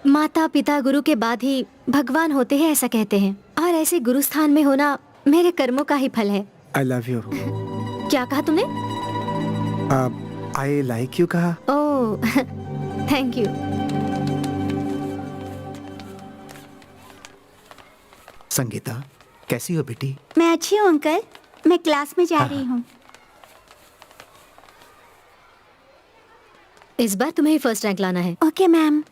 माता पिता गुरु के बाद ही भगवान होते हैं ऐसा कहते हैं, और ऐसे गुरु स्थान में होना मेरे कर्मों का ही फल है। I love you. क्या कहा तुमने? आई लाइक यू कहा। Oh thank you. संगीता, कैसी हो बेटी? मैं अच्छी हूँ अंकल। मैं क्लास में जा रही हूँ। इस बार तुम्हें ही फर्स्ट रैंक लाना है। Okay ma'am.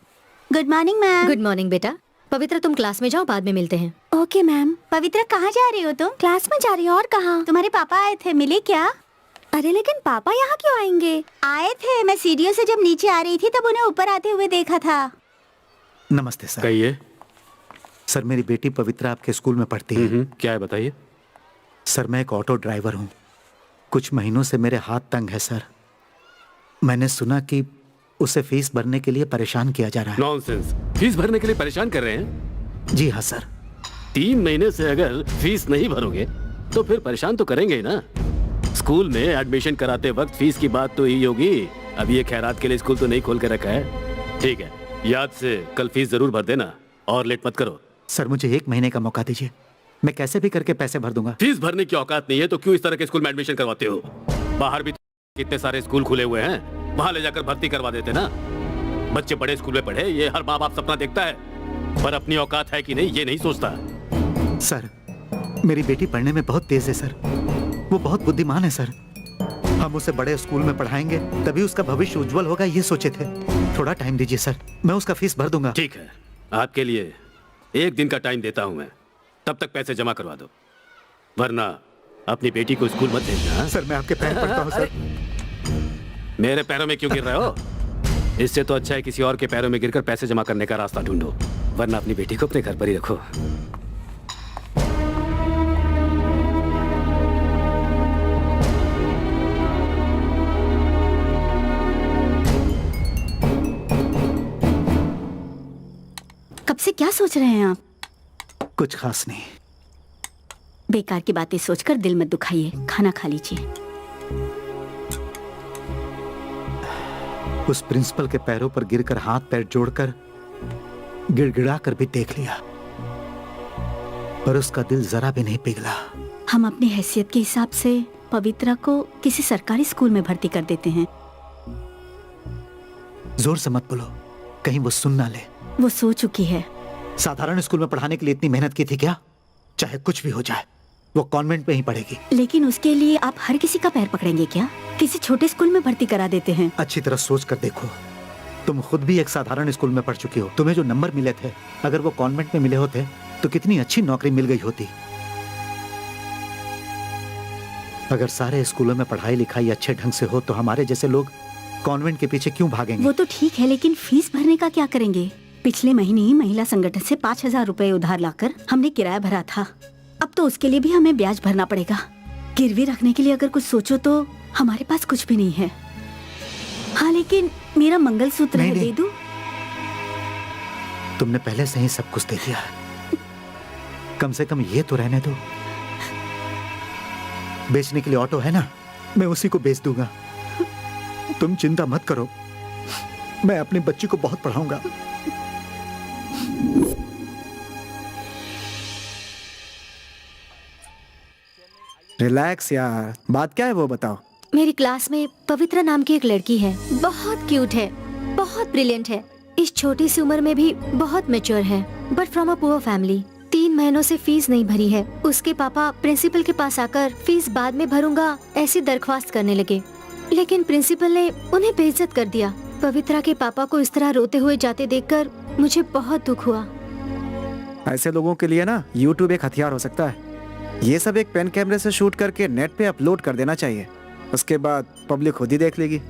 Good morning ma'am. Good morning बेटा। पवित्रा तुम क्लास में जाओ, बाद में मिलते हैं। Okay ma'am. पवित्रा कहाँ जा रही हो तुम? क्लास में जा रही हो। और कहाँ? तुम्हारे पापा आए थे, मिले क्या? अरे लेकिन पापा यहाँ क्यों आएंगे? आए थे, मैं सीढ़ियों से जब नीचे आ रही थी तब उन्हें ऊपर आते हुए देखा था। नमस्ते सर। कहिए। सर, मेरी बेटी पवित्रा आपके स्कूल में पढ़ती है। क्या है बताइए। सर, मैं एक ऑटो ड्राइवर हूँ। कुछ महीनों से मेरे हाथ तंग है सर। मैंने सुना कि उसे फीस भरने के लिए परेशान किया जा रहा है। नॉनसेंस। फीस भरने के लिए परेशान कर रहे हैं? जी हाँ सर। 3 महीने से अगर फीस नहीं भरोगे तो फिर परेशान तो करेंगे ही ना। स्कूल में एडमिशन कराते वक्त फीस की बात तो ही होगी। अब ये खैरात के लिए स्कूल तो नहीं खोल के रखा है। ठीक है, याद से कल फीस जरूर भर देना और लेट मत करो। सर, मुझे 1 महीने का मौका दीजिए, मैं कैसे भी करके पैसे भर दूंगा। फीस भरने की औकात नहीं है तो क्यों इस तरह के स्कूल में एडमिशन करवाते हो? बाहर भी कितने सारे स्कूल खुले हुए हैं, वहां ले जाकर भर्ती करवा देते ना। बच्चे बड़े स्कूल में पढ़े, ये हर माँ बाप सपना देखता है, पर अपनी औकात है कि नहीं ये नहीं सोचता। सर, मेरी बेटी पढ़ने में बहुत तेज है सर। वो बहुत बुद्धिमान है सर। हम उसे बड़े स्कूल में पढ़ाएंगे तभी उसका भविष्य उज्जवल होगा, ये सोचे थे। थोड़ा टाइम दीजिए सर, मैं उसका फीस भर दूंगा। ठीक है, आपके लिए 1 दिन का टाइम देता हूं मैं, तब तक पैसे जमा करवा दो, वरना अपनी बेटी को स्कूल मत भेजना। सर, मैं आपके पैर पड़ता हूं सर। मेरे पैरों में क्यों गिर रहे हो? इससे तो अच्छा है किसी और के पैरों में गिरकर पैसे जमा करने का रास्ता ढूंढो, वरना अपनी बेटी को अपने घर पर ही रखो। कब से क्या सोच रहे हैं आप? कुछ खास नहीं। बेकार की बातें सोचकर दिल मत दुखाइए, खाना खा लीजिए। उस प्रिंसिपल के पैरों पर गिरकर हाथ पैर जोड़कर गिड़गिड़ा कर भी देख लिया, पर उसका दिल जरा भी नहीं पिघला। हम अपनी हैसियत के हिसाब से पवित्रा को किसी सरकारी स्कूल में भर्ती कर देते हैं। जोर से मत बोलो, कहीं वो सुन ना ले। वो सो चुकी है। साधारण स्कूल में पढ़ाने के लिए इतनी मेहनत की थी क्या? चाहे कुछ भी हो जाए, वो कॉन्वेंट में ही पढ़ेगी। लेकिन उसके लिए आप हर किसी का पैर पकड़ेंगे क्या? किसी छोटे स्कूल में भर्ती करा देते हैं। अच्छी तरह सोच कर देखो, तुम खुद भी एक साधारण स्कूल में पढ़ चुकी हो। तुम्हें जो नंबर मिले थे, अगर वो कॉन्वेंट में मिले होते तो कितनी अच्छी नौकरी मिल गई होती। अगर सारे स्कूलों में पढ़ाई लिखाई अच्छे ढंग से हो तो हमारे जैसे लोग कॉन्वेंट के पीछे क्यों भागेंगे? वो तो ठीक है, लेकिन फीस भरने का क्या करेंगे? पिछले महीने ही महिला संगठन से 5,000 रुपए उधार लाकर हमने किराया भरा था। अब तो उसके लिए भी हमें ब्याज भरना पड़ेगा। गिरवी रखने के लिए अगर कुछ सोचो तो हमारे पास कुछ भी नहीं है। हाँ, लेकिन मेरा मंगलसूत्र है, दे दूं? तुमने पहले से ही सब कुछ दे दिया, कम से कम ये तो रहने दो। बेचने के लिए ऑटो है ना, मैं उसी को बेच दूंगा। तुम चिंता मत करो, मैं अपनी बच्ची को बहुत पढ़ाऊंगा। रिलैक्स यार, बात क्या है वो बताओ। मेरी क्लास में पवित्रा नाम की एक लड़की है, बहुत क्यूट है, बहुत ब्रिलियंट है, इस छोटी सी उम्र में भी बहुत मैच्योर है, but from a poor family. 3 महीनों से फीस नहीं भरी है। उसके पापा प्रिंसिपल के पास आकर फीस बाद में भरूंगा ऐसी दरख्वास्त करने लगे, लेकिन प्रिंसिपल ने उन्हें बेइज्जत कर दिया। पवित्रा के पापा को इस तरह रोते हुए जाते देखकर मुझे बहुत दुख हुआ। ऐसे लोगों के लिए ना YouTube एक हथियार हो सकता है। ये सब एक पेन कैमरे से शूट करके नेट पे अपलोड कर देना चाहिए, उसके बाद पब्लिक खुद ही देख लेगी।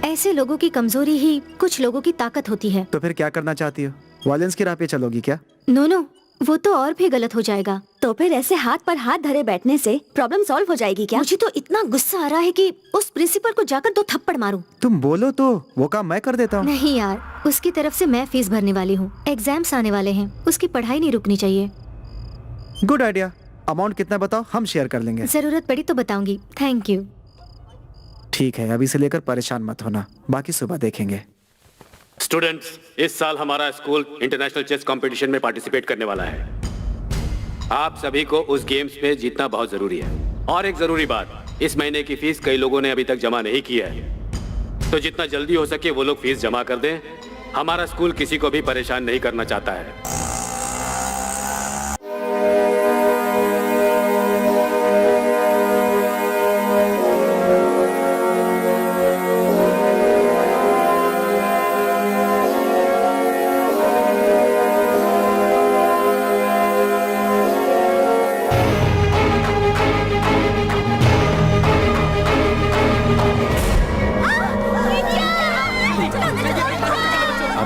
ऐसे लोगों की कमजोरी ही कुछ लोगों की ताकत होती है। तो फिर क्या करना चाहती हो? वायलेंस की राह पे चलोगी क्या? नो, वो तो और भी गलत हो जाएगा। तो फिर ऐसे हाथ पर हाथ धरे बैठने से प्रॉब्लम सॉल्व हो जाएगी क्या? मुझे तो इतना गुस्सा आ रहा है कि उस प्रिंसिपल को जाकर 2 थप्पड़ मारूं। तुम बोलो तो वो काम मैं कर देता हूँ। नहीं यार, उसकी तरफ से मैं फीस भरने वाली हूँ, एग्जाम्स आने वाले हैं, उसकी पढ़ाई नहीं रुकनी चाहिए। Good idea. अमाउंट कितना बताओ, हम शेयर कर लेंगे। जरूरत पड़ी तो बताऊंगी। Thank you. ठीक है, अभी से लेकर परेशान मत होना, बाकी सुबह देखेंगे। स्टूडेंट्स, इस साल हमारा स्कूल इंटरनेशनल चेस कंपटीशन में पार्टिसिपेट करने वाला है। आप सभी को उस गेम्स में जीतना बहुत जरूरी है। और एक जरूरी बात, इस महीने की फीस कई लोगों ने अभी तक जमा नहीं की है, तो जितना जल्दी हो सके वो लोग फीस जमा कर दें। हमारा स्कूल किसी को भी परेशान नहीं करना चाहता है।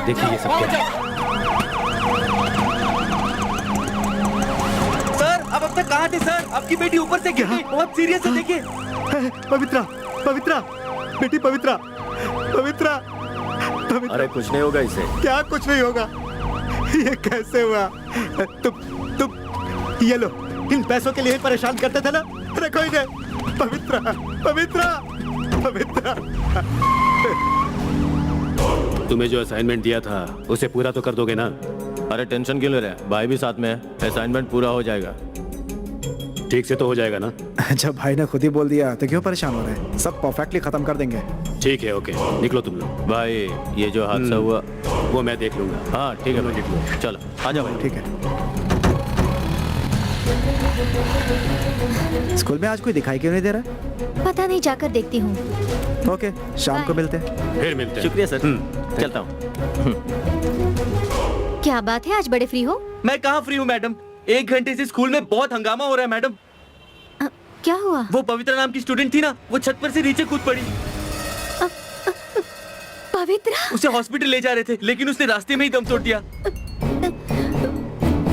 देखिए ये सब क्या है। सर, अब तक कहाँ थे सर? आपकी बेटी ऊपर से गिर गई, बहुत सीरियस है, देखिए। पवित्रा, पवित्रा, बेटी पवित्रा, पवित्रा, पवित्रा। अरे कुछ नहीं होगा इसे। क्या कुछ नहीं होगा? ये कैसे हुआ? तुम ये लो, इन पैसों के लिए परेशान करते थे ना, रखो इन्हें। पवित्रा, पवित्रा, पवित्रा। तुम्हें जो असाइनमेंट दिया था उसे पूरा तो कर दोगे ना? अरे टेंशन क्यों ले रहे हैं? भाई भी साथ में है, असाइनमेंट पूरा हो जाएगा। ठीक से तो हो जाएगा ना? जब भाई ने खुद ही बोल दिया तो क्यों परेशान हो रहे हैं? सब परफेक्टली खत्म कर देंगे। ठीक है, ओके, निकलो तुम लोग। भाई ये जो हादसा हुआ वो मैं देख लूंगा। हाँ ठीक है भाई, निकलो, चलो आ जाओ भाई। ठीक है। स्कूल में आज कोई दिखाई क्यों नहीं दे रहा? पता नहीं, जाकर देखती हूँ। ओके, शाम को मिलते हैं। फिर मिलते हैं। शुक्रिया सर, चलता हूँ। क्या बात है, आज बड़े फ्री हो? मैं कहाँ फ्री हूँ मैडम, 1 घंटे से स्कूल में बहुत हंगामा हो रहा है मैडम। क्या हुआ? वो पवित्रा नाम की स्टूडेंट थी ना, वो छत पर से नीचे कूद पड़ी। पवित्रा? उसे हॉस्पिटल ले जा रहे थे, लेकिन उसने रास्ते में ही दम तोड़ दिया।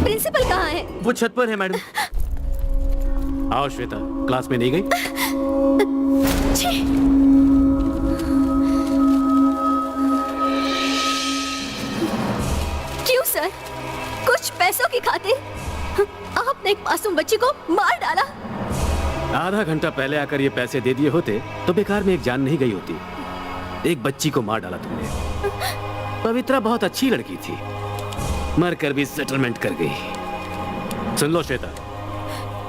प्रिंसिपल कहाँ है? वो छत पर है मैडम। आओ श्वेता, क्लास में नहीं गई? क्यों सर? कुछ पैसों की खातिर आपने एक मासूम बच्ची को मार डाला। आधा घंटा पहले आकर ये पैसे दे दिए होते तो बेकार में एक जान नहीं गई होती। एक बच्ची को मार डाला तुमने। पवित्रा बहुत अच्छी लड़की थी, मरकर भी सेटलमेंट कर गई। सुन लो श्वेता,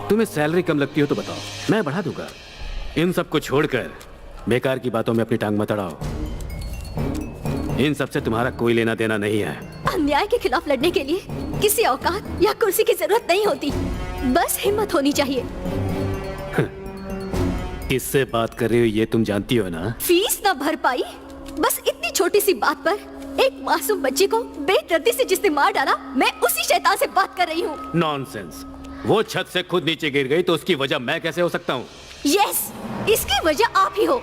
तुम्हें सैलरी कम लगती हो तो बताओ, मैं बढ़ा दूंगा। इन सब को छोड़कर बेकार की बातों में अपनी टांग मत अड़ाओ। इन सब से तुम्हारा कोई लेना देना नहीं है। अन्याय के खिलाफ लड़ने के लिए किसी औकात या कुर्सी की जरूरत नहीं होती, बस हिम्मत होनी चाहिए। किससे बात कर रही हो ये तुम जानती हो ना? फीस ना भर पाई, बस इतनी छोटी सी बात पर एक मासूम बच्ची को बेदर्दी से जिसने मार डाला, मैं उसी शैतान से बात कर रही हूँ। नॉनसेंस। वो छत से खुद नीचे गिर गई तो उसकी वजह मैं कैसे हो सकता हूँ? यस, इसकी वजह आप ही हो।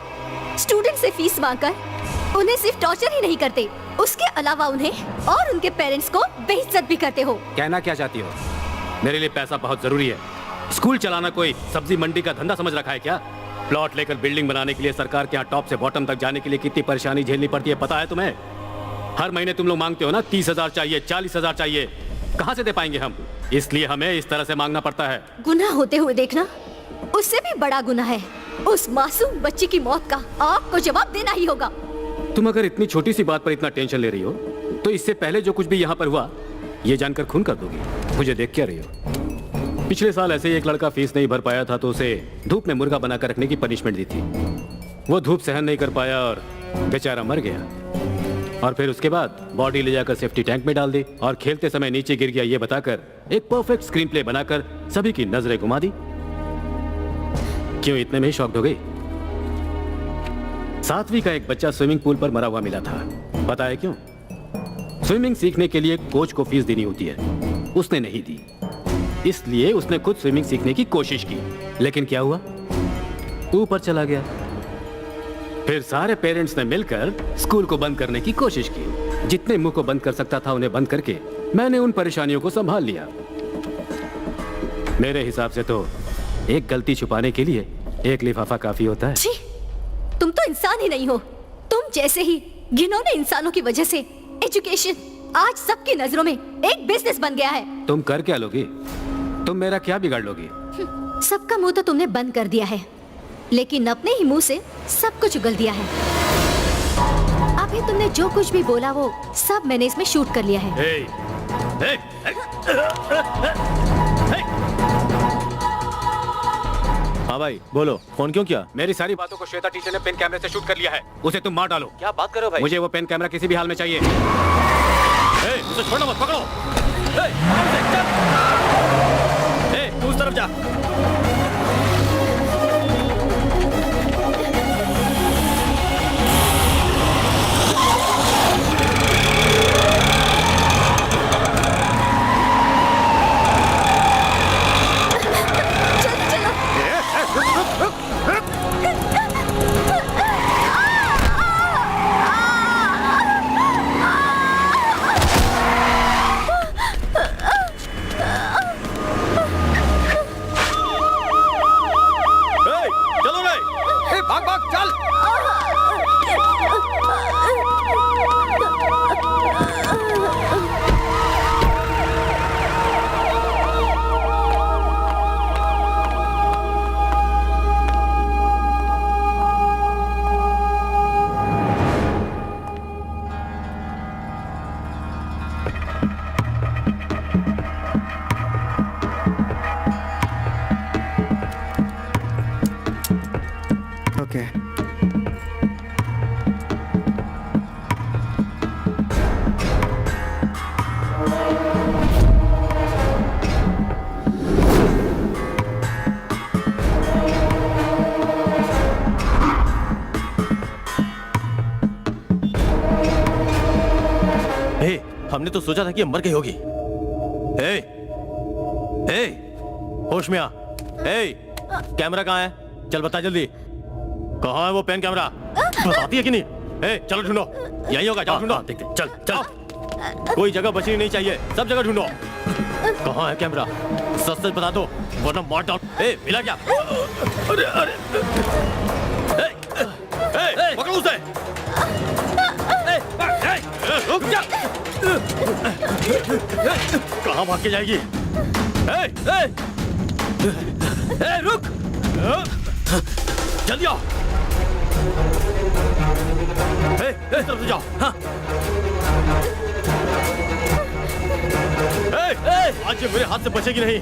स्टूडेंट से फीस मांगकर उन्हें सिर्फ टॉर्चर ही नहीं करते, उसके अलावा उन्हें और उनके पेरेंट्स को बेइज्जत भी करते हो। कहना क्या चाहती हो? मेरे लिए पैसा बहुत जरूरी है। स्कूल चलाना कोई सब्जी मंडी का धंधा समझ रखा है क्या? प्लॉट लेकर बिल्डिंग बनाने के लिए सरकार के यहाँ टॉप से बॉटम तक जाने के लिए कितनी परेशानी झेलनी पड़ती है पता है तुम्हें? हर महीने तुम लोग मांगते हो ना 30,000 चाहिए, 40,000 चाहिए, कहाँ से दे पाएंगे हम? इसलिए हमें इस तरह से मांगना पड़ता है। गुनाह होते हुए देखना उससे भी बड़ा गुनाह है। उस मासूम बच्ची की मौत का आपको जवाब देना ही होगा। तुम अगर इतनी छोटी सी बात पर इतना टेंशन ले रही हो तो इससे पहले जो कुछ भी यहाँ पर हुआ ये जानकर खून कर दोगी। मुझे देख क्या रही हो? पिछले साल ऐसे ही एक लड़का फीस नहीं भर पाया था तो उसे धूप में मुर्गा बनाकर रखने की पनिशमेंट दी थी। वो धूप सहन नहीं कर पाया और बेचारा मर गया। और फिर उसके बाद बॉडी ले जाकर सेफ्टी टैंक में डाल दी और खेलते समय नीचे गिर गया ये बताकर एक परफेक्ट स्क्रीन प्ले बनाकर सभी की नजरें घुमा दी। क्यों इतने में ही शॉक्ड हो गई? 7वीं का एक बच्चा स्विमिंग पूल पर मरा हुआ मिला था। पता है क्यों? स्विमिंग सीखने के लिए कोच को फीस देनी होती है, उसने नहीं दी, इसलिए उसने खुद स्विमिंग सीखने की कोशिश की। लेकिन क्या हुआ? ऊपर चला गया। फिर सारे पेरेंट्स ने मिलकर स्कूल को बंद करने की कोशिश की। जितने मुंह को बंद कर सकता था उन्हें बंद करके मैंने उन परेशानियों को संभाल लिया। मेरे हिसाब से तो एक गलती छुपाने के लिए एक लिफाफा काफी होता है। छी, तुम तो इंसान ही नहीं हो। तुम जैसे ही घिनौने इंसानों की वजह से एजुकेशन आज सबकी नजरों में एक बिजनेस बन गया है। तुम कर क्या लोगी? तुम मेरा क्या बिगाड़ लोगी? सबका मुंह तो तुमने बंद कर दिया है, लेकिन अपने ही मुंह से सब कुछ उगल दिया है। अभी तुमने जो कुछ भी बोला वो सब मैंने इसमें शूट कर लिया है। hey, hey, हाँ भाई बोलो, फोन क्यों किया? मेरी सारी बातों को श्वेता टीचर ने पेन कैमरे से शूट कर लिया है। उसे तुम मार डालो। क्या बात कर रहे हो भाई? मुझे वो पेन कैमरा किसी भी हाल में चाहिए। उसे छोड़ो मत, पकड़ो। तू उस तरफ जा। Okay. हमने तो सोचा था कि मर गई होगी। होश में आ। कैमरा कहाँ है? चल बता जल्दी, कहाँ है वो पेन कैमरा? बताती है कि नहीं? चलो ढूंढो, यही होगा, जाओ ढूंढो। देखते, चल चल। कोई जगह बचनी नहीं चाहिए, सब जगह ढूंढो। कहाँ है कैमरा? सच सच बता दो वरना मार डाल। मिला क्या? अरे अरे पकड़ो उसे। रुक जा। कहाँ भाग के जाएगी? रुक, जल्दी आओ। इस तरफ से जाओ। हाँ। आज ये मेरे हाथ से बचेगी नहीं।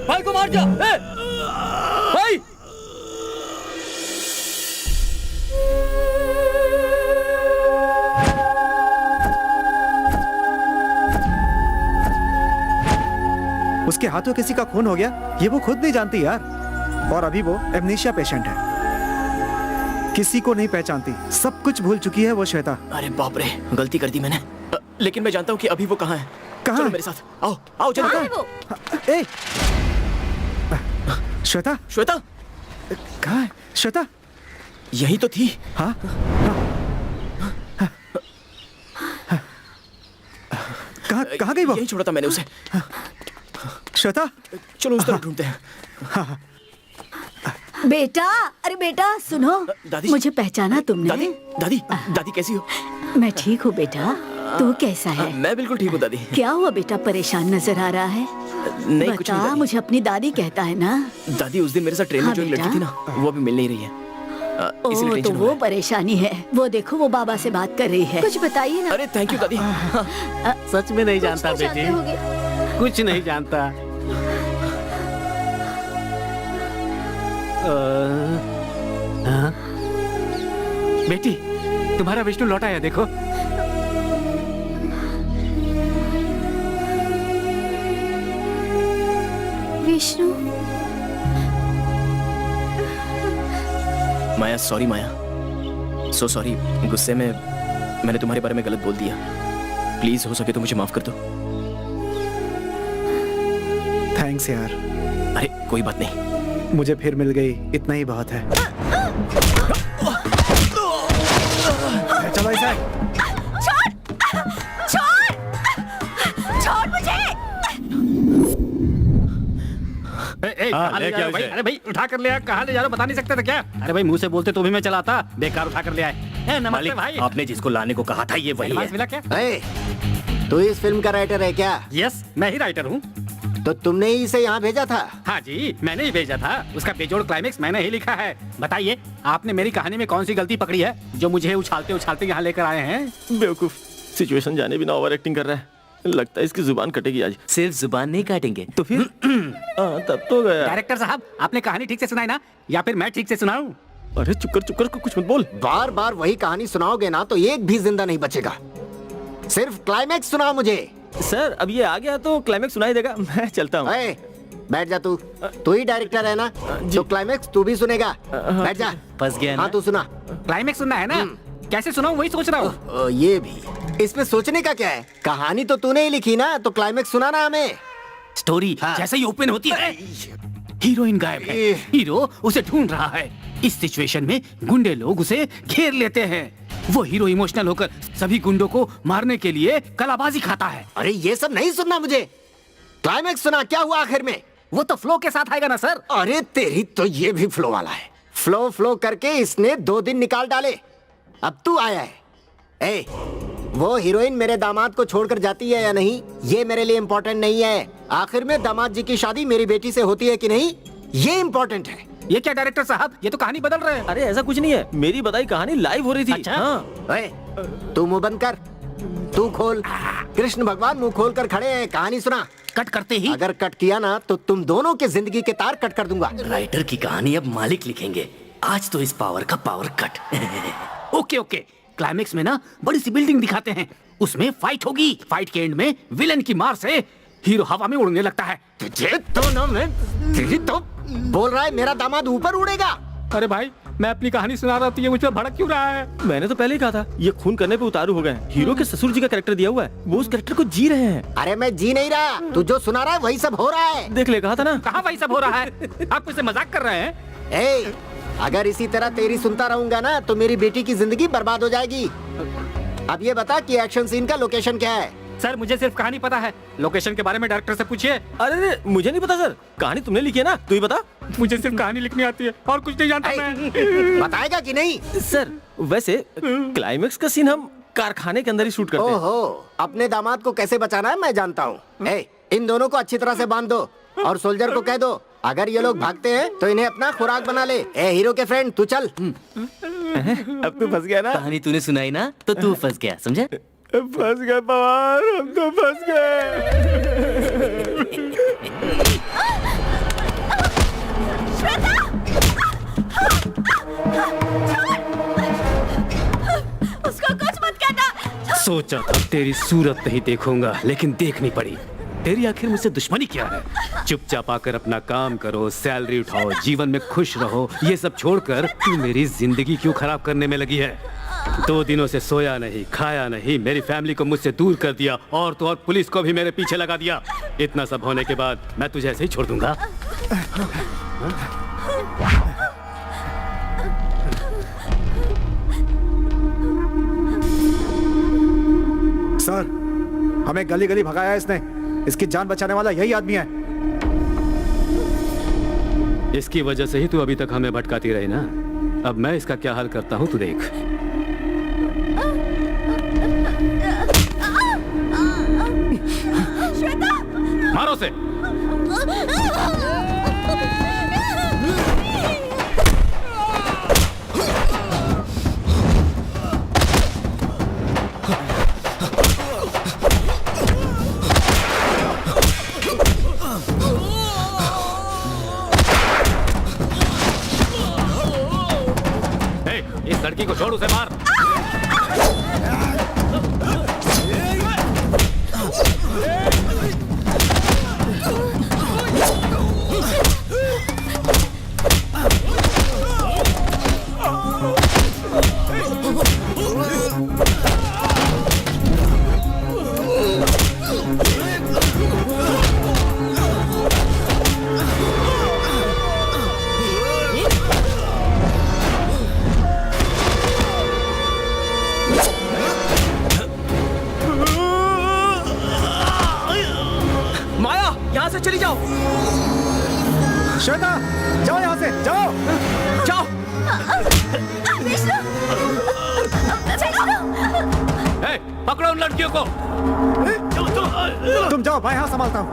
भाई को मार जा। भाई उसके हाथों किसी का खून हो गया, ये वो खुद नहीं जानती यार। और अभी वो एमनेशिया पेशेंट है, किसी को नहीं पहचानती, सब कुछ भूल चुकी है वो श्वेता। अरे बाप रे, गलती कर दी मैंने। लेकिन मैं जानता हूँ कि अभी वो कहाँ है। कहाँ चलो मेरे साथ, आओ आओ चलो। कहाँ है वो? ए श्वेता, श्वेता कहाँ है श्वेता? यही तो थी। हाँ कहाँ गई वो? यही छोड़ा था मैंने उसे। श्वेता चलो उस तरफ ढूंढते हैं। बेटा, अरे बेटा सुनो, दादी। मुझे पहचाना तुमने? दादी दादी दादी कैसी हो? मैं ठीक हूँ बेटा, तू कैसा है? मैं बिल्कुल ठीक हूँ दादी। क्या हुआ बेटा, परेशान नजर आ रहा है? नहीं कुछ नहीं बता, दादी। मुझे अपनी दादी कहता है ना? दादी उस दिन मेरे साथ ट्रेन में हाँ, जो एक लड़की बेटा। थी ना, वो अभी मिल नहीं रही है। इसलिए ओ, तो टेंशन हो वो रहा है। परेशानी है। वो देखो, वो बाबा से बात कर रही है। कुछ बताइए ना। अरे थैंक यू दादी। सच में नहीं कुछ जानता तो जानते बेटी, होगे। कुछ नहीं जानता। हाँ? बेटी, तुम्हारा विष्णु लौटा है, देखो। विष्णु, माया सॉरी माया, सो सॉरी। गुस्से में मैंने तुम्हारे बारे में गलत बोल दिया। प्लीज हो सके तो मुझे माफ कर दो। थैंक्स यार, अरे कोई बात नहीं। मुझे फिर मिल गई, इतना ही बहुत है। चलो ऐसा छोड़ मुझे। कहाँ ले जा रहे हो भाई? अरे भाई उठा कर ले आया, कहाँ ले जा रहे हो बता नहीं सकते थे क्या? अरे भाई मुंह से बोलते तो भी मैं चलाता, बेकार उठा कर ले आए। नमस्ते मालिक, भाई। आपने जिसको लाने को कहा था ये वही एडवांस है। मिला क्या? ए, तू इस फिल्म का राइटर है क्या? यस, मैं ही राइटर हूँ। तो तुमने ही इसे यहाँ भेजा था? हाँ जी, मैंने ही भेजा था। उसका बेजोड़ क्लाइमेक्स मैंने ही लिखा है। बताइए, आपने मेरी कहानी में कौन सी गलती पकड़ी है जो मुझे उछालते उछालते यहाँ लेकर आए हैं? बेवकूफ, सिचुएशन जाने बिना ओवर एक्टिंग कर रहा है। लगता है इसकी जुबान कटेगी आज। सिर्फ जुबान नहीं काटेंगे। तो फिर तब तो गया। डायरेक्टर साहब, आपने कहानी ठीक से सुनाई ना, या फिर मैं ठीक से सुनाऊं? अरे चुप कर, कुछ मत बोल। बार बार वही कहानी सुनाओगे ना तो एक भी जिंदा नहीं बचेगा। सिर्फ क्लाइमैक्स सुनाओ मुझे। सर अब ये आ गया तो क्लाइमेक्स सुनाई देगा। मैं चलता हूँ। ए, बैठ जा तू ही डायरेक्टर है ना, तो क्लाइमैक्स तू भी सुनेगा। बैठ जा। फंस गया हाँ ना? तू सुना। क्लाइमेक्स सुनना है ना? कैसे सुनाऊं वही सोच रहा हूँ। ये भी, इसमें सोचने का क्या है? कहानी तो तूने ही लिखी ना, तो क्लाइमैक्स सुनाना हमें। स्टोरी हाँ। जैसे ही ओपन होती है, हीरोइन गायब है। हीरो उसे ढूंढ रहा है। इस सिचुएशन में गुंडे लोग उसे घेर लेते हैं। वो हीरो इमोशनल होकर सभी गुंडों को मारने के लिए कलाबाजी खाता है। अरे ये सब नहीं सुनना मुझे, क्लाइमैक्स सुना। क्या हुआ आखिर में? वो तो फ्लो के साथ आएगा ना सर। अरे तेरी तो ये भी फ्लो वाला है। फ्लो करके इसने 2 दिन निकाल डाले, अब तू आया है। ए, वो हीरोइन मेरे दामाद को छोड़कर जाती है या नहीं, ये मेरे लिए इम्पोर्टेंट नहीं है। आखिर में दामाद जी की शादी मेरी बेटी से होती है कि नहीं, ये इम्पोर्टेंट है। ये क्या डायरेक्टर साहब, ये तो कहानी बदल रहे हैं। अरे ऐसा कुछ नहीं है, मेरी बताई कहानी लाइव हो रही थी। अच्छा। हाँ। ए, तू मुंह बंद कर, तू खोल। कृष्ण भगवान मुंह खोल कर खड़े हैं, कहानी सुना। कट करते ही अगर कट किया ना तो तुम दोनों के जिंदगी के तार कट कर दूंगा। राइटर की कहानी अब मालिक लिखेंगे। आज तो इस पावर का पावर कट। ओके, क्लाइमेक्स में ना बड़ी सी बिल्डिंग दिखाते हैं, उसमें फाइट होगी। फाइट के एंड में विलन की मार से हीरो हवा में उड़ने लगता है। तुझे तो ना मैं, तेरी तो बोल रहा है मेरा दामाद ऊपर उड़ेगा। अरे भाई, मैं अपनी कहानी सुना रहा हूँ, ये मुझ पर भड़क क्यों रहा है? मैंने तो पहले ही कहा था, ये खून करने पे उतारू हो गए हैं। हीरो के ससुर जी का कैरेक्टर दिया हुआ है, वो उस कैरेक्टर को जी रहे हैं। अरे मैं जी नहीं रहा, तू जो सुना रहा है वही सब हो रहा है। देख ले, कहा था ना। कहाँ वही सब हो रहा है? आप मुझसे मजाक कर रहे हैं? ए, अगर इसी तरह तेरी सुनता रहूंगा ना तो मेरी बेटी की जिंदगी बर्बाद हो जाएगी। अब ये बता कि एक्शन सीन का लोकेशन क्या है? सर मुझे सिर्फ कहानी पता है, लोकेशन के बारे में डायरेक्टर से पूछिए। अरे मुझे नहीं पता सर, कहानी तुमने लिखी है ना, तू ही बता। मुझे सिर्फ कहानी लिखनी आती है और कुछ नहीं जानता मैं। बताएगा कि नहीं? सर वैसे क्लाइमेक्स का सीन हम कारखाने के अंदर ही शूट करते हैं। ओहो, अपने दामाद को कैसे बचाना है मैं जानता हूँ। ए, इन दोनों को अच्छी तरह से बांध दो और सोल्जर को कह दो अगर ये लोग भागते हैं तो इन्हें अपना खुराक बना ले। ए हीरो के फ्रेंड, तू चल। अब तू फंस गया ना। कहानी तूने सुनाई ना, तो तू फंस गया, समझा? फंस गए पवार, हम तो फंस गए। उसको कुछ मत कहना। सोचा था तेरी सूरत नहीं देखूंगा, लेकिन देखनी पड़ी। तेरी आखिर मुझसे दुश्मनी क्या है? चुपचाप आकर अपना काम करो, सैलरी उठाओ, जीवन में खुश रहो। ये सब छोड़कर तू मेरी जिंदगी क्यों खराब करने में लगी है? 2 दिनों से सोया नहीं, खाया नहीं, मेरी फैमिली को मुझसे दूर कर दिया और तो और पुलिस को भी मेरे पीछे लगा दिया। इतना सब होने के बाद मैं तुझे ऐसे ही छोड़ दूंगा? सर, हमें गली गली भगाया है इसने। इसकी जान बचाने वाला यही आदमी है। इसकी वजह से ही तू अभी तक हमें भटकाती रही ना। अब मैं इसका क्या हाल करता हूँ तू देख। मारो से। इस लड़की को छोड़, उसे मार। माया, यहाँ से चली जाओ। श्वेता, जाओ यहाँ से, जाओ। जाओ। ए, पकड़ो उन लड़कियों को। तुम जाओ, मैं यहाँ संभालता हूँ।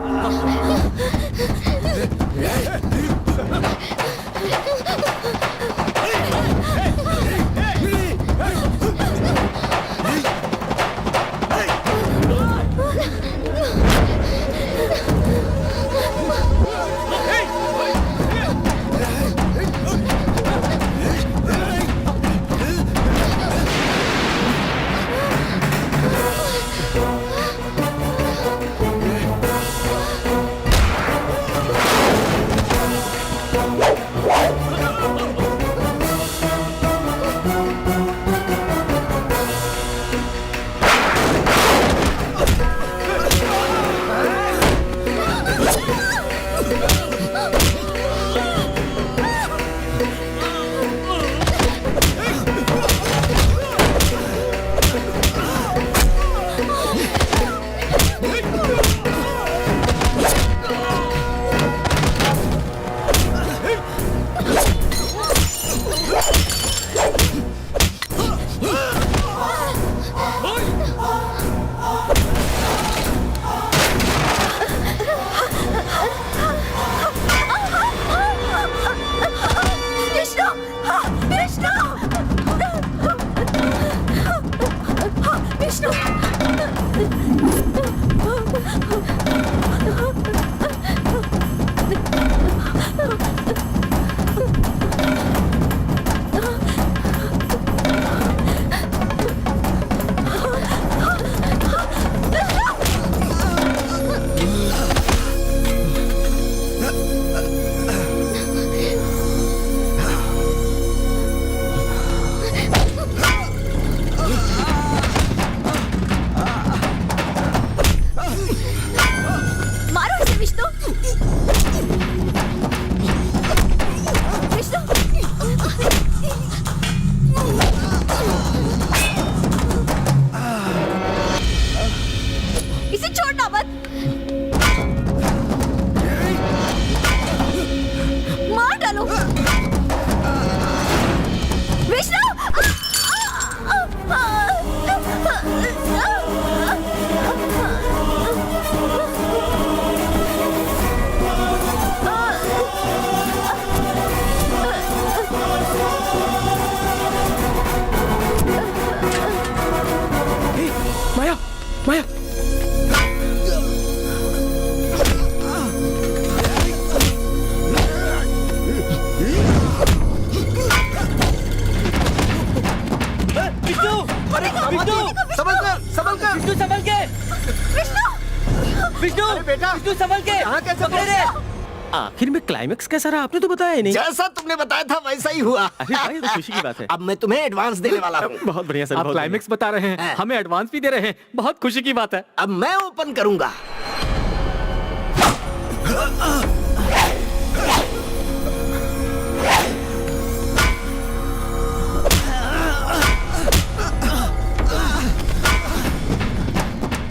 आखिर में क्लाइमेक्स कैसा रहा आपने तो बताया ही नहीं। जैसा तुमने बताया था वैसा ही हुआ। अरे भाई तो खुशी की बात है। अब मैं तुम्हें एडवांस देने वाला हूँ। बहुत बढ़िया सर। आप क्लाइमेक्स बता रहे हैं, हमें एडवांस भी दे रहे हैं, बहुत खुशी की बात है। अब मैं ओपन करूंगा।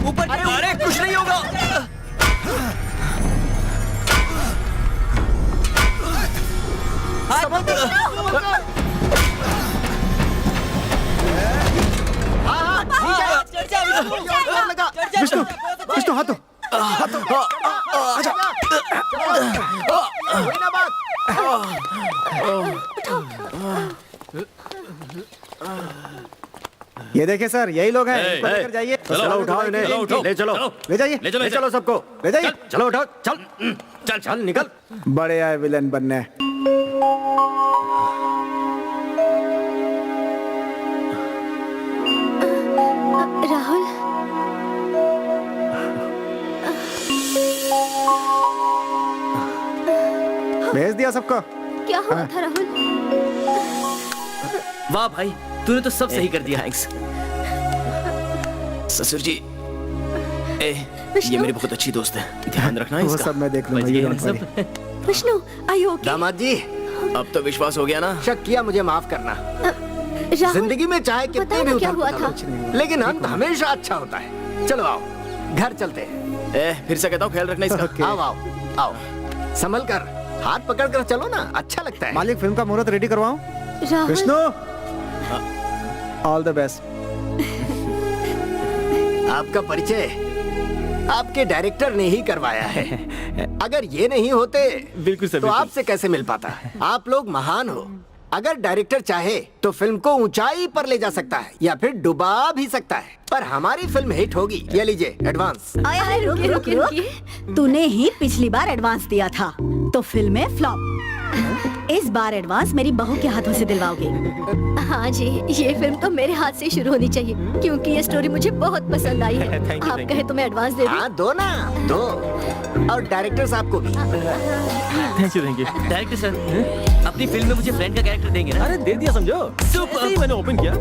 ऊपर। अरे कुछ नहीं होगा। विष्णु विष्णु हाथ दो ये देखिए सर, यही लोग हैं, इनको लेकर जाइए। चलो उठाओ इन्हें, ले चलो, ले जाइए, ले चलो सबको, ले जाइए। चलो उठाओ, चल चल चल निकल। बड़े आए विलन बनने। राहुल, भेज दिया सबको। क्या हुआ था राहुल? वाह भाई, तूने तो सब सही कर दिया। थैंक्स ससुर जी। ये मेरी बहुत अच्छी दोस्त है, ध्यान रखना वो इसका। सब मैं देख लूंगा, बच you गए don't ना worry। सब। Vishnu, are you okay? दामाद जी, अब तो विश्वास हो गया ना? शक किया, मुझे माफ करना। राहुल, जिंदगी में चाहे कितने बताओ भी ना क्या उथल हुआ पुथल था? हो, लेकिन अंत हमेशा अच्छा होता है। चलो आओ, घर चलते हैं। फिर से कहता हूँ ख्याल रखना इसका। Okay। आओ आओ आओ, संभल कर, हाथ पकड़ कर चलो ना, अच्छा लगता है। मालिक, फिल्म का मुहूर्त रेडी करवाऊं? Rahul, Vishnu, all the best. आपका परिचय आपके डायरेक्टर ने ही करवाया है। अगर ये नहीं होते बिल्कुल सर, तो बिल्कुल। आपसे कैसे मिल पाता? आप लोग महान हो। अगर डायरेक्टर चाहे तो फिल्म को ऊंचाई पर ले जा सकता है या फिर डुबा भी सकता है, पर हमारी फिल्म हिट होगी। ये लीजिए एडवांस। अरे रुकिए रुकिए रुकिए, तूने ही पिछली बार एडवांस दिया था तो फिल्म में फ्लॉप। इस बार एडवांस मेरी बहू के हाथों से दिलवाओगे। हाँ जी, ये फिल्म तो मेरे हाथ से शुरू होनी चाहिए क्योंकि ये स्टोरी मुझे बहुत पसंद आई है। Thank you, आप thank कहे तो मैं एडवांस दे दूं? हाँ दो ना, दो। और डायरेक्टर साहब को भी। Thank you thank you. Director sir, अपनी फिल्म में मुझे फ्रेंड का कैरेक्टर देंगे ना? अरे दे दिया समझो। सुपर। ऐसे ही मैंने ओपन किया।